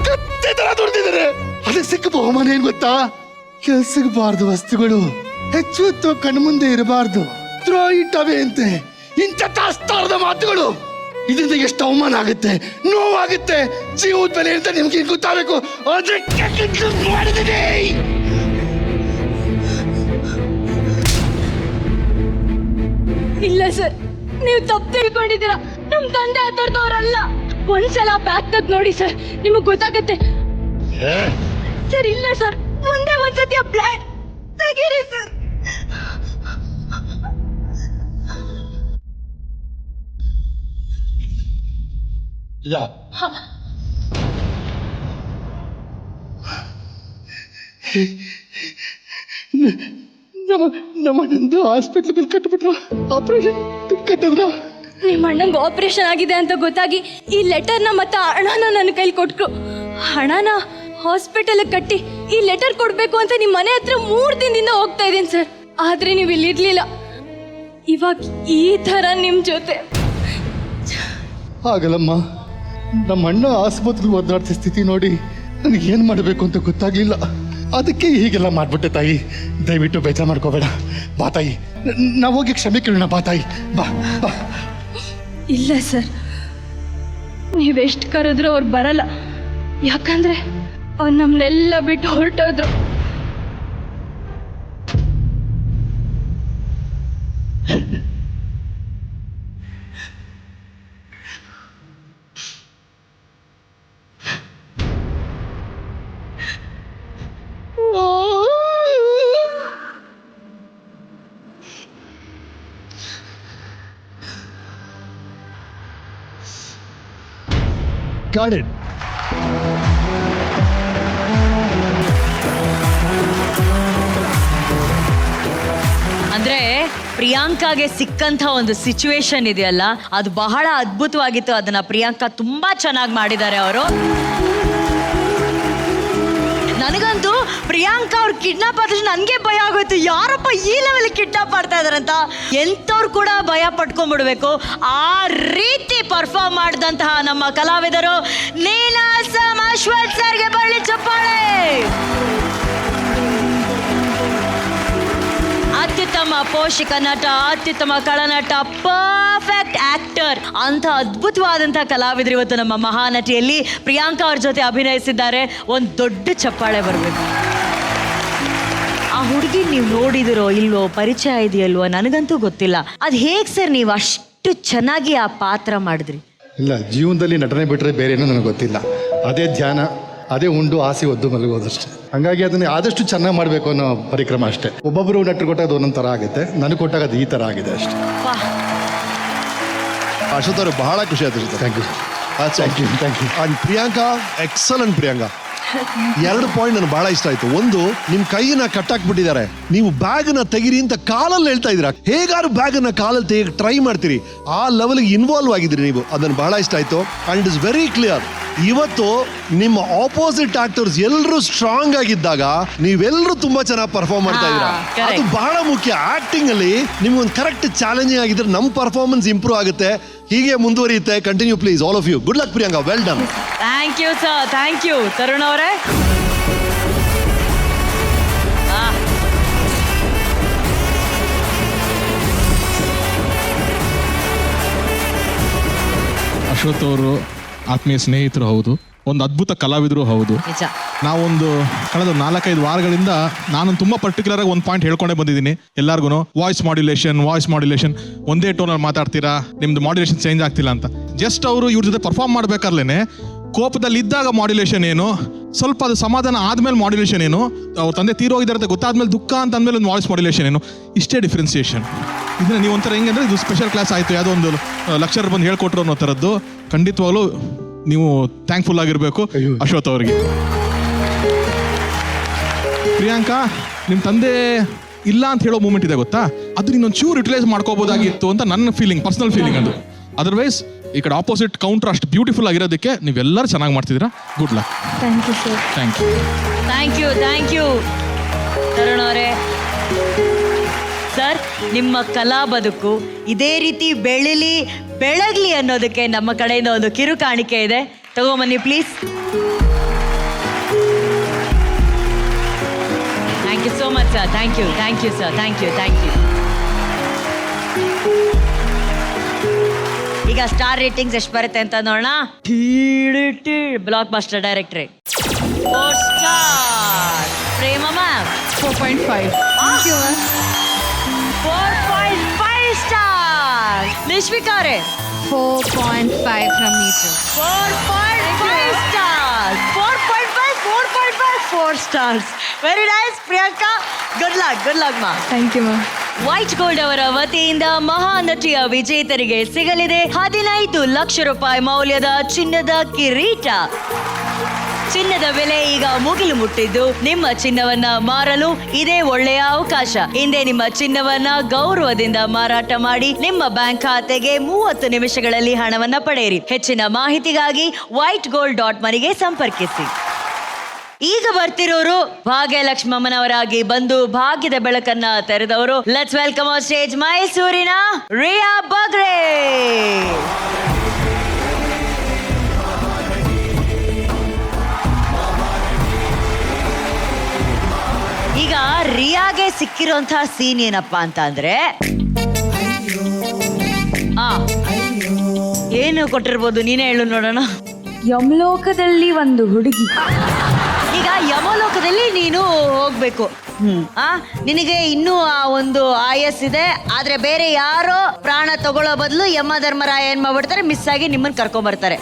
ಕತ್ತೆ ತರ ದುಡ್ದಿದ್ದಾರೆ. ಅದಕ್ಕೆ ಸಿಕ್ಕ ಬಹುಮಾನ ಏನ್ ಗೊತ್ತಾ? ಕೆಲ್ಸಕ್ಕೆ ವಸ್ತುಗಳು ಹೆಚ್ಚು ಹೊತ್ತು ಕಣ್ಮುಂದೆ ಇರಬಾರ್ದು, ಥ್ರೋ ಇಟ್ ಅವೇ ಅಂತೆ. ಇಂಥ ತಾಸ್ತಾರದ ಮಾತುಗಳು, ಇದರಿಂದ ಎಷ್ಟು ಅವಮಾನ ಆಗುತ್ತೆ, ನೋವಾಗುತ್ತೆ, ಜೀವದ ಬೆಲೆ ಅಂತ ನಿಮ್ಗೆ ಗೊತ್ತಾಗಬೇಕು. ಅದಕ್ಕೆ ಮಾಡಿದ್ದೀನಿ. ಇಲ್ಲ ಸರ್, ನೀವು ತಪ್ಪು ತಿಳ್ಕೊಂಡಿದ್ದೀರಾ. ನಮ್ ತಂದೆ ಆ ಥರದವ್ರಲ್ಲ. ಒಂದ್ಸಲ ಬ್ಯಾಗ್ ತೆಗ್ದು ನೋಡಿ ಸರ್, ನಿಮಗ್ ಗೊತ್ತಾಗತ್ತೆ ಸರ್. ಇಲ್ಲ ಸರ್, ಮುಂದೆ ಒಂದ್ಸತಿ ಆ ಬ್ಲಾಕ್ ತೆಗೀರಿ ಸರ್. ನಮ್ಮಣ್ಣಂದು ಹಾಸ್ಪಿಟ್ಲ್ ಬಿಲ್ ಕಟ್ಬಿಟ್ರು, ಆಪರೇಷನ್ ಕಟ್ಟಿದ್ರ. ನಿಮ್ಮ ಅಣ್ಣಂಗೆ ಆಪರೇಷನ್ ಆಗಿದೆ ಅಂತ ಗೊತ್ತಾಗಿ ಈ ಲೆಟರ್ನ ಮತ್ತೆ ಹಣನ ನನ್ನ ಕೈಲಿ ಕೊಟ್ರು. ಹಣನ ಹಾಸ್ಪಿಟಲ್ ಕಟ್ಟಿ ಈ ಲೆಟರ್ ಕೊಡ್ಬೇಕು ಅಂತ ನಿಮ್ಮ ಮನೆ ಹತ್ರ 3 ದಿನದಿಂದ ಹೋಗ್ತಾ ಇದ್ದೀನಿ ಸರ್. ಆದ್ರೆ ನೀವು ಇಲ್ಲಿ ಇರ್ಲಿಲ್ಲ. ಇವಾಗ ಈ ತರ ನಿಮ್ ಜೊತೆ ಆಗಲ್ಲಮ್ಮ. ನಮ್ಮ ಅಣ್ಣ ಆಸ್ಪತ್ರೆ ಒದ್ದಾಡ್ತಿದ್ದ ಸ್ಥಿತಿ ನೋಡಿ ನನಗೆ ಏನು ಮಾಡಬೇಕು ಅಂತ ಗೊತ್ತಾಗ್ಲಿಲ್ಲ. ಅದಕ್ಕೆ ಹೀಗೆಲ್ಲ ಮಾಡ್ಬಿಟ್ಟೆ ತಾಯಿ. ದಯವಿಟ್ಟು ಬೇಜಾರು ಮಾಡ್ಕೋಬೇಡ. ಬಾ ತಾಯಿ, ನಾವು ಹೋಗಿ ಕ್ಷಮೆ ಕೇಳೋಣ. ಬಾ ತಾಯಿ, ಬಾ ಬಾ. ಇಲ್ಲ ಸರ್, ನೀವೆಷ್ಟು ಕರೆದ್ರೂ ಅವ್ರು ಬರಲ್ಲ. ಯಾಕಂದ್ರೆ ಅವ್ರು ನಮ್ಮನ್ನೆಲ್ಲ ಬಿಟ್ಟು ಹೊರಟೋದ್ರು. Got it. ಅಂದ್ರೆ ಪ್ರಿಯಾಂಕಾಗೆ ಸಿಕ್ಕಂತ ಒಂದು ಸಿಚುವೇಶನ್ ಇದೆಯಲ್ಲ, ಅದು ಬಹಳ ಅದ್ಭುತವಾಗಿತ್ತು. ಅದನ್ನ ಪ್ರಿಯಾಂಕಾ ತುಂಬಾ ಚೆನ್ನಾಗಿ ಮಾಡಿದ್ದಾರೆ ಅವರು. ನನಗಂತೂ ಪ್ರಿಯಾಂಕಾ ಅವ್ರು ಕಿಡ್ನಾಪ್ ಆದ ತಕ್ಷಣ ನನಗೆ ಭಯ ಆಗೋಯ್ತು. ಯಾರಪ್ಪ ಈ ಲೆವೆಲ್ ಕಿಡ್ನಾಪ್ ಮಾಡ್ತಾ ಇದಾರಂತ. ಎಂಥವ್ರು ಕೂಡ ಭಯ ಪಟ್ಕೊಂಡ್ಬಿಡ್ಬೇಕು. ಆ ರೀತಿ ಪರ್ಫಾರ್ಮ್ ಮಾಡಿದಂತಹ ನಮ್ಮ ಕಲಾವಿದರು ನೀನಾಸಂ ಅಶ್ವಥ್ ಸರ್ಗೆ ಬರಲಿ ಚಪ್ಪಾಳೆ. ಅತ್ಯುತ್ತಮ ಪೋಷಕ ನಟ, ಅತ್ಯುತ್ತಮ ಖಳನಟ, ಪರ್ಫೆಕ್ಟ್ ಆಕ್ಟರ್ ಅಂತ ಅದ್ಭುತವಾದಂತಹ ಕಲಾವಿದರು ಇವತ್ತು ನಮ್ಮ ಮಹಾನಟಿಯಲ್ಲಿ ಪ್ರಿಯಾಂಕಾ ಅವ್ರ ಜೊತೆ ಅಭಿನಯಿಸಿದ್ದಾರೆ. ಒಂದು ದೊಡ್ಡ ಚಪ್ಪಾಳೆ ಬರಬೇಕು. ಆ ಹುಡುಗಿ ನೀವು ನೋಡಿದಿರೋ ಇಲ್ವೋ, ಪರಿಚಯ ಇದೆಯಲ್ವೋ ನನಗಂತೂ ಗೊತ್ತಿಲ್ಲ. ಅದು ಹೇಗೆ ಸರ್ ನೀವು ಅಷ್ಟು ಚೆನ್ನಾಗಿ ಆ ಪಾತ್ರ ಮಾಡಿದ್ರಿ? ಇಲ್ಲ, ಜೀವನದಲ್ಲಿ ನಟನೆ ಬಿಟ್ಟರೆ ಬೇರೆ ಏನೂ ನನಗೆ ಗೊತ್ತಿಲ್ಲ. ಅದೇ ಧ್ಯಾನ, ಅದೇ ಉಂಡು ಆಸೆ ಒದ್ದು ಮಲಗೋದಷ್ಟೇ. ಹಾಗಾಗಿ ಅದನ್ನ ಆದಷ್ಟು ಚೆನ್ನಾಗಿ ಮಾಡಬೇಕು ಅನ್ನೋ ಪರಿಕ್ರಮ ಅಷ್ಟೇ. ಒಬ್ಬೊಬ್ಬರು ನಟರು ಕೊಟ್ಟಾಗ ಅದು ಒಂದೊಂದು ಥರ ಆಗುತ್ತೆ, ನನಗೆ ಕೊಟ್ಟಾಗ ಅದು ಈ ಥರ ಆಗಿದೆ ಅಷ್ಟೇ. ಅಶ್ವಥ್ ಅವರು ಬಹಳ ಖುಷಿ ಆಯ್ತು. Thank you. Thank you. And Priyanka, excellent Priyanka. 2 point ನನಗೆ ಬಹಳ ಇಷ್ಟ ಆಯ್ತು. ಒಂದು, ನಿಮ್ ಕೈನ ಕಟ್ಟಾಕ್ಬಿಟ್ಟಿದ್ದಾರೆ, ನೀವು ಬ್ಯಾಗ್ ನ ತೆಗಿರಿ ಅಂತ ಕಾಲಲ್ಲಿ ಹೇಳ್ತಾ ಇದ್ದೀರಾ. ಹೇಗಾರು ಬ್ಯಾಗ್ ಅನ್ನ ಕಾಲಲ್ಲಿ ತೆಗಿ ಟ್ರೈ ಮಾಡ್ತೀರಿ, ಆ ಲೆವೆಲ್ಗೆ ಇನ್ವಾಲ್ವ್ ಆಗಿದ್ರಿ ನೀವು. ಅದನ್ನು ಬಹಳ ಇಷ್ಟ ಆಯ್ತು. And it is very clear, ಇವತ್ತು ನಿಮ್ಮ ಆಪೋಸಿಟ್ ಆಕ್ಟರ್ಸ್ ಎಲ್ಲರೂ ಸ್ಟ್ರಾಂಗ್ ಆಗಿದ್ದಾಗ ನೀವೆಲ್ಲರೂ ತುಂಬಾ ಚೆನ್ನಾಗಿ ಪರ್ಫಾರ್ಮ್ ಮಾಡ್ತಾ ಇದ್ದೀರಾ. ಅದು ಬಹಳ ಮುಖ್ಯ. ಆಕ್ಟಿಂಗ್ ಅಲ್ಲಿ ನಿಮ್ಗೊಂದು ಕರೆಕ್ಟ್ ಚಾಲೆಂಜಿಂಗ್ ಆಗಿದ್ರೆ ನಮ್ಮ ಪರ್ಫಾರ್ಮೆನ್ಸ್ ಇಂಪ್ರೂವ್ ಆಗುತ್ತೆ. ಹೀಗೆ ಮುಂದುವರಿಯುತ್ತೆ. Continue please, all of you. Good luck Priyanka, well done. Thank you sir, thank you. Tarun ಅವರೇ, ಅಶ್ವಥ್ ಅವರು ಆತ್ಮೀಯ ಸ್ನೇಹಿತರು ಹೌದು, ಒಂದು ಅದ್ಭುತ ಕಲಾವಿದರು ಹೌದು. ನಿಜ. ನಾವೊಂದು ಕಳೆದ 4-5 ವಾರಗಳಿಂದ ನಾನು ತುಂಬ ಪರ್ಟಿಕ್ಯುಲರ್ ಆಗಿ ಒಂದು ಪಾಯಿಂಟ್ ಹೇಳ್ಕೊಂಡೇ ಬಂದಿದ್ದೀನಿ ಎಲ್ಲರಿಗೂ. ವಾಯ್ಸ್ ಮಾಡ್ಯುಲೇಷನ್ ಒಂದೇ ಟೋನಲ್ಲಿ ಮಾತಾಡ್ತೀರಾ, ನಿಮ್ದು ಮಾಡ್ಯುಲೇಷನ್ ಚೇಂಜ್ ಆಗ್ತಿಲ್ಲ ಅಂತ. ಜಸ್ಟ್ ಅವರು ಇವ್ರ ಜೊತೆ ಪರ್ಫಾರ್ಮ್ ಮಾಡ್ಬೇಕಾರ್ಲೇನೆ ಕೋಪದಲ್ಲಿ ಇದ್ದಾಗ ಮಾಡ್ಯುಲೇಷನ್ ಏನು, ಸ್ವಲ್ಪ ಅದು ಸಮಾಧಾನ ಆದ್ಮೇಲೆ ಮಾಡ್ಯುಲೇಷನ್ ಏನು, ಅವ್ರ ತಂದೆ ತೀರೋಗಿದ್ದಾರೆ ಅಂತ ಗೊತ್ತಾದ್ಮೇಲೆ ದುಃಖ ಅಂತ ಅಂದಮೇಲೆ ಒಂದು ವಾಯ್ಸ್ ಮಾಡ್ಯುಲೇಷನ್ ಏನು, ಇಷ್ಟೇ ಡಿಫ್ರೆನ್ಸಿಯೇಷನ್. ಇದನ್ನ ನೀವು ಒಂಥರ ಹೆಂಗಂದ್ರೆ ಇದು ಸ್ಪೆಷಲ್ ಕ್ಲಾಸ್ ಆಯಿತು, ಯಾವುದೋ ಒಂದು ಲೆಕ್ಚರ್ ಬಂದು ಹೇಳ್ಕೊಟ್ರು ಅನ್ನೋ ಥರದ್ದು. ಖಂಡಿತವಾಗ್ಲೂ ನೀವು ಥ್ಯಾಂಕ್ಫುಲ್ ಆಗಿರಬೇಕು ಅಶ್ವಥ್ ಅವರಿಗೆ. ಪ್ರಿಯಾಂಕಾ, ನಿಮ್ಮ ತಂದೆ ಇಲ್ಲ ಅಂತ ಹೇಳೋ ಮೂಮೆಂಟ್ ಇದೆ ಗೊತ್ತಾ, ಅದು ಇನ್ನೊಂದು ಚೂರು ಯುಟಿಲೈಸ್ ಮಾಡ್ಕೋಬೋದಾಗಿತ್ತು ಅಂತ ನನ್ನ ಫೀಲಿಂಗ್, ಪರ್ಸನಲ್ ಫೀಲಿಂಗ್ ಅದು. ಅದರ್ವೈಸ್ ಈ ಕಡೆ ಆಪೋಸಿಟ್ ಕೌಂಟರ್ ಅಷ್ಟು ಬ್ಯೂಟಿಫುಲ್ ಆಗಿರೋದಕ್ಕೆ ನೀವೆಲ್ಲರೂ ಚೆನ್ನಾಗಿ ಮಾಡ್ತಿದ್ದೀರಾ. Good luck. Thank you sir. Thank you. Thank you, thank you Tarun ಅವರೇ. ಸರ್, ನಿಮ್ಮ ಕಲಾ ಬದುಕು ಇದೇ ರೀತಿ ಬೆಳಗ್ಲಿ ಅನ್ನೋದಕ್ಕೆ ನಮ್ಮ ಕಡೆಯಿಂದ ಒಂದು ಕಿರು ಕಾಣಿಕೆ ಇದೆ. ತಗೊಂಬನ್ನಿ please. Thank you so much sir. Thank you sir. Thank you. ಈಗ ಸ್ಟಾರ್ ರೇಟಿಂಗ್ಸ್ ಎಷ್ಟು ಬರುತ್ತೆ ಅಂತ ನೋಡೋಣ. ಬ್ಲಾಕ್ ಬಸ್ಟರ್ ಡೈರೆಕ್ಟ್ರಿ 4 star. Prema ma'am 4.5. Thank you ma'am. 4.5 star. Nishvika ಅವರೇ 4.5 from me too. 4.5 star. 4 stars. Very nice Priyanka. Good luck ಮಾ. Thank you ma'am. White gold ಅವರ ವತಿಯಿಂದ ಮಹಾನಟಿಯ ವಿಜೇತರಿಗೆ ಸಿಗಲಿದೆ 15 ಲಕ್ಷ ರೂಪಾಯಿ ಮೌಲ್ಯದ ಚಿನ್ನದ ಕಿರೀಟ. ಚಿನ್ನದ ಬೆಲೆ ಈಗ ಮುಗಿಲು ಮುಟ್ಟಿದ್ದು, ನಿಮ್ಮ ಚಿನ್ನವನ್ನ ಮಾರಲು ಇದೇ ಒಳ್ಳೆಯ ಅವಕಾಶ. ಹಿಂದೆ ನಿಮ್ಮ ಚಿನ್ನವನ್ನ ಗೌರವದಿಂದ ಮಾರಾಟ ಮಾಡಿ ನಿಮ್ಮ ಬ್ಯಾಂಕ್ ಖಾತೆಗೆ 30 ನಿಮಿಷಗಳಲ್ಲಿ ಹಣವನ್ನ ಪಡೆಯಿರಿ. ಹೆಚ್ಚಿನ ಮಾಹಿತಿಗಾಗಿ whitegold.moneyಗೆ ಸಂಪರ್ಕಿಸಿ. ಈಗ ಬರ್ತಿರೋರು ಭಾಗ್ಯಲಕ್ಷ್ಮಮ್ಮನವರಾಗಿ ಬಂದು ಭಾಗ್ಯದ ಬೆಳಕನ್ನ ತೆರೆದವರು. ಲೆಟ್ಸ್ ವೆಲ್ಕಮ್ ಆನ್ ಸ್ಟೇಜ್ ಮೈಸೂರಿನ ರಿಯಾ ಬಗ್ರೆ. ಈಗ ರಿಯಾಗೆ ಸಿಕ್ಕಿರೋಂತಹ ಸೀನ್ ಏನಪ್ಪಾ ಅಂತ ಅಂದ್ರೆ, ಏನು ಕೊಟ್ಟಿರ್ಬೋದು, ನೀನೇ ಹೇಳು ನೋಡೋಣ. ಯಮಲೋಕದಲ್ಲಿ ಒಂದು ಹುಡುಗಿ. ಈಗ ಯಮಲೋಕದಲ್ಲಿ ನೀನು ಹೋಗ್ಬೇಕು. ನಿನಗೆ ಇನ್ನೂ ಆ ಒಂದು ಆಯಸ್ಸಿದೆ, ಆದ್ರೆ ಬೇರೆ ಯಾರೋ ಪ್ರಾಣ ತಗೊಳ್ಳೋ ಬದಲು ಯಮ ಧರ್ಮರಾಯ ಏನ್ ಮಾಡ್ಬಿಡ್ತಾರೆ, ಮಿಸ್ ಆಗಿ ನಿಮ್ಮನ್ನ ಕರ್ಕೊಂಡ್ ಬರ್ತಾರೆ.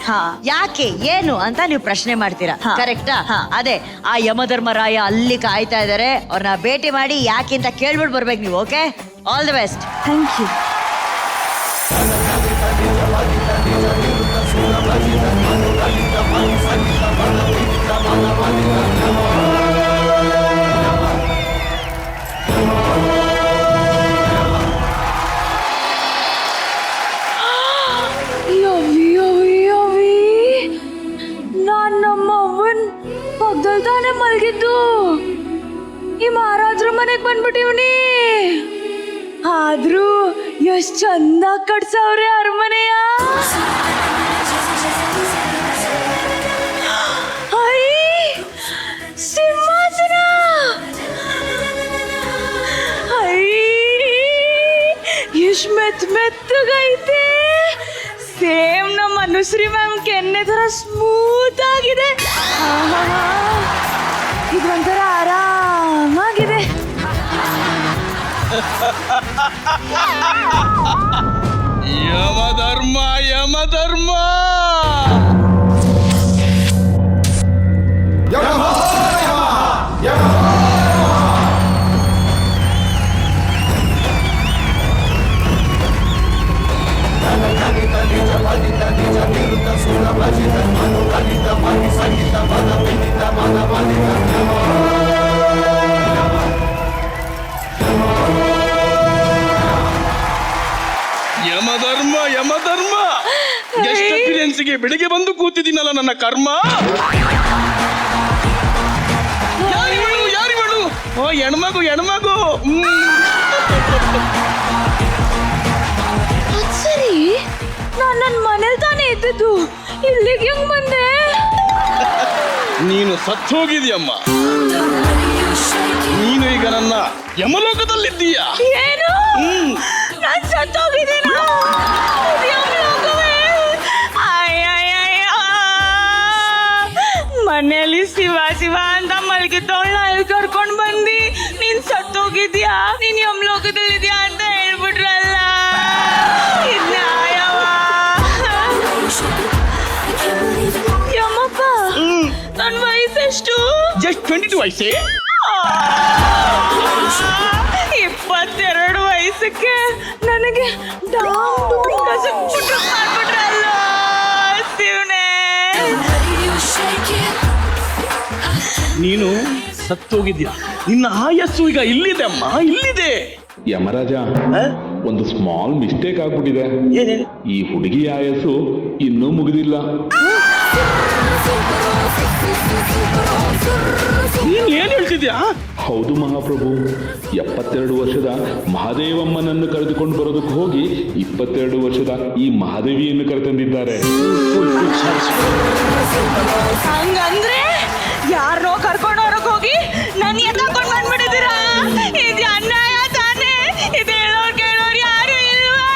ಯಾಕೆ ಏನು ಅಂತ ನೀವು ಪ್ರಶ್ನೆ ಮಾಡ್ತೀರಾ, ಕರೆಕ್ಟಾ? ಅದೇ ಆ ಯಮ ಧರ್ಮರಾಯ ಅಲ್ಲಿ ಕಾಯ್ತಾ ಇದಾರೆ. ಅವ್ರನ್ನ ಭೇಟಿ ಮಾಡಿ ಯಾಕೆ ಅಂತ ಕೇಳ್ಬಿಟ್ಟು ಬರ್ಬೇಕು ನೀವು. Okay, all the best. Thank you. ನಾನ್ ನಮ್ಮ ಅವ್ವನ್ ಪಕ್ಕದಲ್ಲಿ ತಾನೇ ಮಲಗಿದ್ದು, ಈ ಮಹಾರಾಜ್ರ ಮನೆಗೆ ಬಂದ್ಬಿಟ್ಟಿವ್ನಿ. ಆದ್ರೂ ಎಷ್ಟ್ ಚಂದ ಕಟ್ಸವ್ರೆ ಅರಮನೆಯ. ಸಿಂಹಾಸನ ಎಷ್ಟ್ ಮೆತ್ತಗೈತೆ. ಸೇಮ್ ನಮ್ಮ ಅನುಶ್ರೀ ಮ್ಯಾಮ್ ಕೆನ್ನೆ ತರ ಸ್ಮೂತ್ ಆಗಿದೆ. ಇದು ಒಂಥರ ಆರಾಮಾಗಿದೆ. ಯಮಧರ್ಮ ಸಂಗೀತ ಯಮಧರ್ಮ ಯಮಧರ್ಮ ಗೆಸ್ಟ್ ಅಪಿಯರೆನ್ಸ್ಗೆ ಬೆಳಿಗ್ಗೆ ಬಂದು ಕೂತಿದ್ದೀನಲ್ಲ ನನ್ನ ಕರ್ಮ. ಯಾರಿವಳು? ಓ ಹೆಣ್ಮಗು. ಸರಿ ನಾನು ನನ್ನ ಮನೇಲಿ ತಾನೇ ಇದ್ದದ್ದು, ಇಲ್ಲಿಗೆ ಹೆಂಗ್ ಬಂದೆ? ನೀನು ಸತ್ತೋಗಿದೀಯಮ್ಮ. ನೀನು ಈಗ ನನ್ನ ಯಮಲೋಕದಲ್ಲಿದ್ದೀಯ. ಏನು? ನಾನು ಸತ್ತೋಗಿದ್ದೀನಾ? ಮನೆಯಲ್ಲಿ ಶಿವ ಶಿವ ಅಂತ ಮಲಗಿದ್ದವಳನ್ನ ಅಲ್ಲಿ ಕರ್ಕೊಂಡ್ ಬಂದಿ ನೀನ್ ಸತ್ತೋಗಿದ್ಯಾ, ನೀನ್ ಯಮಲೋಕದಲ್ಲಿದ್ಯಾ ಅಂತ ಹೇಳ್ಬಿಟ್ರಲ್ಲ. ಯಮಪ್ಪ, ನನ್ ವಯಸ್ಸೆಷ್ಟು? ಜಸ್ಟ್ 22 ವಯಸ್ಸೇ. 22 ವಯಸ್ಸಕ್ಕೆ ನನಗೆ ಮಾಡ್ಬಿಟ್ರಲ್ಲ ಶಿವನೇ. ನೀನು ಸತ್ತೋಗಿದ್ಯಾ. ನಿನ್ನ ಆಯಸ್ಸು ಈಗ ಇಲ್ಲಿದೆ ಅಮ್ಮ, ಇಲ್ಲಿದೆ. ಯಮರಾಜ, ಒಂದು ಸ್ಮಾಲ್ ಮಿಸ್ಟೇಕ್ ಆಗ್ಬಿಟ್ಟಿದೆ. ಈ ಹುಡುಗಿ ಆಯಸ್ಸು ಇನ್ನೂ ಮುಗಿದಿಲ್ಲ. ನೀನ್ ಏನ್ ಹೇಳ್ತಿದ್ಯಾ? ಹೌದು ಮಹಾಪ್ರಭು, 72 ವರ್ಷದ ಮಹಾದೇವಮ್ಮನನ್ನು ಕರೆದುಕೊಂಡು ಬರೋದಕ್ಕೆ ಹೋಗಿ 22 ವರ್ಷದ ಈ ಮಹಾದೇವಿಯನ್ನು ಕರೆತಂದಿದ್ದಾರೆ. ಹಂಗಂದ್ರೆ ಯಾರನ್ನೋ ಕರ್ಕೊಂಡು ಹೊರಗೆ ಹೋಗಿ ನನ್ ಎತ್ಕೊಂಡು ಬಂದ್ಬಿಟ್ಟಿದ್ದೀರಾ? ಇದು ಅನ್ಯಾಯ ತಾನೇ? ಇದು ಹೇಳೋರು ಕೇಳೋರು ಯಾರು ಇಲ್ವಾ?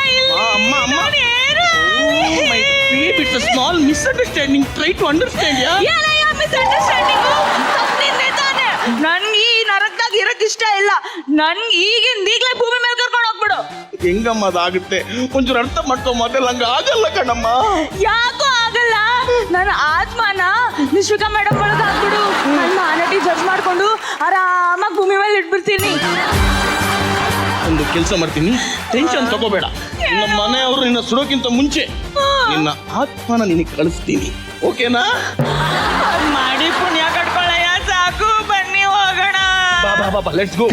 It's a small misunderstanding. Try to understand, yeah? ನನ್ಗೆ ಈ ನರಕದಾಗ ಇರಕ್ ಇಷ್ಟ ಇಲ್ಲ. ನನ್ಗೆ ಈಗಲೇ ಭೂಮಿ ಮೇಲೆ ಕರ್ಕೊಂಡು ಹೋಗ್ಬಿಡು. ಹೆಂಗಮ್ಮ ಅದಾಗುತ್ತೆ? ಒಂಚೂರು ಅರ್ಥ ಮಾಡ್ಕೊ ಮೊದಲು. ಹಂಗ ಆಗಲ್ಲ ಕಣಮ್ಮ. ಯಾಕೋ ಆಗಲ್ಲ? ನನ್ನ ಆತ್ಮನ ನಿಶ್ವಿಕಾ ಮೇಡಮ್ ಒಳಗೆ ಹಾಕ್ಬಿಡು. ನನ್ನ ಮಾನಟಿ ಜಡ್ಜ್ ಮಾಡ್ಕೊಂಡು ಆರಾಮಾಗಿ ಭೂಮಿ ಮೇಲೆ ಇಟ್ಬಿಡ್ತೀನಿ. ಒಂದು ಕೆಲಸ ಮಾಡ್ತೀನಿ, ಟೆನ್ಷನ್ ತಗೋಬೇಡ. ನಮ್ಮ ಮನೆಯವರು ನಿನ್ನ ಸುಡೋಕ್ಕಿಂತ ಮುಂಚೆ ನಿನ್ನ ಆತ್ಮನ ನಿನಗೆ ಕಳಿಸ್ತೀನಿ, ಓಕೆನಾ? ಮಾಡಿ ಪುಣ್ಯ ಕಟ್ಕೊಳ್ಳಯ್ಯ, ಸಾಕು. ಬನ್ನಿ ಹೋಗೋಣ. ಬಾ ಲೆಟ್ಸ್ ಗೋ.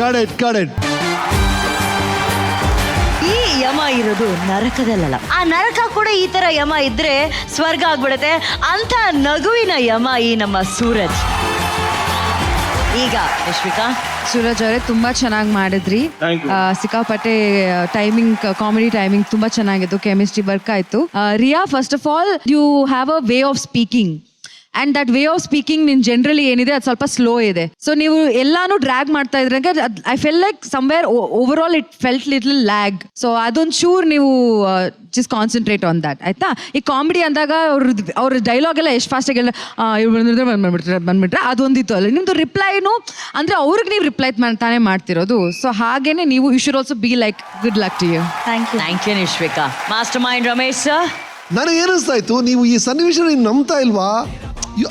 ಕರೆಕ್ಟ್. ಈ ಯಮ ಇರೋದು ನರಕದಲ್ಲ. ಆ ನರಕ ಕೂಡ ಈ ತರ ಯಮ ಇದ್ರೆ ಸ್ವರ್ಗ ಆಗ್ಬಿಡುತ್ತೆ. ಅಂತ ನಗುವಿನ ಯಮ ಈ ನಮ್ಮ ಸೂರಜ್. ಈಗ ಯಶ್ವಿಕಾ, ಸೂರಜ್ ಅವರೇ ತುಂಬಾ ಚೆನ್ನಾಗಿ ಮಾಡಿದ್ರಿ. ಸಿಕ್ಕಾಪಟ್ಟೆ ಟೈಮಿಂಗ್, ಕಾಮಿಡಿ ಟೈಮಿಂಗ್ ತುಂಬಾ ಚೆನ್ನಾಗಿತ್ತು. ಕೆಮಿಸ್ಟ್ರಿ ವರ್ಕ್ ಆಯ್ತು. Riya, first of all you have a way of speaking. And that way of speaking ನಿನ್ ಜನರಲಿ ಏನಿದೆ ಅದು ಸ್ವಲ್ಪ ಸ್ಲೋ ಇದೆ. ಸೊ ನೀವು ಎಲ್ಲಾನು ಡ್ರ್ಯಾಗ್ ಮಾಡ್ತಾ ಇದ್ರಂಗೆ I felt like somewhere overall it felt little lag. So ಅದೊಂದು ಚೂರ್ ನೀವು ಜಸ್ಟ್ ಕಾನ್ಸಂಟ್ರೇಟ್ ಆನ್ ದಟ್, ಆಯ್ತಾ? ಈ ಕಾಮಿಡಿ ಅಂದಾಗ ಅವ್ರ ಡೈಲಾಗ್ ಎಲ್ಲ ಎಷ್ಟು ಫಾಸ್ಟ್ ಆಗಿ ಬಂದ್ಬಿಟ್ರೆ ಅದೊಂದಿತ್ತು ಅಲ್ಲ. ನಿಮ್ದು ರಿಪ್ಲೈನು ಅಂದ್ರೆ ಅವ್ರಿಗೆ ನೀವು ರಿಪ್ಲೈ ತಾನೇ ಮಾಡ್ತಿರೋದು. ಸೊ ಹಾಗೇನೆ ನೀವು you should also be like good luck to you. Thank you Nishvika. Master mind Ramesh sir, ನನಗೆ ಏನಿಸ್ತಾ ಇತ್ತು, ನೀವು ಈ ಸನ್ನಿವೇಶ ನಂಬ್ತಾ ಇಲ್ವಾ?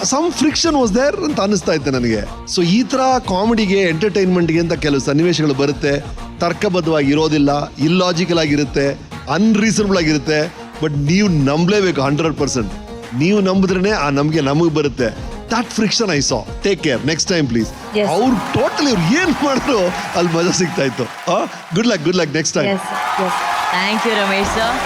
ಸಮ್ ಫ್ರಿಕ್ಷನ್ ವಾಸ್ ದೇರ್ ಅಂತ ಅನಿಸ್ತಾ ಇತ್ತು ನನಗೆ. ಸೊ ಈ ಥರ ಕಾಮಿಡಿಗೆ, ಎಂಟರ್ಟೈನ್ಮೆಂಟ್ಗೆ ಅಂತ ಕೆಲವು ಸನ್ನಿವೇಶಗಳು ಬರುತ್ತೆ. ತರ್ಕಬದ್ಧವಾಗಿ ಇರೋದಿಲ್ಲ, ಇಲ್ಲಾಜಿಕಲ್ ಆಗಿರುತ್ತೆ, ಅನ್ರೀಸನಬಲ್ ಆಗಿರುತ್ತೆ. ಬಟ್ ನೀವು ನಂಬಲೇಬೇಕು 100%. ನೀವು ನಂಬಿದ್ರೇ ಆ ನಂಬಿಕೆ ನಮಗೆ ಬರುತ್ತೆ. That friction I saw. Take care next time please. ಅವ್ರು ಟೋಟಲಿ ಅವ್ರು ಏನು ಮಾಡಿದ್ರು ಅಲ್ಲಿ ಮಜಾ ಸಿಗ್ತಾ ಇತ್ತು. Good luck next time. Thank you Ramesh sir.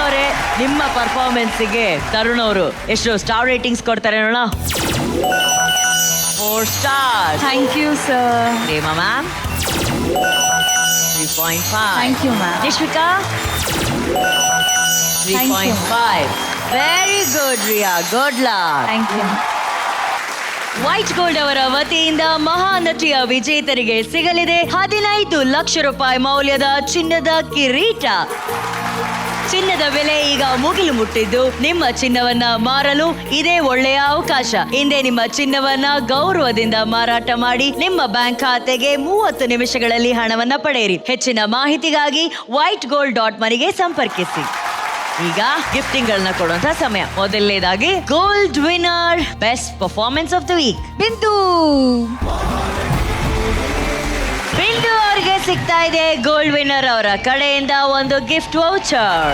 ಅವರೇ, ನಿಮ್ಮ ಪರ್ಫಾರ್ಮೆನ್ಸಿಗೆ ತರುಣ್ ಅವರು ಎಷ್ಟು ಸ್ಟಾರ್ ರೇಟಿಂಗ್ಸ್ ಕೊಡ್ತಾರೆ ನೋಡೋಣ. 4 stars. Thank you sir. Hema ma'am 3.5. Thank you ma'am. Nishvika 3.5. Very good Riya, good luck. Thank you. White gold ಅವರ ವತಿಯಿಂದ ಮಹಾನಟಿಯ ವಿಜೇತರಿಗೆ ಸಿಗಲಿದೆ 15 ಲಕ್ಷ ರೂಪಾಯಿ ಮೌಲ್ಯದ ಚಿನ್ನದ ಕಿರೀಟ. ಚಿನ್ನದ ಬೆಲೆ ಈಗ ಮುಗಿಲು ಮುಟ್ಟಿದ್ದು, ನಿಮ್ಮ ಚಿನ್ನವನ್ನ ಮಾರಲು ಇದೇ ಒಳ್ಳೆಯ ಅವಕಾಶ. ಹಿಂದೆ ನಿಮ್ಮ ಚಿನ್ನವನ್ನ ಗೌರವದಿಂದ ಮಾರಾಟ ಮಾಡಿ ನಿಮ್ಮ ಬ್ಯಾಂಕ್ ಖಾತೆಗೆ 30 ನಿಮಿಷಗಳಲ್ಲಿ ಹಣವನ್ನ ಪಡೆಯಿರಿ. ಹೆಚ್ಚಿನ ಮಾಹಿತಿಗಾಗಿ whitegold.money ಸಂಪರ್ಕಿಸಿ. ಈಗ ಗಿಫ್ಟಿಂಗ್ ಗಳನ್ನ ಕೊಡುವಂತ ಸಮಯ. ಮೊದಲನೇದಾಗಿ gold winner, best performance of the week Bindu ಅವರಿಗೆ ಸಿಗ್ತಾ ಇದೆ ಗೋಲ್ಡ್ ವಿನ್ನರ್ ಅವರ ಕಡೆಯಿಂದ ಒಂದು gift voucher.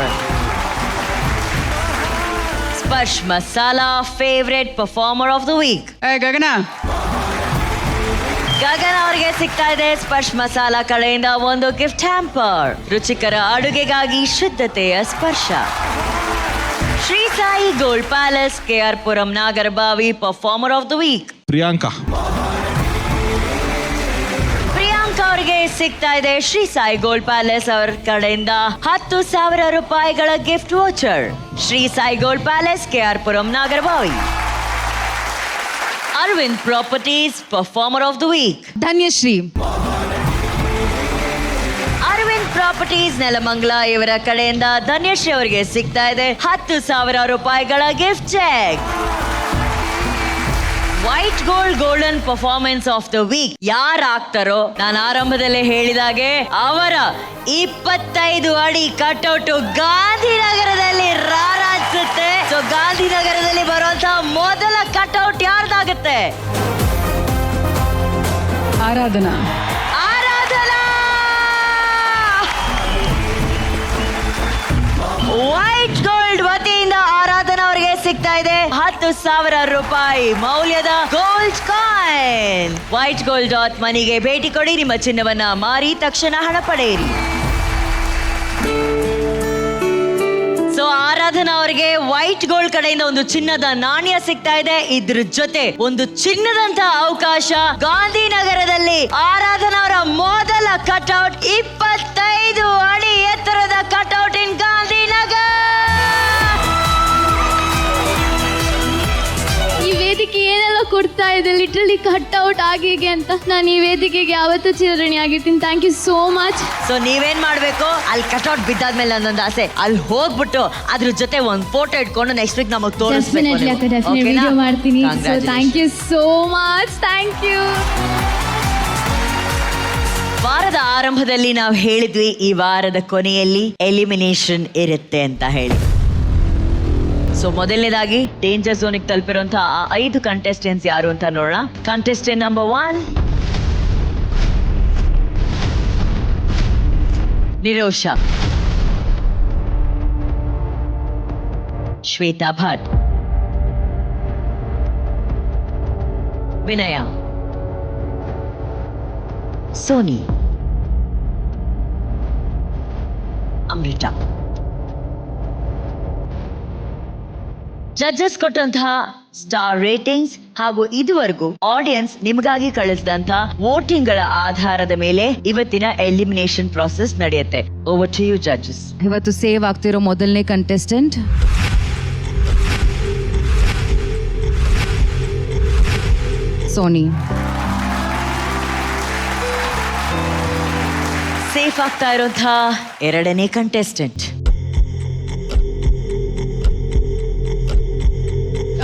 Sparsh Masala favourite performer of the week. Gagana, Gagan ಅವರಿಗೆ ಸಿಗ್ತಾ ಇದೆ ಸ್ಪರ್ಶ್ ಮಸಾಲಾ ಕಡೆಯಿಂದ ಒಂದು ಗಿಫ್ಟ್ ಹ್ಯಾಂಪರ್. ರುಚಿಕರ ಅಡುಗೆಗಾಗಿ ಶುದ್ಧತೆಯ ಸ್ಪರ್ಶ. Shri Sai gold palace, KR Puram, Nagarbhavi. Performer of the week Priyanka ಅವರಿಗೆ ಸಿಗ್ತಾ ಇದೆ ಶ್ರೀ ಸಾಯಿ ಗೋಲ್ಡ್ ಪ್ಯಾಲೇಸ್ ಅವರ ಕಡೆಯಿಂದ 10,000 ರೂಪಾಯಿಗಳ gift voucher. Shri Sai gold palace, KR Puram, Nagarbhavi. Aravind properties, performer of the week Dhanyashree. Aravind properties Nelamangala ಇವರ ಕಡೆಯಿಂದ ಧನ್ಯಶ್ರೀ ಅವರಿಗೆ ಸಿಗ್ತಾ ಇದೆ 10,000 ರೂಪಾಯಿಗಳ gift cheque. White gold golden performance of the week ಯಾರಾಗ್ತಾರೋ, ನಾನು ಆರಂಭದಲ್ಲೇ ಹೇಳಿದಾಗೆ ಅವರ 25 ಅಡಿ ಕಟ್ಔಟ್ ಗಾಂಧಿನಗರದಲ್ಲಿ ರಾರಾಜಿಸುತ್ತೆ. ಸೊ ಗಾಂಧಿನಗರದಲ್ಲಿ ಬರುವಂತಹ ಮೊದಲ ಕಟ್ಔಟ್ ಯಾರ್ದಾಗುತ್ತೆ? ಆರಾಧನಾ. ವೈಟ್ ಗೋಲ್ಡ್ ವತಿಯಿಂದ ಆರಾಧನಾ ಅವರಿಗೆ ಸಿಗ್ತಾ ಇದೆ 10,000 ರೂಪಾಯಿ ಮೌಲ್ಯದ ಗೋಲ್ಡ್ ಕಾಯಿನ್. ವೈಟ್ ಗೋಲ್ಡ್ .ಮನಿಗೆ ಭೇಟಿ ಕೊಡಿ, ನಿಮ್ಮ ಚಿನ್ನವನ್ನ ಮಾರಿ ತಕ್ಷಣ ಹಣ ಪಡೆಯಿರಿ. ಸೊ ಆರಾಧನಾ ಅವರಿಗೆ ವೈಟ್ ಗೋಲ್ಡ್ ಕಡೆಯಿಂದ ಒಂದು ಚಿನ್ನದ ನಾಣ್ಯ ಸಿಗ್ತಾ ಇದೆ. ಇದ್ರ ಜೊತೆ ಒಂದು ಚಿನ್ನದಂತ ಅವಕಾಶ. ಗಾಂಧಿನಗರದಲ್ಲಿ ಆರಾಧನಾ ಅವರ ಮೊದಲ ಕಟ್ಔಟ್, 25 ಅಡಿ ಎತ್ತರದ ಕಟ್ಔಟ್ ಇನ್ ಗಾಂಧಿನಗರ್. ಈ ವೇದಿಕೆ ಏನೆಲ್ಲ ಕೊಡ್ತಾ ಇದೆ, ಲಿಟ್ರಲಿ ಕಟ್ಔಟ್ ಆಗಿ ಅಂತ. ನಾನು ಈ ವೇದಿಕೆಗೆ ಯಾವತ್ತೂ ಚಿರಋಣಿ ಆಗಿರ್ತೀನಿ. Thank you so much. So ನೀವೇನ್ ಮಾಡ್ಬೇಕು, ಅಲ್ಲಿ ಕಟ್ಔಟ್ ಬಿದ್ದಾದ್ಮೇಲೆ ನನ್ನೊಂದು ಆಸೆ, ಅಲ್ಲಿ ಹೋಗ್ಬಿಟ್ಟು ಅದ್ರ ಜೊತೆ ಒಂದು ಫೋಟೋ ಇಟ್ಕೊಂಡು ನೆಕ್ಸ್ಟ್ ವೀಕ್ ನಮಗೆ ಡೆಫಿನೆಟ್ಲಿ ಅಕ್ಕ, ಡೆಫಿನೆಟ್ಲಿ ವಿಡಿಯೋ ಮಾಡ್ತೀನಿ. So thank you so much. Thank you. ವಾರದ ಆರಂಭದಲ್ಲಿ ನಾವು ಹೇಳಿದ್ವಿ ಈ ವಾರದ ಕೊನೆಯಲ್ಲಿ ಎಲಿಮಿನೇಷನ್ ಇರುತ್ತೆ ಅಂತ ಹೇಳಿ. ಸೊ ಮೊದಲನೇದಾಗಿ ಡೇಂಜರ್ ಝೋನಿಗೆ ತಲುಪಿರುವಂತಹ 5 ಕಂಟೆಸ್ಟೆಂಟ್ಸ್ ಯಾರು ಅಂತ ನೋಡೋಣ. ಕಂಟೆಸ್ಟೆಂಟ್ ನಂಬರ್ 1 ನಿರೋಷಾ, ಶ್ವೇತಾ ಭಟ್, ವಿನಯ, ಸೋನಿ, ಅಮೃತ. ಜಡ್ಜಸ್ ಕೊಟ್ಟಂತಹ ಸ್ಟಾರ್ ರೇಟಿಂಗ್ಸ್ ಹಾಗೂ ಇದುವರೆಗೂ ಆಡಿಯನ್ಸ್ ನಿಮಗಾಗಿ ಕಳಿಸಿದಂತಹ ವೋಟಿಂಗ್ ಗಳ ಆಧಾರದ ಮೇಲೆ ಇವತ್ತಿನ ಎಲಿಮಿನೇಷನ್ ಪ್ರಾಸೆಸ್ ನಡೆಯುತ್ತೆ. Over to you judges. ಇವತ್ತು ಸೇವ್ ಆಗ್ತಿರೋ ಮೊದಲನೇ ಕಂಟೆಸ್ಟೆಂಟ್ ಸೋನಿ. ಸೇಫ್ ಆಗ್ತಾ ಇರುವಂತಹ ಎರಡನೇ ಕಂಟೆಸ್ಟೆಂಟ್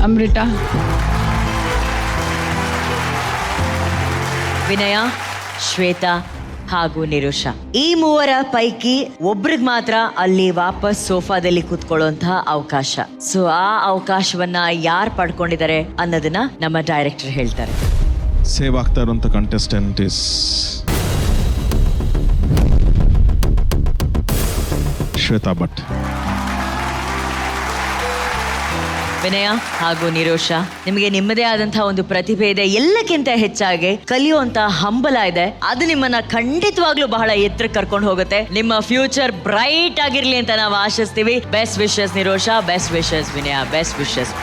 ಅಮೃತ. ವಿನಯ, ಶ್ವೇತಾ ಹಾಗೂ ನಿರುಷಾ. ಈ ಮೂವರ ಪೈಕಿ ಒಬ್ರಿಗೆ ಮಾತ್ರ ಅಲ್ಲಿ ವಾಪಸ್ ಸೋಫಾದಲ್ಲಿ ಕೂತ್ಕೊಳ್ಳುವಂತಹ ಅವಕಾಶ. ಸೊ ಆ ಅವಕಾಶವನ್ನ ಯಾರು ಪಡ್ಕೊಂಡಿದ್ದಾರೆ ಅನ್ನೋದನ್ನ ನಮ್ಮ ಡೈರೆಕ್ಟರ್ ಹೇಳ್ತಾರೆ. ಸೇವ್ ಆಗ್ತಾ ಇರುವಂತ ಕಂಟೆಸ್ಟೆಂಟ್ ಇಸ್ ಶ್ವೇತಾ ಭಟ್. ವಿನಯ ಹಾಗೂ ನಿರೋಷಾ, ನಿಮಗೆ ನಿಮ್ಮದೇ ಆದಂತಹ ಒಂದು ಪ್ರತಿಭೆ ಇದೆ. ಎಲ್ಲಕ್ಕಿಂತ ಹೆಚ್ಚಾಗಿ ಕಲಿಯುವಂತ ಹಂಬಲ ಇದೆ. ಅದು ನಿಮ್ಮನ್ನ ಖಂಡಿತವಾಗ್ಲೂ ಬಹಳ ಎತ್ತರಕ್ಕೆ ಕರ್ಕೊಂಡು ಹೋಗುತ್ತೆ. ನಿಮ್ಮ ಫ್ಯೂಚರ್ ಬ್ರೈಟ್ ಆಗಿರ್ಲಿ ಅಂತ ನಾವು ಆಶಿಸ್ತೀವಿ. ಬೆಸ್ಟ್ ವಿಶಸ್ ನಿರೋಷಾ, ಬೆಸ್ಟ್ ವಿಶಸ್ ವಿನಯ, ಬೆಸ್ಟ್ ವಿಶಸ್.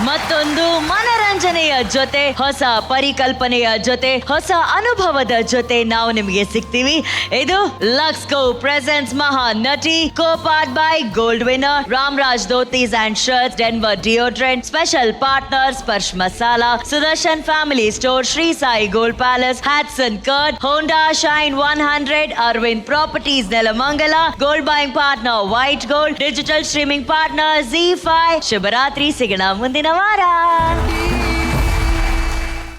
ಮತ್ತೊಂದು ಮನರಂಜನೆಯ ಜೊತೆ, ಹೊಸ ಪರಿಕಲ್ಪನೆಯ ಜೊತೆ, ಹೊಸ ಅನುಭವದ ಜೊತೆ ನಾವು ನಿಮಗೆ ಸಿಗ್ತೀವಿ. ಇದು ಲಕ್ಸ್ಕೋ presents Maha Nati, co-powered by gold winner, Ramraj dhotis and shirts, Denver deodorant, special partner Sparsh Masala, Sudarshan family store, Shri Sai gold palace, Hatsun curd, Honda Shine 100, Aravind properties Nelamangala, gold buying partner white gold, digital streaming partner ZEE5. ಶುಭರಾತ್ರಿ, ಸಿಗೋಣ ಮುಂದಿನ ವಾರ.